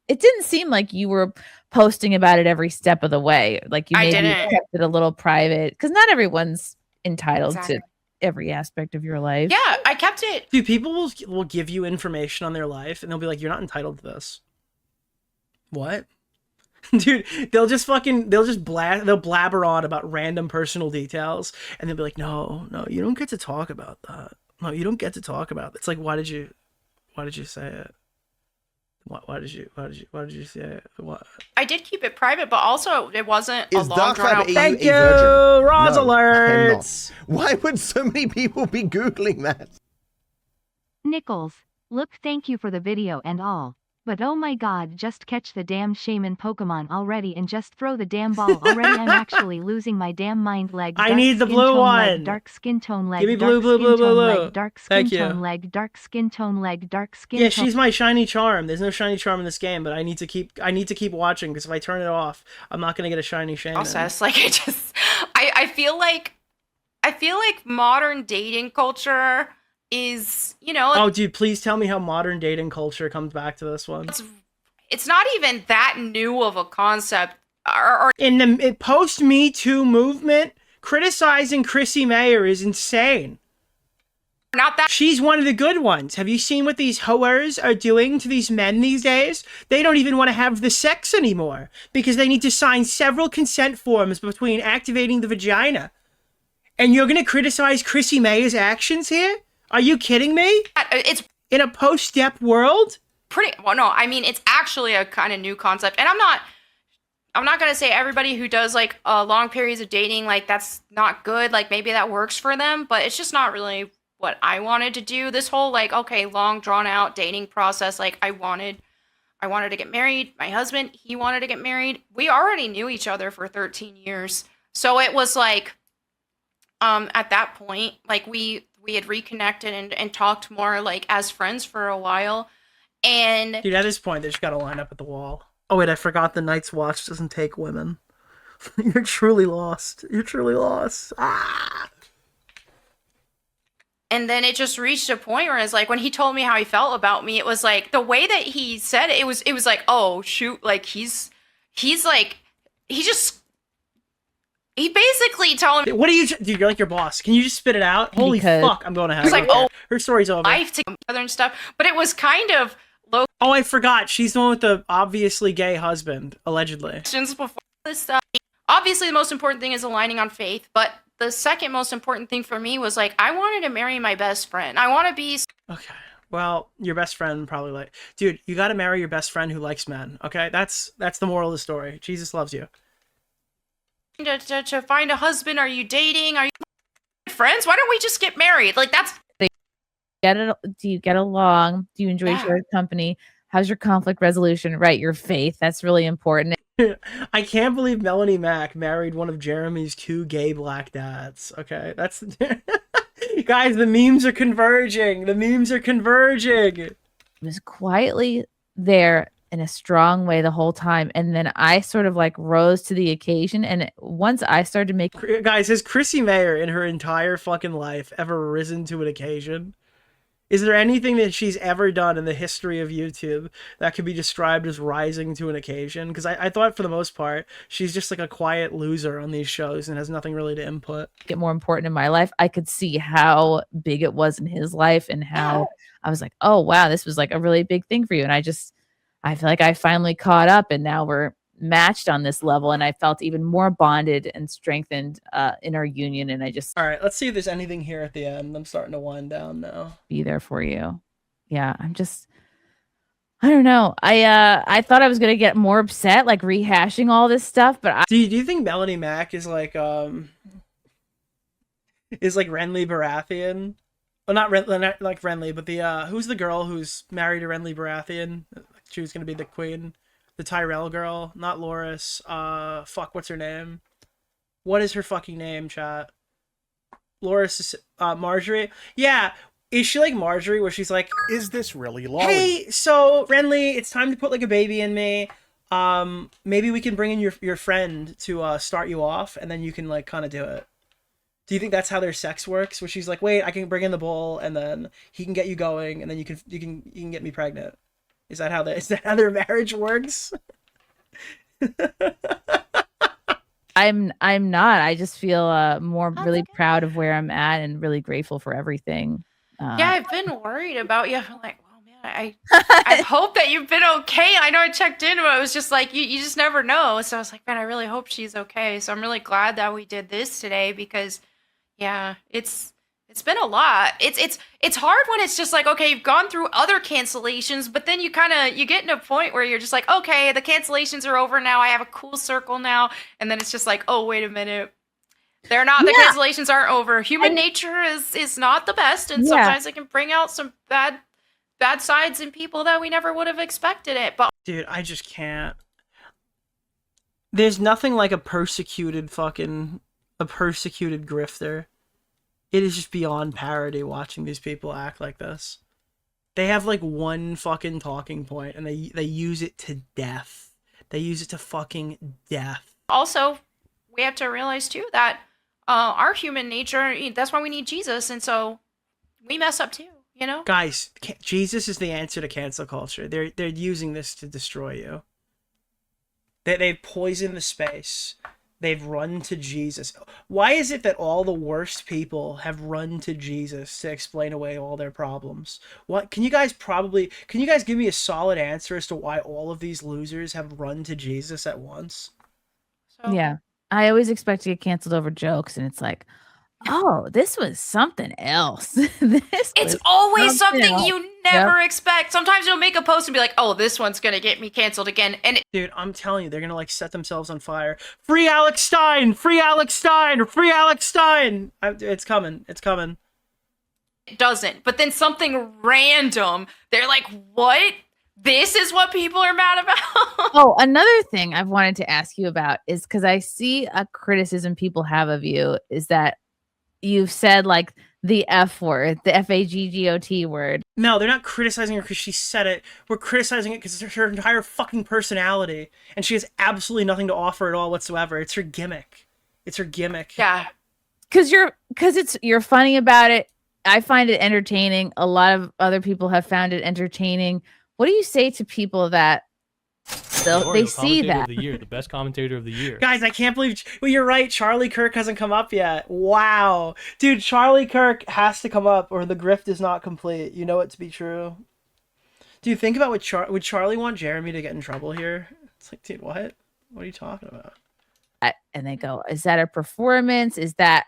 It didn't seem like you were posting about it every step of the way. Like you maybe kept it a little private because not everyone's entitled to every aspect of your life. Yeah, I kept it. Dude, people will give you information on their life and they'll be like, you're not entitled to this. What? Dude, they'll blabber on about random personal details and they'll be like, no, you don't get to talk about that. No, you don't get to talk about that. It's like, why did you say it? Why did you say it? What? I did keep it private, but also it wasn't a long drawn out. Thank you, Roz alerts. Why would so many people be Googling that? Nichols, look, thank you for the video and all. But oh my god, just catch the damn shaman Pokemon already and just throw the damn ball already. I'm actually losing my damn mind. Leg. I need the blue one. Dark skin tone leg. Give me blue. Dark skin tone leg. Dark skin tone leg. Dark skin. Yeah, she's my shiny charm. There's no shiny charm in this game, but I need to keep watching because if I turn it off, I'm not gonna get a shiny shaman. Process. Like I feel like modern dating culture is, oh dude, please tell me how modern dating culture comes back to this one. It's not even that new of a concept. Or in the post Me Too movement, criticizing Chrissie Mayr is insane. Not that she's one of the good ones. Have you seen what these hoers are doing to these men these days? They don't even want to have the sex anymore because they need to sign several consent forms between activating the vagina. And you're gonna criticize Chrissie Mayr's actions here? Are you kidding me? It's in a post-step world? Well, no, I mean, it's actually a kind of new concept. And I'm not going to say everybody who does like long periods of dating, like that's not good. Like maybe that works for them, but it's just not really what I wanted to do. This whole like, okay, long drawn out dating process. Like I wanted to get married. My husband, he wanted to get married. We already knew each other for 13 years. So it was like, at that point, like we had reconnected and talked more like as friends for a while. And dude, at this point, they just got to line up at the wall. Oh wait, I forgot the Night's Watch doesn't take women. You're truly lost. You're truly lost. Ah! And then it just reached a point where it's like, when he told me how he felt about me, it was like the way that he said it, it was like, oh shoot, like he's like, he basically told me, what are you, dude, you're like your boss. Can you just spit it out? Holy fuck, I'm going to have He's like, oh, her story's over. Life together and stuff. But it was kind of low. Oh, I forgot. She's the one with the obviously gay husband, allegedly. Before this stuff. Obviously, the most important thing is aligning on faith. But the second most important thing for me was like, I wanted to marry my best friend. I want to be. Okay. Well, your best friend probably like, dude, you got to marry your best friend who likes men. Okay. That's the moral of the story. Jesus loves you. to find a husband? Are you dating? Are you friends? Why don't we just get married? Like that's Do you get along? Do you enjoy Yeah. shared company? How's your conflict resolution? Right, your faith. That's really important. I can't believe Melanie Mack married one of Jeremy's 2 gay black dads. Okay, that's guys. The memes are converging. The memes are converging. It was quietly there in a strong way the whole time, and then I sort of like rose to the occasion. And once I started to make Guys, has Chrissie Mayr in her entire fucking life ever risen to an occasion? Is there anything that she's ever done in the history of YouTube that could be described as rising to an occasion? Because I thought for the most part, she's just like a quiet loser on these shows and has nothing really to input. Get more important in my life. I could see how big it was in his life and how I was like, oh, wow, this was like a really big thing for you. And I feel like I finally caught up and now we're matched on this level. And I felt even more bonded and strengthened in our union. And I just. All right, let's see if there's anything here at the end. I'm starting to wind down now. Be there for you. Yeah, I don't know. I thought I was going to get more upset, like rehashing all this stuff. But do you think Melanie Mack is like Renly Baratheon? Well, not like Renly, but the who's the girl who's married to Renly Baratheon? She was gonna be the queen, the Tyrell girl, not Loras. Fuck, what's her name? What is her fucking name, chat? Loras is Marjorie. Yeah, is she like Marjorie, where she's like, is this really long? Hey, so Renly, it's time to put like a baby in me. Maybe we can bring in your friend to start you off, and then you can like kind of do it. Do you think that's how their sex works? Where she's like, wait, I can bring in the bull, and then he can get you going, and then you can get me pregnant. Is that how their marriage works? I'm not. I just feel more really proud of where I'm at and really grateful for everything. Yeah, I've been worried about you. I'm like, oh man, I hope that you've been okay. I know I checked in, but it was just like you just never know. So I was like, man, I really hope she's okay. So I'm really glad that we did this today because yeah, it's been a lot. It's hard when it's just like, okay, you've gone through other cancellations, but then you get in a point where you're just like, okay, the cancellations are over now. I have a cool circle now. And then it's just like, oh, wait a minute. They're not, the cancellations aren't over. Human nature is not the best. And sometimes it can bring out some bad sides in people that we never would have expected it. But dude, I just can't. There's nothing like a persecuted grifter. It is just beyond parody watching these people act like this. They have like one fucking talking point and they use it to death. They use it to fucking death. Also, we have to realize too that our human nature, that's why we need Jesus. And so we mess up too, you know? Guys, Jesus is the answer to cancel culture. They're using this to destroy you. They've poisoned the space. They've run to Jesus. Why is it that all the worst people have run to Jesus to explain away all their problems? What can you guys give me a solid answer as to why all of these losers have run to Jesus at once? Yeah. I always expect to get canceled over jokes, and it's like, oh, this was something else. It's always something you never expect. Sometimes you'll make a post and be like, oh, this one's going to get me canceled again. And dude, I'm telling you, they're going to like set themselves on fire. Free Alex Stein! Free Alex Stein! Free Alex Stein! It's coming. It's coming. It doesn't. But then something random, they're like, what? This is what people are mad about? Oh, another thing I've wanted to ask you about is because I see a criticism people have of you is that you've said like the F word, the FAGGOT word. No, they're not criticizing her because she said it. We're criticizing it because it's her entire fucking personality. And she has absolutely nothing to offer at all whatsoever. It's her gimmick. It's her gimmick. Yeah. Because you're funny about it. I find it entertaining. A lot of other people have found it entertaining. What do you say to people that they see that? The best commentator of the year. Guys, I can't believe... Well, you're right. Charlie Kirk hasn't come up yet. Wow. Dude, Charlie Kirk has to come up or the grift is not complete. You know it to be true. Do you think about would Charlie want Jeremy to get in trouble here? It's like, dude, what? What are you talking about? And they go, is that a performance?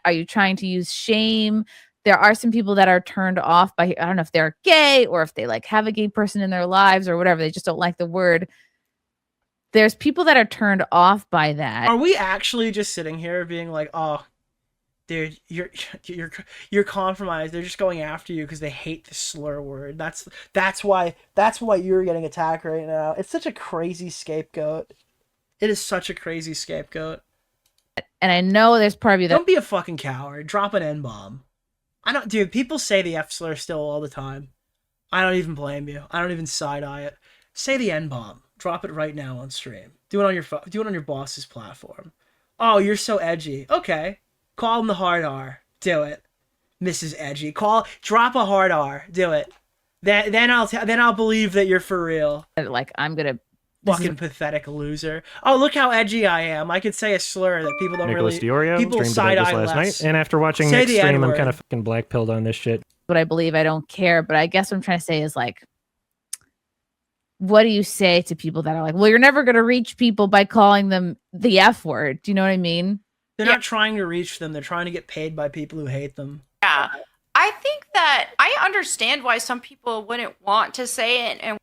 Are you trying to use shame? There are some people that are turned off by, I don't know if they're gay or if they like have a gay person in their lives or whatever. They just don't like the word. there's people that are turned off by that. Are we actually just sitting here being like, oh, dude, you're compromised. They're just going after you because they hate the slur word. That's why you're getting attacked right now. It's such a crazy scapegoat. It is such a crazy scapegoat. And I know there's part of you that don't be a fucking coward. Drop an N-bomb. Dude, people say the F slur still all the time. I don't even blame you. I don't even side-eye it. Say the N-bomb. Drop it right now on stream. Do it on your boss's platform. Oh, you're so edgy. Okay. Call him the hard R. Do it. Mrs. Edgy. Drop a hard R. Do it. Then I'll believe that you're for real. Like, I'm gonna fucking pathetic loser. Oh, look how edgy I am. I could say a slur that people don't Nicholas really... DeOrio people streamed about this last night, and after watching Nick's stream, I'm kind of fucking black-pilled on this shit. What I believe, I don't care, but I guess what I'm trying to say is, like, what do you say to people that are like, well, you're never going to reach people by calling them the F word? Do you know what I mean? They're not trying to reach them. They're trying to get paid by people who hate them. Yeah. I think that I understand why some people wouldn't want to say it and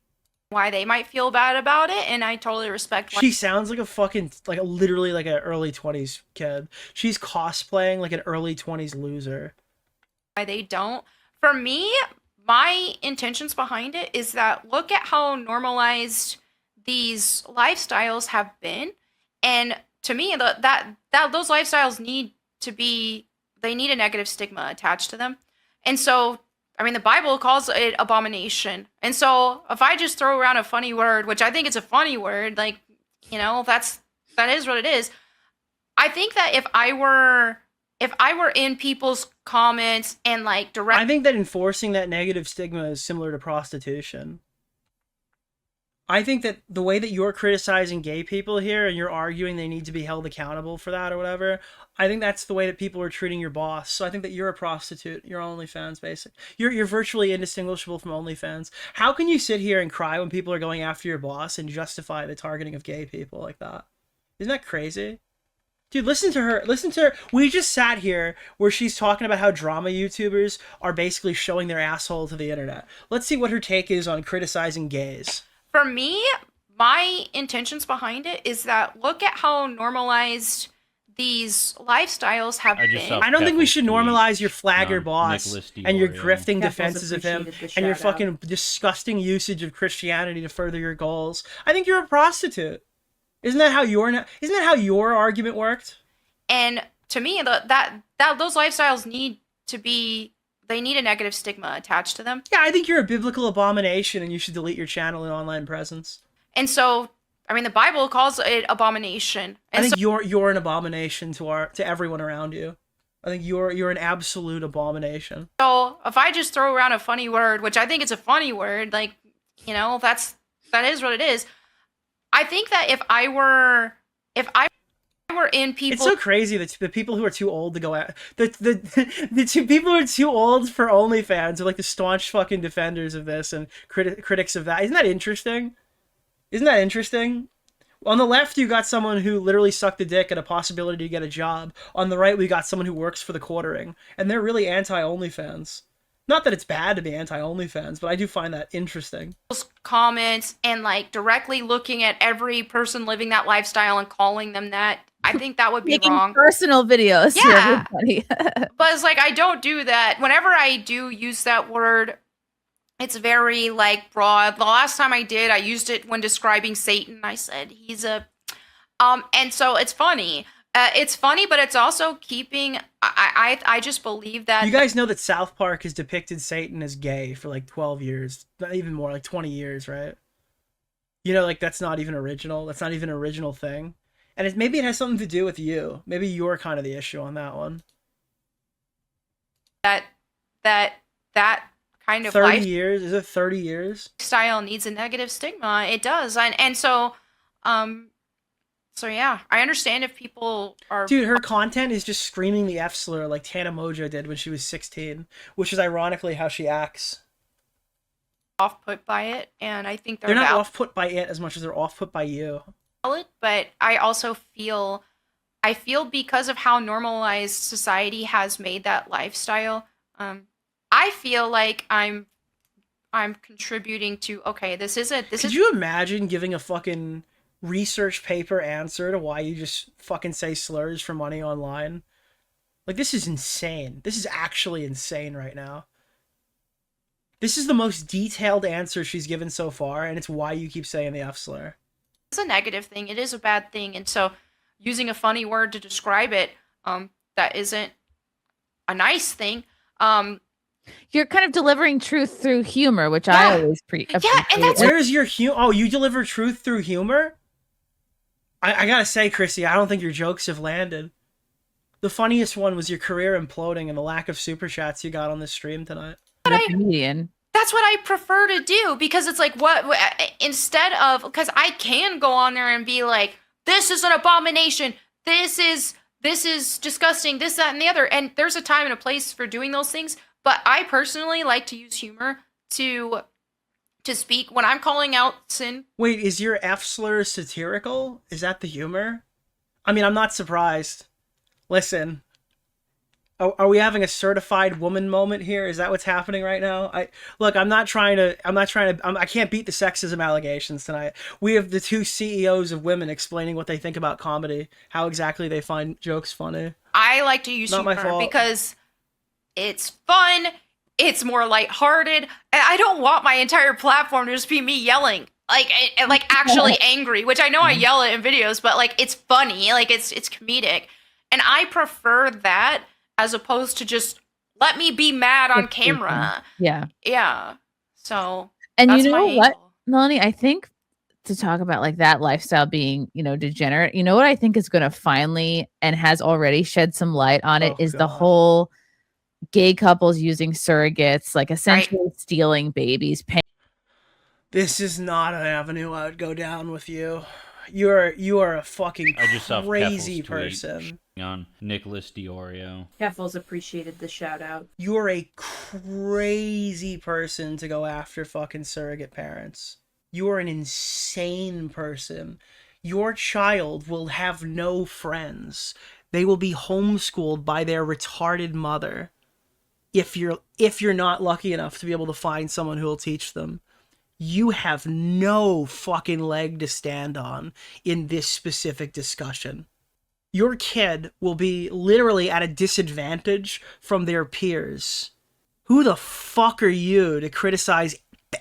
why they might feel bad about it, and I totally respect why. She sounds like a fucking, literally like an early 20s kid. She's cosplaying like an early 20s loser. Why they don't. For me, my intentions behind it is that look at how normalized these lifestyles have been, and to me, that those lifestyles need a negative stigma attached to them. And so, I mean, the Bible calls it abomination. And so if I just throw around a funny word, which I think it's a funny word, like, you know, that is what it is. I think that if I were in people's comments and like direct, I think that enforcing that negative stigma is similar to prostitution. I think that the way that you're criticizing gay people here and you're arguing they need to be held accountable for that or whatever, I think that's the way that people are treating your boss. So I think that you're a prostitute. You're OnlyFans, basically. You're virtually indistinguishable from OnlyFans. How can you sit here and cry when people are going after your boss and justify the targeting of gay people like that? Isn't that crazy? Dude, listen to her. We just sat here where she's talking about how drama YouTubers are basically showing their asshole to the internet. Let's see what her take is on criticizing gays. For me, my intentions behind it is that look at how normalized these lifestyles have been. I don't think we should normalize your flagger boss and your grifting defenses of him and your fucking disgusting usage of Christianity to further your goals. I think you're a prostitute. Isn't that how your argument worked? And to me, that those lifestyles need a negative stigma attached to them. Yeah, I think you're a biblical abomination and you should delete your channel and online presence. And so, I mean, the Bible calls it abomination. And I think you're an abomination to everyone around you. I think you're an absolute abomination. So if I just throw around a funny word, which I think it's a funny word, like, you know, that is what it is. I think that if I were in people, it's so crazy that the people who are too old to go out, the two people who are too old for OnlyFans are like the staunch fucking defenders of this and critics of that. Isn't that interesting? On the left, you got someone who literally sucked a dick at a possibility to get a job. On the right, we got someone who works for the quartering, and they're really anti-OnlyFans. Not that it's bad to be anti-OnlyFans, but I do find that interesting. Comments and like directly looking at every person living that lifestyle and calling them that, I think that would be making wrong. Personal videos. Yeah. To everybody. But it's like, I don't do that. Whenever I do use that word, it's very like broad. The last time I did, I used it when describing Satan. I said he's a, and so it's funny. It's funny, but it's also keeping. I just believe that. You guys know that South Park has depicted Satan as gay for like 12 years, not even more, like 20 years, right? You know, like that's not even original. That's not even an original thing, and maybe it has something to do with you. Maybe you're kind of the issue on that one. That kind of 30 years? Is it 30 years? Style needs a negative stigma. It does, and so So yeah, I understand if people are. Dude, her content is just screaming the F slur like Tana Mojo did when she was 16, which is ironically how she acts. Off-put by it, and I think they're not off-put by it as much as they're off-put by you. But I also feel because of how normalized society has made that lifestyle, I feel like I'm contributing to. Okay, this is. Could you imagine giving a fucking research paper answer to why you just fucking say slurs for money online. Like, this is insane. This is actually insane right now. This is the most detailed answer she's given so far, and it's why you keep saying the F slur. It's a negative thing. It is a bad thing. And so using a funny word to describe it, that isn't a nice thing. You're kind of delivering truth through humor, which I always appreciate. Yeah, and that's where's your humor? Oh, you deliver truth through humor? I gotta say, Chrissy, I don't think your jokes have landed. The funniest one was your career imploding and the lack of super chats you got on this stream tonight. That's what I prefer to do, because it's like, what instead of, because I can go on there and be like, this is an abomination, this is disgusting, this, that, and the other, and there's a time and a place for doing those things. But I personally like to use humor to speak when I'm calling out sin. Wait, is your F slur satirical? Is that the humor? I mean, I'm not surprised. Listen, are we having a certified woman moment here? Is that what's happening right now? I can't beat the sexism allegations tonight. We have the two CEOs of women explaining what they think about comedy, how exactly they find jokes funny. I like to use humor because it's fun, it's more lighthearted, and I don't want my entire platform to just be me yelling, like actually angry, which I know I yell it in videos, but like it's funny, like it's comedic, and I prefer that as opposed to just let me be mad on camera. Yeah. So, and you know what, Melanie? I think to talk about like that lifestyle being, degenerate. You know what I think is going to finally and has already shed some light on it is the whole gay couples using surrogates, like essentially stealing babies. This is not an avenue I would go down with you. You are a fucking crazy person. On Nicholas DeOrio. Keffels appreciated the shout out. You're a crazy person to go after fucking surrogate parents. You're an insane person. Your child will have no friends. They will be homeschooled by their retarded mother. If you're not lucky enough to be able to find someone who will teach them. You have no fucking leg to stand on in this specific discussion. Your kid will be literally at a disadvantage from their peers. Who the fuck are you to criticize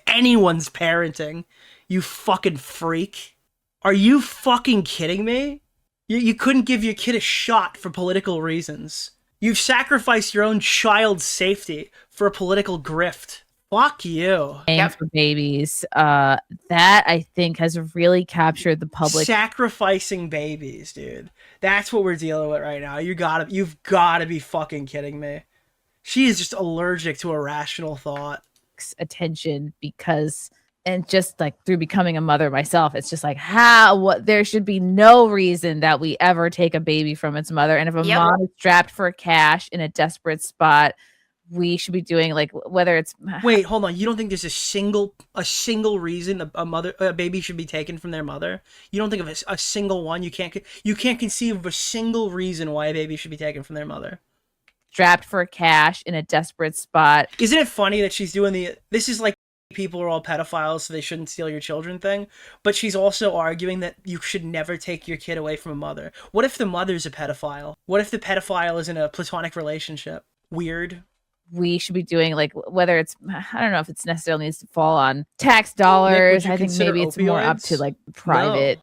anyone's parenting, you fucking freak? Are you fucking kidding me? You couldn't give your kid a shot for political reasons. You've sacrificed your own child's safety for a political grift. Fuck you. For babies. That I think has really captured the public. Sacrificing babies, dude. That's what we're dealing with right now. You've got to be fucking kidding me. She is just allergic to irrational thought. Attention because, and just like through becoming a mother myself, it's just like there should be no reason that we ever take a baby from its mother. And if a mom is strapped for cash in a desperate spot, we should be doing like whether it's wait, hold on. You don't think there's a single reason a baby should be taken from their mother? You don't think of a single one? You can't conceive of a single reason why a baby should be taken from their mother. Strapped for cash in a desperate spot. Isn't it funny that she's doing this is like people are all pedophiles, so they shouldn't steal your children thing, but she's also arguing that you should never take your kid away from a mother. What if the mother's a pedophile? What if the pedophile is in a platonic relationship? Weird. We should be doing like whether it's, I don't know if it's necessarily needs to fall on tax dollars. I think maybe it's more up to like private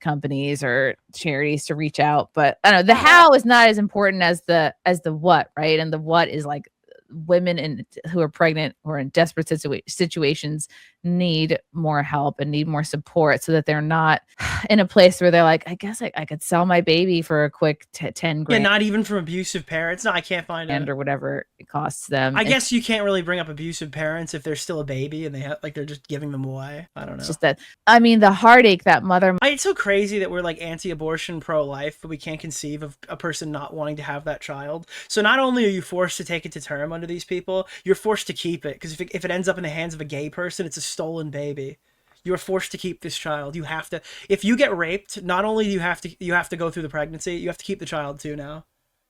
companies or charities to reach out. But I don't know, the how is not as important as the what, right? And the what is like women who are pregnant or in desperate situations need more help and need more support so that they're not in a place where they're like, I guess I could sell my baby for a quick 10 grand. Yeah, not even from abusive parents. No, I can't find it. Or whatever it costs them. I guess you can't really bring up abusive parents if they're still a baby and they're just giving them away. I don't know. It's just that, I mean, the heartache that mother. It's so crazy that we're like anti-abortion, pro-life, but we can't conceive of a person not wanting to have that child. So not only are you forced to take it to term under these people, you're forced to keep it, because if it ends up in the hands of a gay person, it's a stolen baby. You're forced to keep this child. You have to. If you get raped, not only do you have to go through the pregnancy, you have to keep the child too now.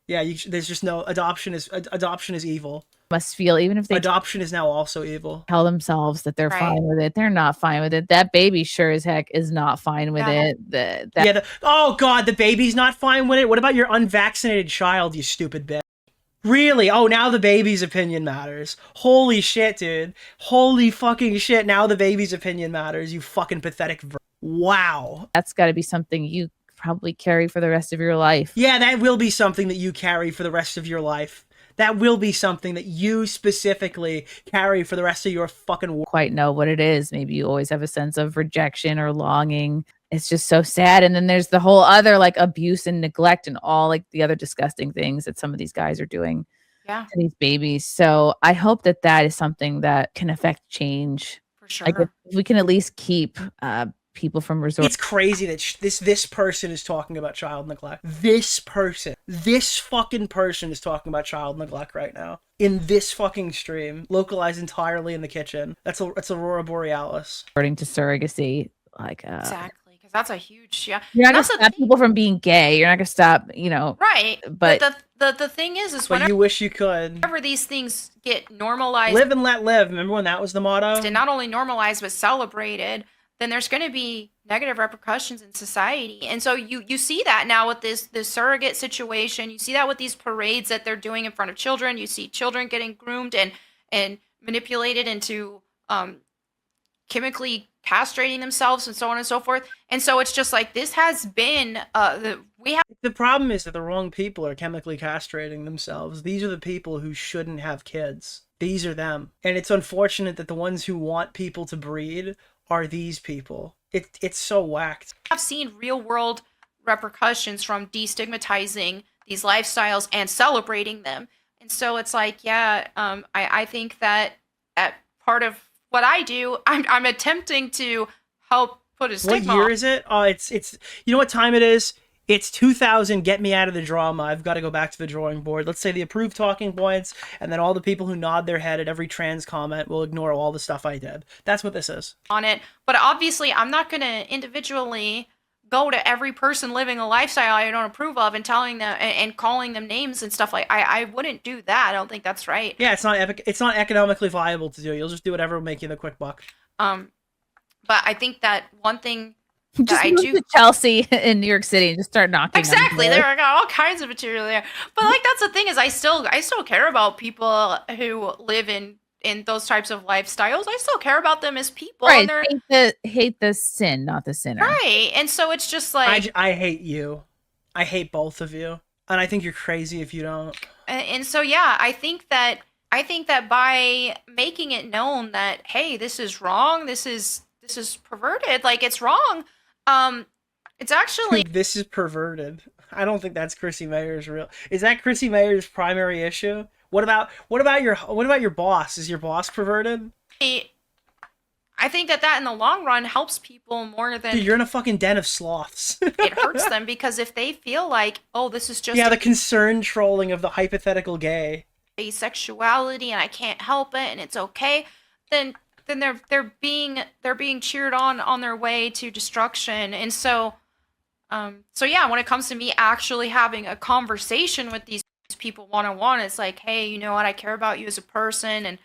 Yeah, there's just no adoption is evil. must feel, even if they adoption is now also evil. Tell themselves that they're fine with it. They're not fine with it. That baby sure as heck is not fine with it. Oh God, the baby's not fine with it. What about your unvaccinated child, you stupid bitch? Really? Oh, now the baby's opinion matters. Holy shit, dude. Holy fucking shit. Now the baby's opinion matters, you fucking pathetic wow. That's got to be something you probably carry for the rest of your life. Yeah, that will be something that you carry for the rest of your life. That will be something that you specifically carry for the rest of your fucking quite know what it is. Maybe you always have a sense of rejection or longing. It's just so sad. And then there's the whole other like abuse and neglect and all like the other disgusting things that some of these guys are doing to these babies. So I hope that that is something that can affect change. For sure. Like if we can at least keep people from resort. It's crazy that this person is talking about child neglect. This fucking person is talking about child neglect right now in this fucking stream, localized entirely in the kitchen. That's Aurora Borealis. According to surrogacy, like exactly, because that's a huge You're not gonna stop people from being gay. You're not gonna stop, right. But the thing is but you wish you could. Whenever these things get normalized, live and let live. Remember when that was the motto? And not only normalized but celebrated, then there's going to be negative repercussions in society. And so you see that now with this surrogate situation. You see that with these parades that they're doing in front of children. You see children getting groomed and manipulated into chemically castrating themselves and so on and so forth. And so it's just like this has been the problem is that the wrong people are chemically castrating themselves. These are the people who shouldn't have kids. These are them. And it's unfortunate that the ones who want people to breed are these people. It's so whacked. I've seen real world repercussions from destigmatizing these lifestyles and celebrating them. And so it's like, I think that part of what I do, I'm attempting to help put a stigma. What year is it? It's you know what time it is? It's 2000, get me out of the drama. I've got to go back to the drawing board. Let's say the approved talking points, and then all the people who nod their head at every trans comment will ignore all the stuff I did. That's what this is. On it. But obviously, I'm not going to individually go to every person living a lifestyle I don't approve of and telling them and calling them names and stuff like I wouldn't do that. I don't think that's right. Yeah, it's not economically viable to do. You'll just do whatever will make you the quick buck. But I think that one thing just move to Chelsea in New York City and just start knocking. Exactly, there are all kinds of material there. But like that's the thing is, I still care about people who live in those types of lifestyles. I still care about them as people. Right, and hate the sin, not the sinner. Right, and so it's just like I hate you. I hate both of you, and I think you're crazy if you don't. And so I think that by making it known that hey, this is wrong. This is perverted. Like it's wrong. It's actually this is perverted. I don't think that's Chrissie Mayr's real. Is that Chrissie Mayr's primary issue? What about your boss? Is your boss perverted? I think that in the long run helps people more than. Dude, you're in a fucking den of sloths. It hurts them because if they feel like, oh, this is just the concerned trolling of the hypothetical gay asexuality and I can't help it and it's okay, then they're being cheered on their way to destruction. And so when it comes to me actually having a conversation with these people one-on-one, it's like, hey, you know what, I care about you as a person,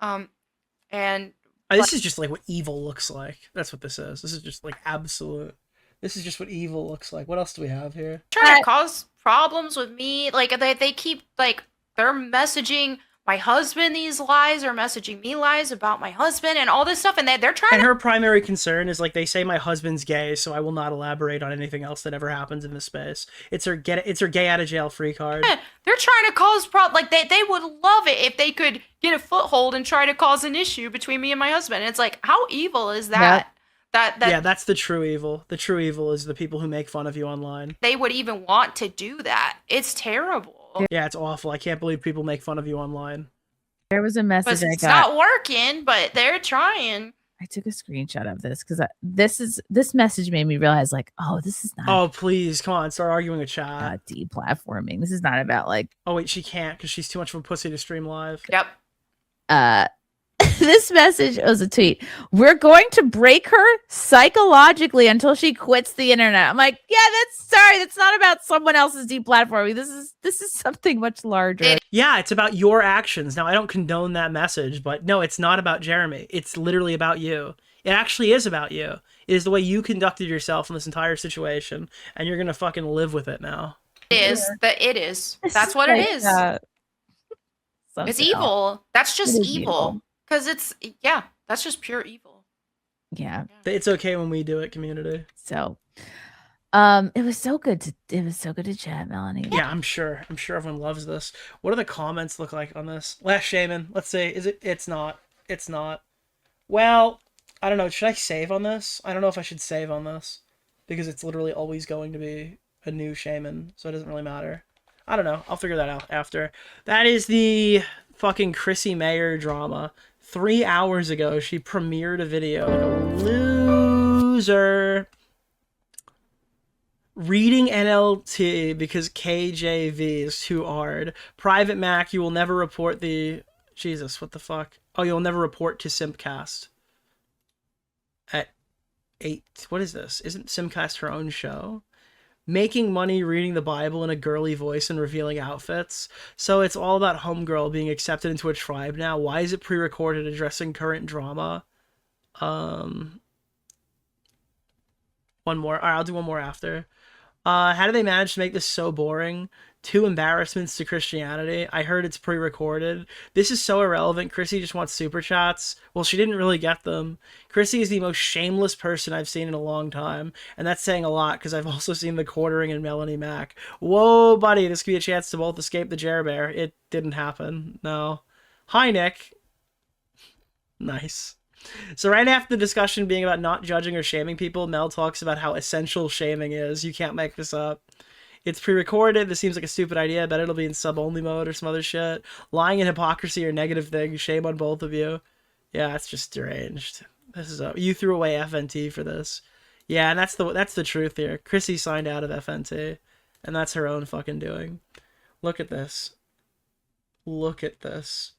and this is just like what evil looks like. That's what this is. This is just like absolute. This is just what evil looks like. What else do we have here? Trying to cause problems with me. Like they keep like they're messaging my husband these lies, or messaging me lies about my husband and all this stuff, and they're trying. And her primary concern is like, they say my husband's gay, so I will not elaborate on anything else that ever happens in this space. It's her gay out of jail free card. Yeah, they're trying to cause problems. Like they would love it if they could get a foothold and try to cause an issue between me and my husband. And it's like, how evil is that? Yeah, that's the true evil. The true evil is the people who make fun of you online. They would even want to do that. It's terrible. Yeah, it's awful. I can't believe people make fun of you online. There was a message it's not working, but they're trying. I took a screenshot of this because this message made me realize, like, oh, this is not. Oh, please, come on, start arguing with chat. Deplatforming. This is not about like. Oh wait, she can't because she's too much of a pussy to stream live. Yep. This message was a tweet. We're going to break her psychologically until she quits the internet. I'm like, yeah, that's not about someone else's deplatforming. This is something much larger. Yeah, it's about your actions. Now, I don't condone that message, but no, it's not about Jeremy. It's literally about you. It actually is about you. It is the way you conducted yourself in this entire situation, and you're gonna fucking live with it now. It is. That's what it is. It's evil. That's just evil. Because that's just pure evil. Yeah. It's okay when we do it, community. So, it was so good to chat, Melanie. Yeah, I'm sure everyone loves this. What do the comments look like on this? Last Shaman, let's say, it's not. Well, I don't know. Should I save on this? I don't know if I should save on this because it's literally always going to be a new Shaman, so it doesn't really matter. I don't know. I'll figure that out after. That is the fucking Chrissie Mayr drama. 3 hours ago, she premiered a video. Like a loser. Reading NLT because KJV is too hard. Private Mac, you will never report the... Jesus, what the fuck? Oh, you'll never report to Simpcast. At 8... What is this? Isn't Simpcast her own show? Making money reading the Bible in a girly voice and revealing outfits. So it's all about homegirl being accepted into a tribe now. Why is it pre-recorded addressing current drama? One more. All right, I'll do one more after. How do they manage to make this so boring? 2 embarrassments to Christianity. I heard it's pre-recorded. This is so irrelevant. Chrissie just wants super chats. Well, she didn't really get them. Chrissie is the most shameless person I've seen in a long time. And that's saying a lot because I've also seen the quartering in Melanie Mac. Whoa, buddy. This could be a chance to both escape the Jer Bear. It didn't happen. No. Hi, Nick. Nice. So right after the discussion being about not judging or shaming people, Mel talks about how essential shaming is. You can't make this up. It's pre-recorded. This seems like a stupid idea. I bet it'll be in sub-only mode or some other shit. Lying and hypocrisy are negative things. Shame on both of you. Yeah, it's just deranged. This is you threw away FNT for this. Yeah, and that's the truth here. Chrissie signed out of FNT, and that's her own fucking doing. Look at this. Look at this.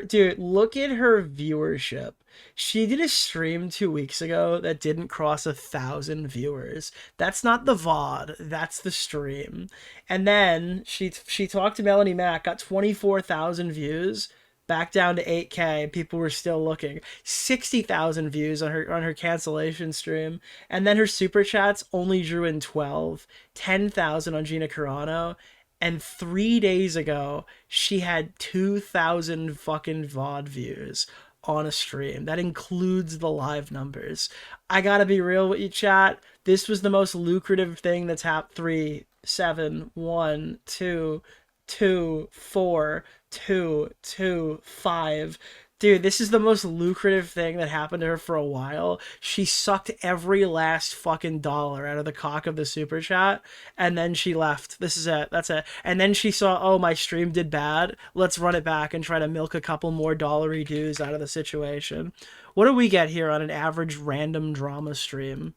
Dude, look at her viewership. She did a stream 2 weeks ago that didn't cross 1,000 viewers. That's not the VOD. That's the stream. And then she talked to Melanie Mac, got 24,000 views, back down to 8K. People were still looking. 60,000 views on her cancellation stream. And then her super chats only drew in 12. 10,000 on Gina Carano. And 3 days ago, she had 2,000 fucking VOD views on a stream. That includes the live numbers. I gotta be real with you, chat. This was the most lucrative thing that's happened. 3, 7, 1, 2, 2, 4, 2, 2, 5. Dude, this is the most lucrative thing that happened to her for a while. She sucked every last fucking dollar out of the cock of the super chat, and then she left. This is it. That's it. And then she saw, oh, my stream did bad. Let's run it back and try to milk a couple more dollary dues out of the situation. What do we get here on an average random drama stream?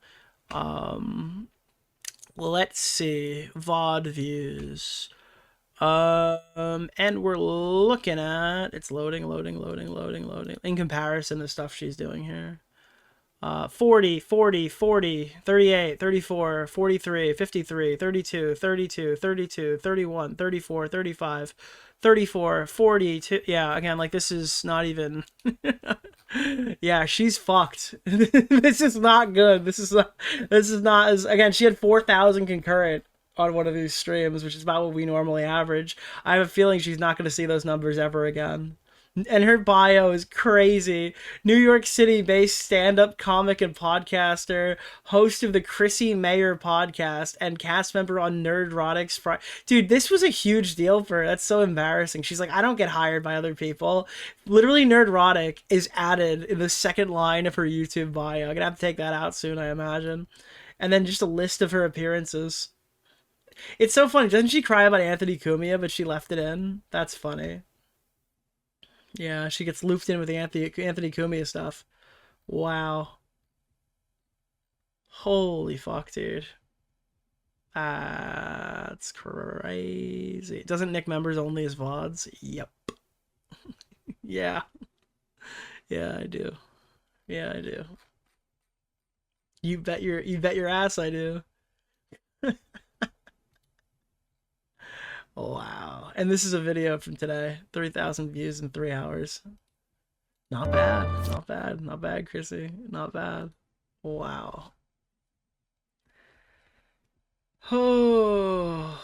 Let's see. VOD views. And we're looking at, it's loading. In comparison to stuff she's doing here. 40, 40, 40, 38, 34, 43, 53, 32, 32, 32, 31, 34, 35, 34, 42. Yeah, again, like this is not even, yeah, she's fucked. This is not good. This is not as, again, she had 4,000 concurrent on one of these streams, which is about what we normally average. I have a feeling she's not going to see those numbers ever again. And her bio is crazy. New York City-based stand-up comic and podcaster, host of the Chrissie Mayr podcast, and cast member on Nerdrotics. Dude, this was a huge deal for her. That's so embarrassing. She's like, I don't get hired by other people. Literally, Nerdrotic is added in the second line of her YouTube bio. I'm going to have to take that out soon, I imagine. And then just a list of her appearances. It's so funny. Doesn't she cry about Anthony Cumia, but she left it in? That's funny. Yeah, she gets looped in with the Anthony Cumia stuff. Wow. Holy fuck, dude. That's crazy. Doesn't Nick members only as VODs? Yep. Yeah. Yeah, I do. Yeah, I do. You bet your ass I do. Wow. And this is a video from today. 3,000 views in 3 hours. Not bad. Not bad. Not bad, Chrissy. Not bad. Wow. Oh.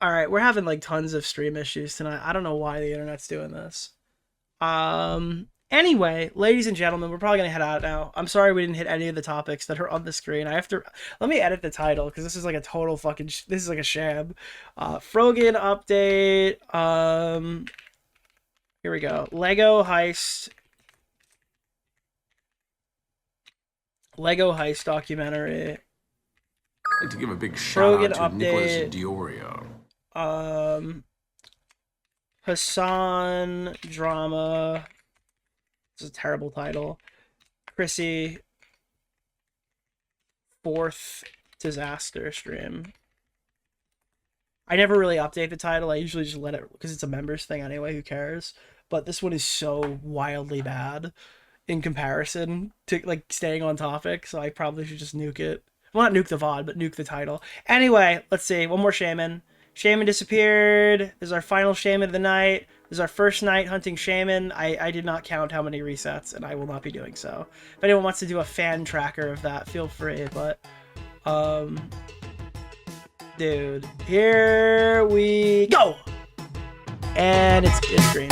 All right, we're having like tons of stream issues tonight. I don't know why the internet's doing this. Anyway, ladies and gentlemen, we're probably gonna head out now. I'm sorry we didn't hit any of the topics that are on the screen. Let me edit the title because this is like a total fucking this is like a sham. Frogan update. Here we go. Lego heist documentary. I'd like to give a big shout out to Nicholas DeOrio. Hassan drama. This is a terrible title. Chrissie. 4th disaster stream. I never really update the title. I usually just let it because it's a members thing anyway. Who cares? But this one is so wildly bad in comparison to like staying on topic. So I probably should just nuke it. Well, not nuke the VOD, but nuke the title. Anyway, let's see. One more shaman. Shaman disappeared. This is our final shaman of the night. This is our first night hunting shaman. I did not count how many resets, and I will not be doing so. If anyone wants to do a fan tracker of that, feel free. But, dude, here we go. And it's green.